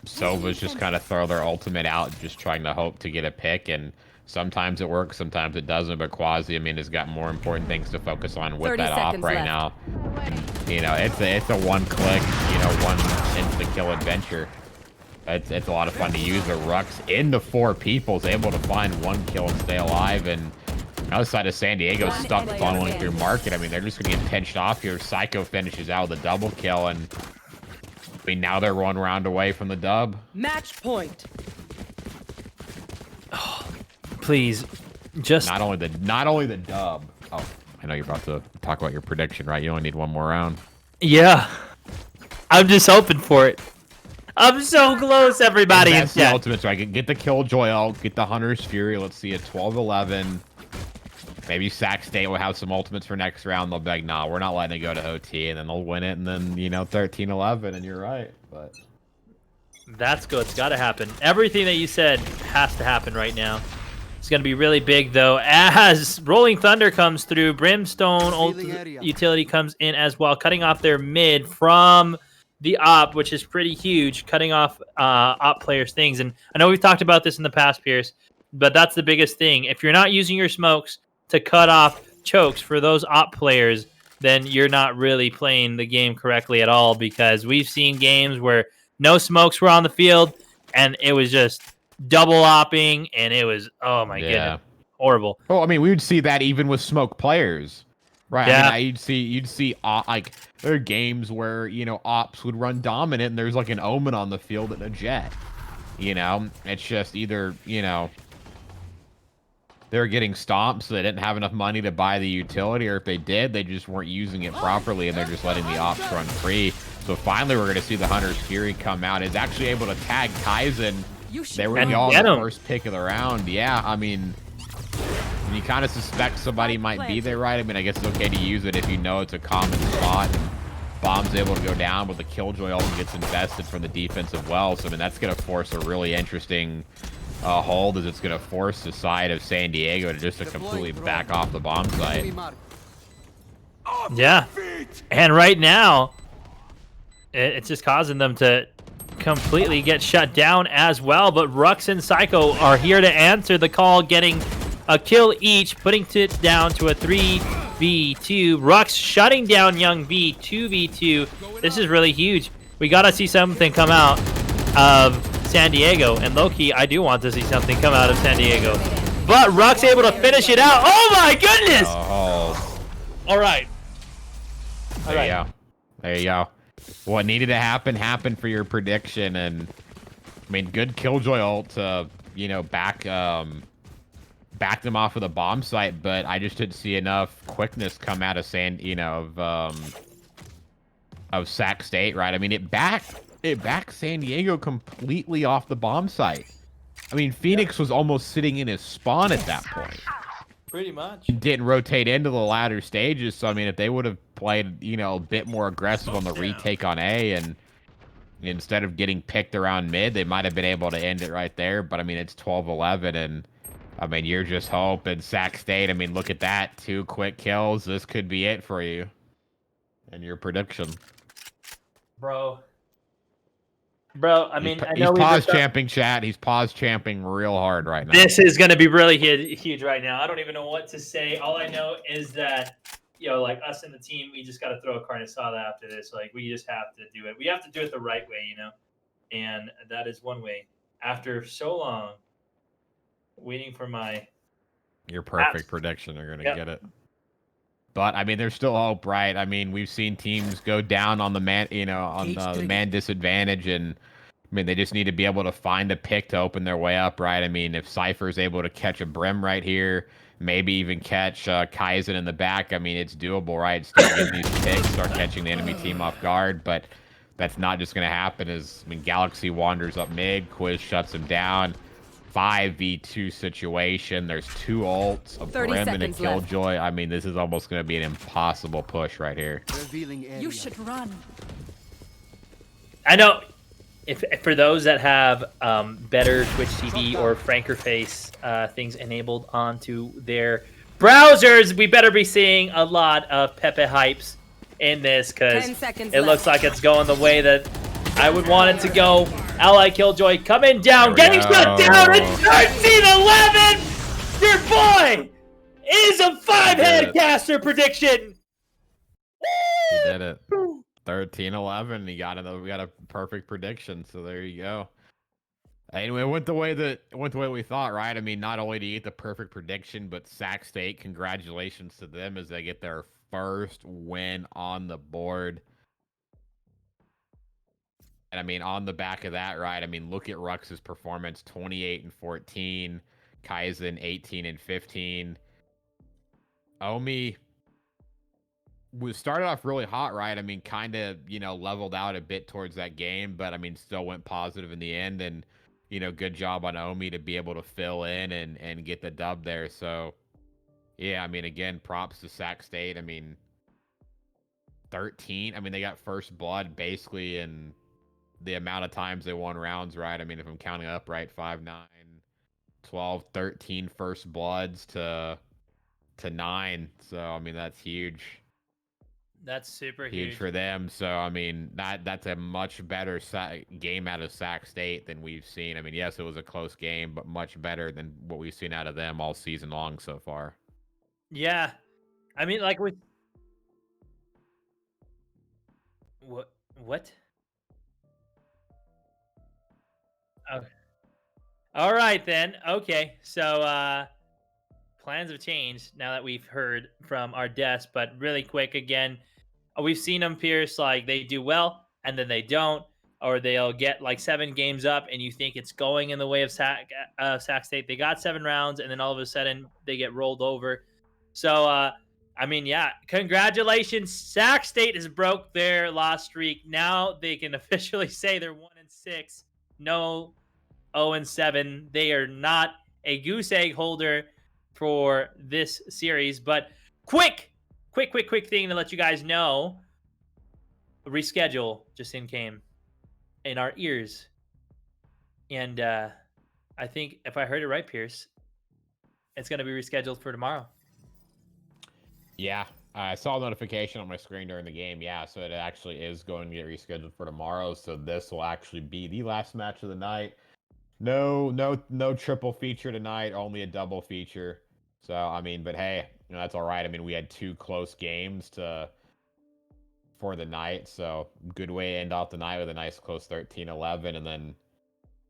Sovas just kind of throw their ultimate out, just trying to hope to get a pick, and sometimes it works, sometimes it doesn't. But Quasi, I mean, has got more important things to focus on with that op right now. It's a one-click, one insta-kill adventure. It's a lot of fun to use. The Rux into 4 people is able to find 1 kill and stay alive. And outside of San Diego, stuck funneling through market. I mean, they're just going to get pinched off here. Psycho finishes out with a double kill, and I mean, now they're 1 round away from the dub. Match point. Oh, please, just not only the dub. Oh, I know you're about to talk about your prediction, right? You only need 1 more round. Yeah, I'm just hoping for it. I'm so close, everybody. That's the ultimate, so I can get the Killjoy out, get the Hunter's Fury. Let's see a 12-11. Maybe Sac State will have some ultimates for next round. They'll be like, nah, we're not letting it go to OT, and then they'll win it, and then, 13-11, and you're right. But that's good. It's got to happen. Everything that you said has to happen right now. It's going to be really big, though, as Rolling Thunder comes through. Brimstone utility comes in as well, cutting off their mid from the op, which is pretty huge, cutting off op players' things. And I know we've talked about this in the past, Pierce, but that's the biggest thing. If you're not using your smokes to cut off chokes for those op players, then you're not really playing the game correctly at all, because we've seen games where no smokes were on the field and it was just double opping, and it was, oh my goodness, horrible. Oh, I mean, we would see that even with smoke players. Right. Yeah. I mean, you'd see like there are games where, ops would run dominant and there's like an Omen on the field and a Jet. It's just either, they're getting stomped, so they didn't have enough money to buy the utility, or if they did, they just weren't using it properly and they're just letting the ops run free. So finally, we're going to see the Hunter's Fury come out. It's actually able to tag Kaizen. They were all the first pick of the round. Yeah, I mean, you kind of suspect somebody might be there, right? I mean, I guess it's okay to use it if you know it's a common spot. bomb's able to go down, but the Killjoy also gets invested from the defensive well. So, I mean, that's going to force a really interesting hold, as it's going to force the side of San Diego to just completely back off the bomb site. Yeah. And right now, it's just causing them to completely get shut down as well. But Rux and Psycho are here to answer the call, getting a kill each, putting it down to a 3v2. Rux shutting down Young V 2v2. This is really huge. We got to see something come out of San Diego. And low-key, I do want to see something come out of San Diego. But Rux able to finish it out. Oh my goodness! Oh. All right. There you go. There you go. What needed to happen happened for your prediction, and I mean, good Killjoy ult to, you know, back them off of the bomb site, but I just didn't see enough quickness come out of Sac State, right? I mean, it backed San Diego completely off the bomb site. I mean, Phoenix was almost sitting in his spawn at that point. Pretty much. Didn't rotate into the latter stages, so I mean, if they would have played, you know, a bit more aggressive on the retake on A, and instead of getting picked around mid, they might have been able to end it right there. But I mean, it's 12-11, and I mean, you're just hoping. Sac State, I mean, look at that, 2 quick kills. This could be it for you and your prediction. Bro, I mean, I he's know pause champing, chat. He's pause champing real hard right now. This is going to be really huge right now. I don't even know what to say. All I know is that, you know, like us and the team, we just got to throw a carne asada after this. Like, we just have to do it. We have to do it the right way, you know? And that is one way. After so long waiting for your perfect prediction, they're going to get it. But I mean, there's still hope, right? I mean, we've seen teams go down on the man, you know, on the man disadvantage, and I mean, they just need to be able to find a pick to open their way up, right? I mean, if Cypher's able to catch a Brim right here, maybe even catch Kaizen in the back, I mean, it's doable, right? Start getting these picks, start catching the enemy team off guard, but that's not just going to happen. I mean, Galaxy wanders up mid, Quiz shuts him down. 5v2 situation. There's 2 ults, a Brim and a Killjoy. Left. I mean, this is almost going to be an impossible push right here. You should run. I know, if for those that have better Twitch TV or FrankerFace things enabled onto their browsers, we better be seeing a lot of Pepe hypes in this, because it looks like it's going the way that I would want it to go. Ally Killjoy coming down, getting shut down at 13-11! Your boy is a 5-head caster prediction! He did it. 13-11. We got a perfect prediction, so there you go. Anyway, it went the way we thought, right? I mean, not only do you get the perfect prediction, but Sac State, congratulations to them as they get their first win on the board. And I mean, on the back of that, right? I mean, look at Rux's performance: 28-14, Kaizen 18-15. Omi started off really hot, right? I mean, kind of, you know, leveled out a bit towards that game, but I mean, still went positive in the end. And, you know, good job on Omi to be able to fill in and get the dub there. So, yeah, I mean, again, props to Sac State. I mean, 13. I mean, they got first blood basically in the amount of times they won rounds, right? I mean, if I'm counting up right, 5, 9, 12, 13 first bloods to 9. So, I mean, that's huge. That's super huge for them. So, I mean, that's a much better game out of Sac State than we've seen. I mean, yes, it was a close game, but much better than what we've seen out of them all season long so far. Yeah. I mean, like with... What? Oh. All right, then. Okay. So, plans have changed now that we've heard from our desk, but really quick again, we've seen them, Pierce, like they do well and then they don't, or they'll get like 7 games up and you think it's going in the way of Sac State. They got 7 rounds and then all of a sudden they get rolled over. So, I mean, yeah, congratulations. Sac State has broke their loss streak. Now they can officially say they're 1-6. No 0-7. They are not a goose egg holder for this series. But quick thing to let you guys know. reschedule just came in our ears, and I think if I heard it right, Pierce, it's going to be rescheduled for tomorrow. Yeah, I saw a notification on my screen during the game. Yeah, so it actually is going to get rescheduled for tomorrow. So this will actually be the last match of the night. No triple feature tonight. Only a double feature. So I mean, but hey, that's all right. I mean, we had 2 close games for the night, so good way to end off the night with a nice close 13-11, and then.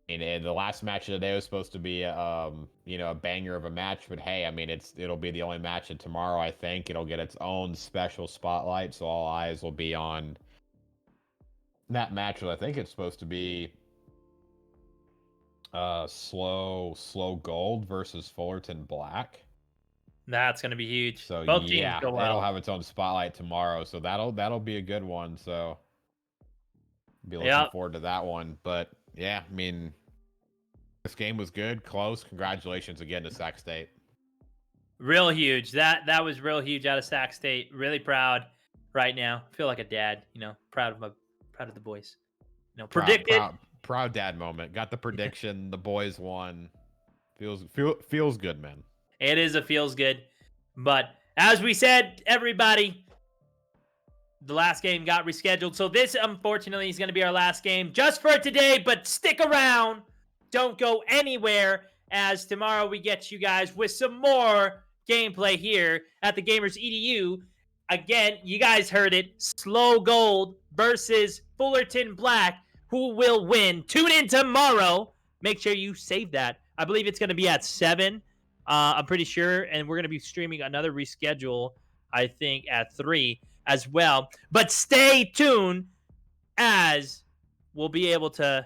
And the last match of the day was supposed to be, a banger of a match. But hey, I mean, it'll be the only match of tomorrow. I think it'll get its own special spotlight, so all eyes will be on that match. I think it's supposed to be slow gold versus Fullerton Black. That's gonna be huge. So Both yeah, teams go well. it'll have its own spotlight tomorrow. So that'll be a good one. So be looking forward to that one. But yeah, I mean. This game was good, close. Congratulations again to Sac State. Real huge. That was real huge out of Sac State. Really proud right now. Feel like a dad, proud of the boys. Predicted. Proud dad moment. Got the prediction. The boys won. Feels good, man. It is a feels good. But as we said, everybody, the last game got rescheduled. So this, unfortunately, is going to be our last game just for today. But stick around. Don't go anywhere, as tomorrow we get you guys with some more gameplay here at the Gamers EDU. Again, you guys heard it. Slow Gold versus Fullerton Black. Who will win? Tune in tomorrow. Make sure you save that. I believe it's going to be at 7. I'm pretty sure. And we're going to be streaming another reschedule, I think, at 3 as well. But stay tuned, as we'll be able to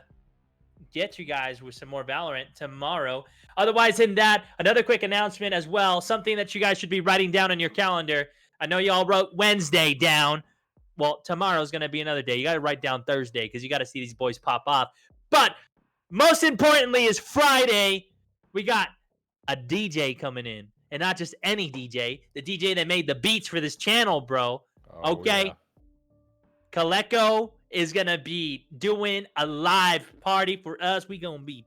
get you guys with some more Valorant tomorrow. Otherwise, in that, another quick announcement as well, something that you guys should be writing down on your calendar. I know y'all wrote Wednesday down. Well, tomorrow's going to be another day. You got to write down Thursday because you got to see these boys pop off. But most importantly is Friday. We got a DJ coming in, and not just any DJ, the DJ that made the beats for this channel, bro. Okay? Yeah. Coleco is going to be doing a live party for us. We going to be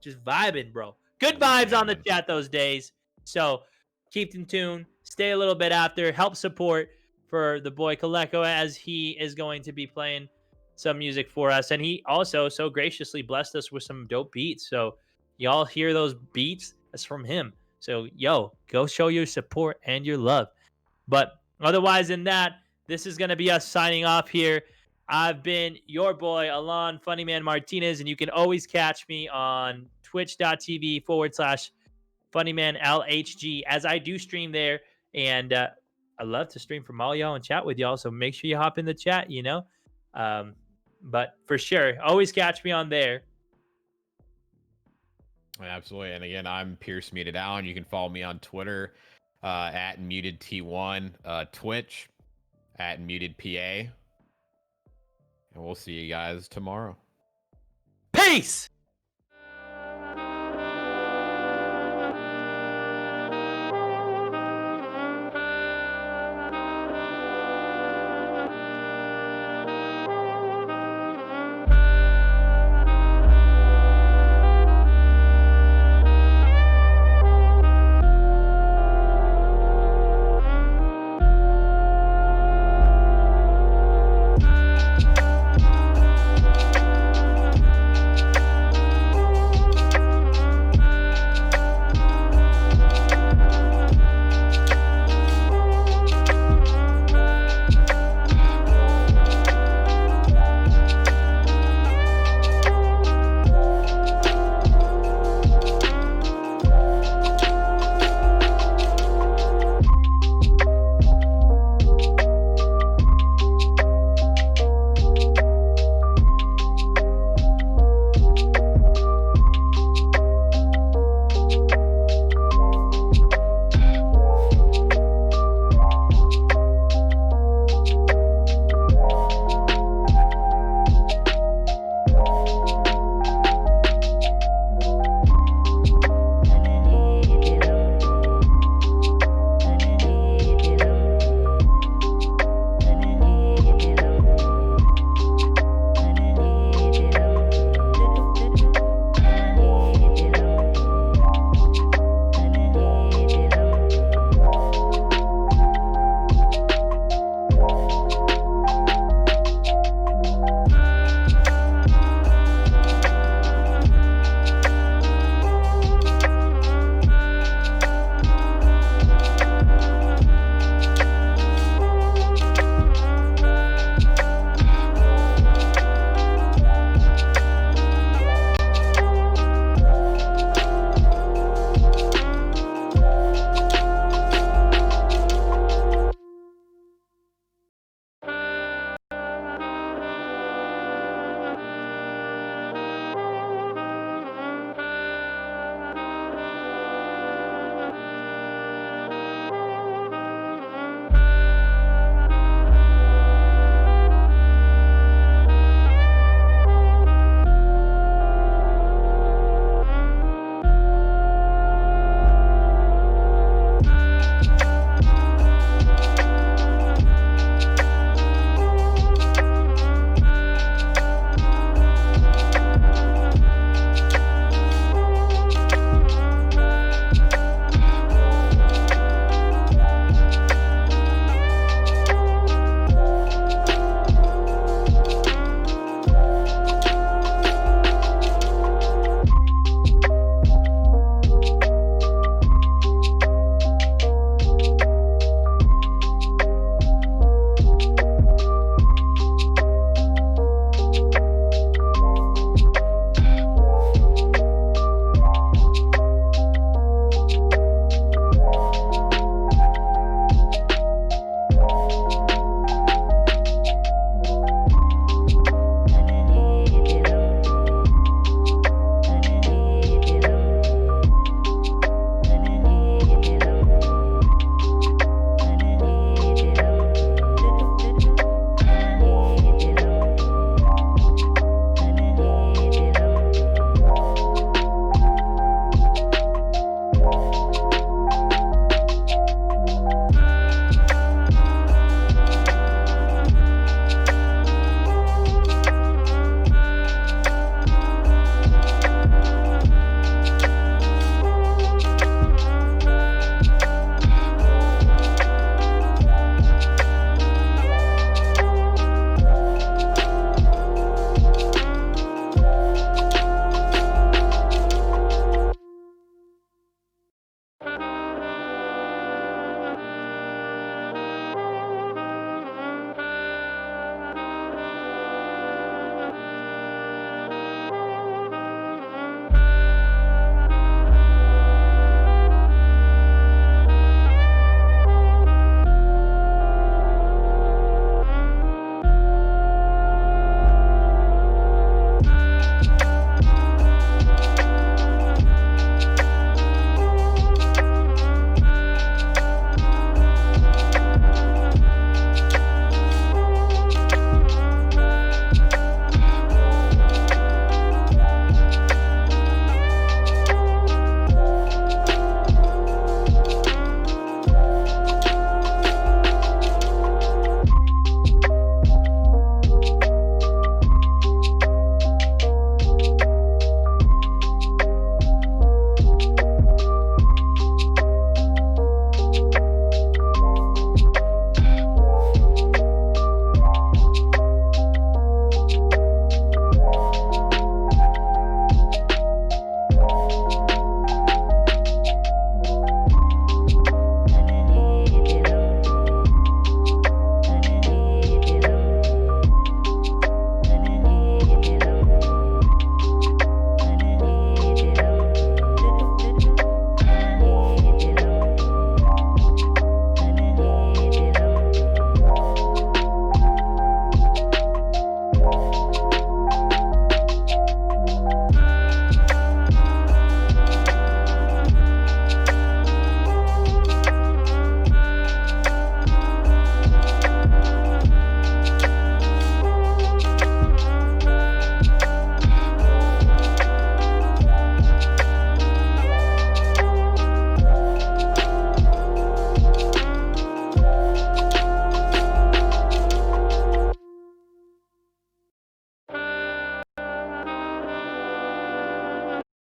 just vibing, bro. Good vibes on the chat those days. So keep in tune. Stay a little bit after. Help support for the boy Coleco, as he is going to be playing some music for us. And he also so graciously blessed us with some dope beats. So y'all hear those beats? That's from him. So, go show your support and your love. But otherwise than that, this is going to be us signing off here. I've been your boy, Alon Funnyman Martinez, and you can always catch me on twitch.tv/FunnymanLHG, as I do stream there. And I love to stream from all y'all and chat with y'all, so make sure you hop in the chat, But for sure, always catch me on there. Absolutely. And again, I'm Pierce Muted Allen. You can follow me on Twitter at MutedT1, Twitch at MutedPA. And we'll see you guys tomorrow. Peace!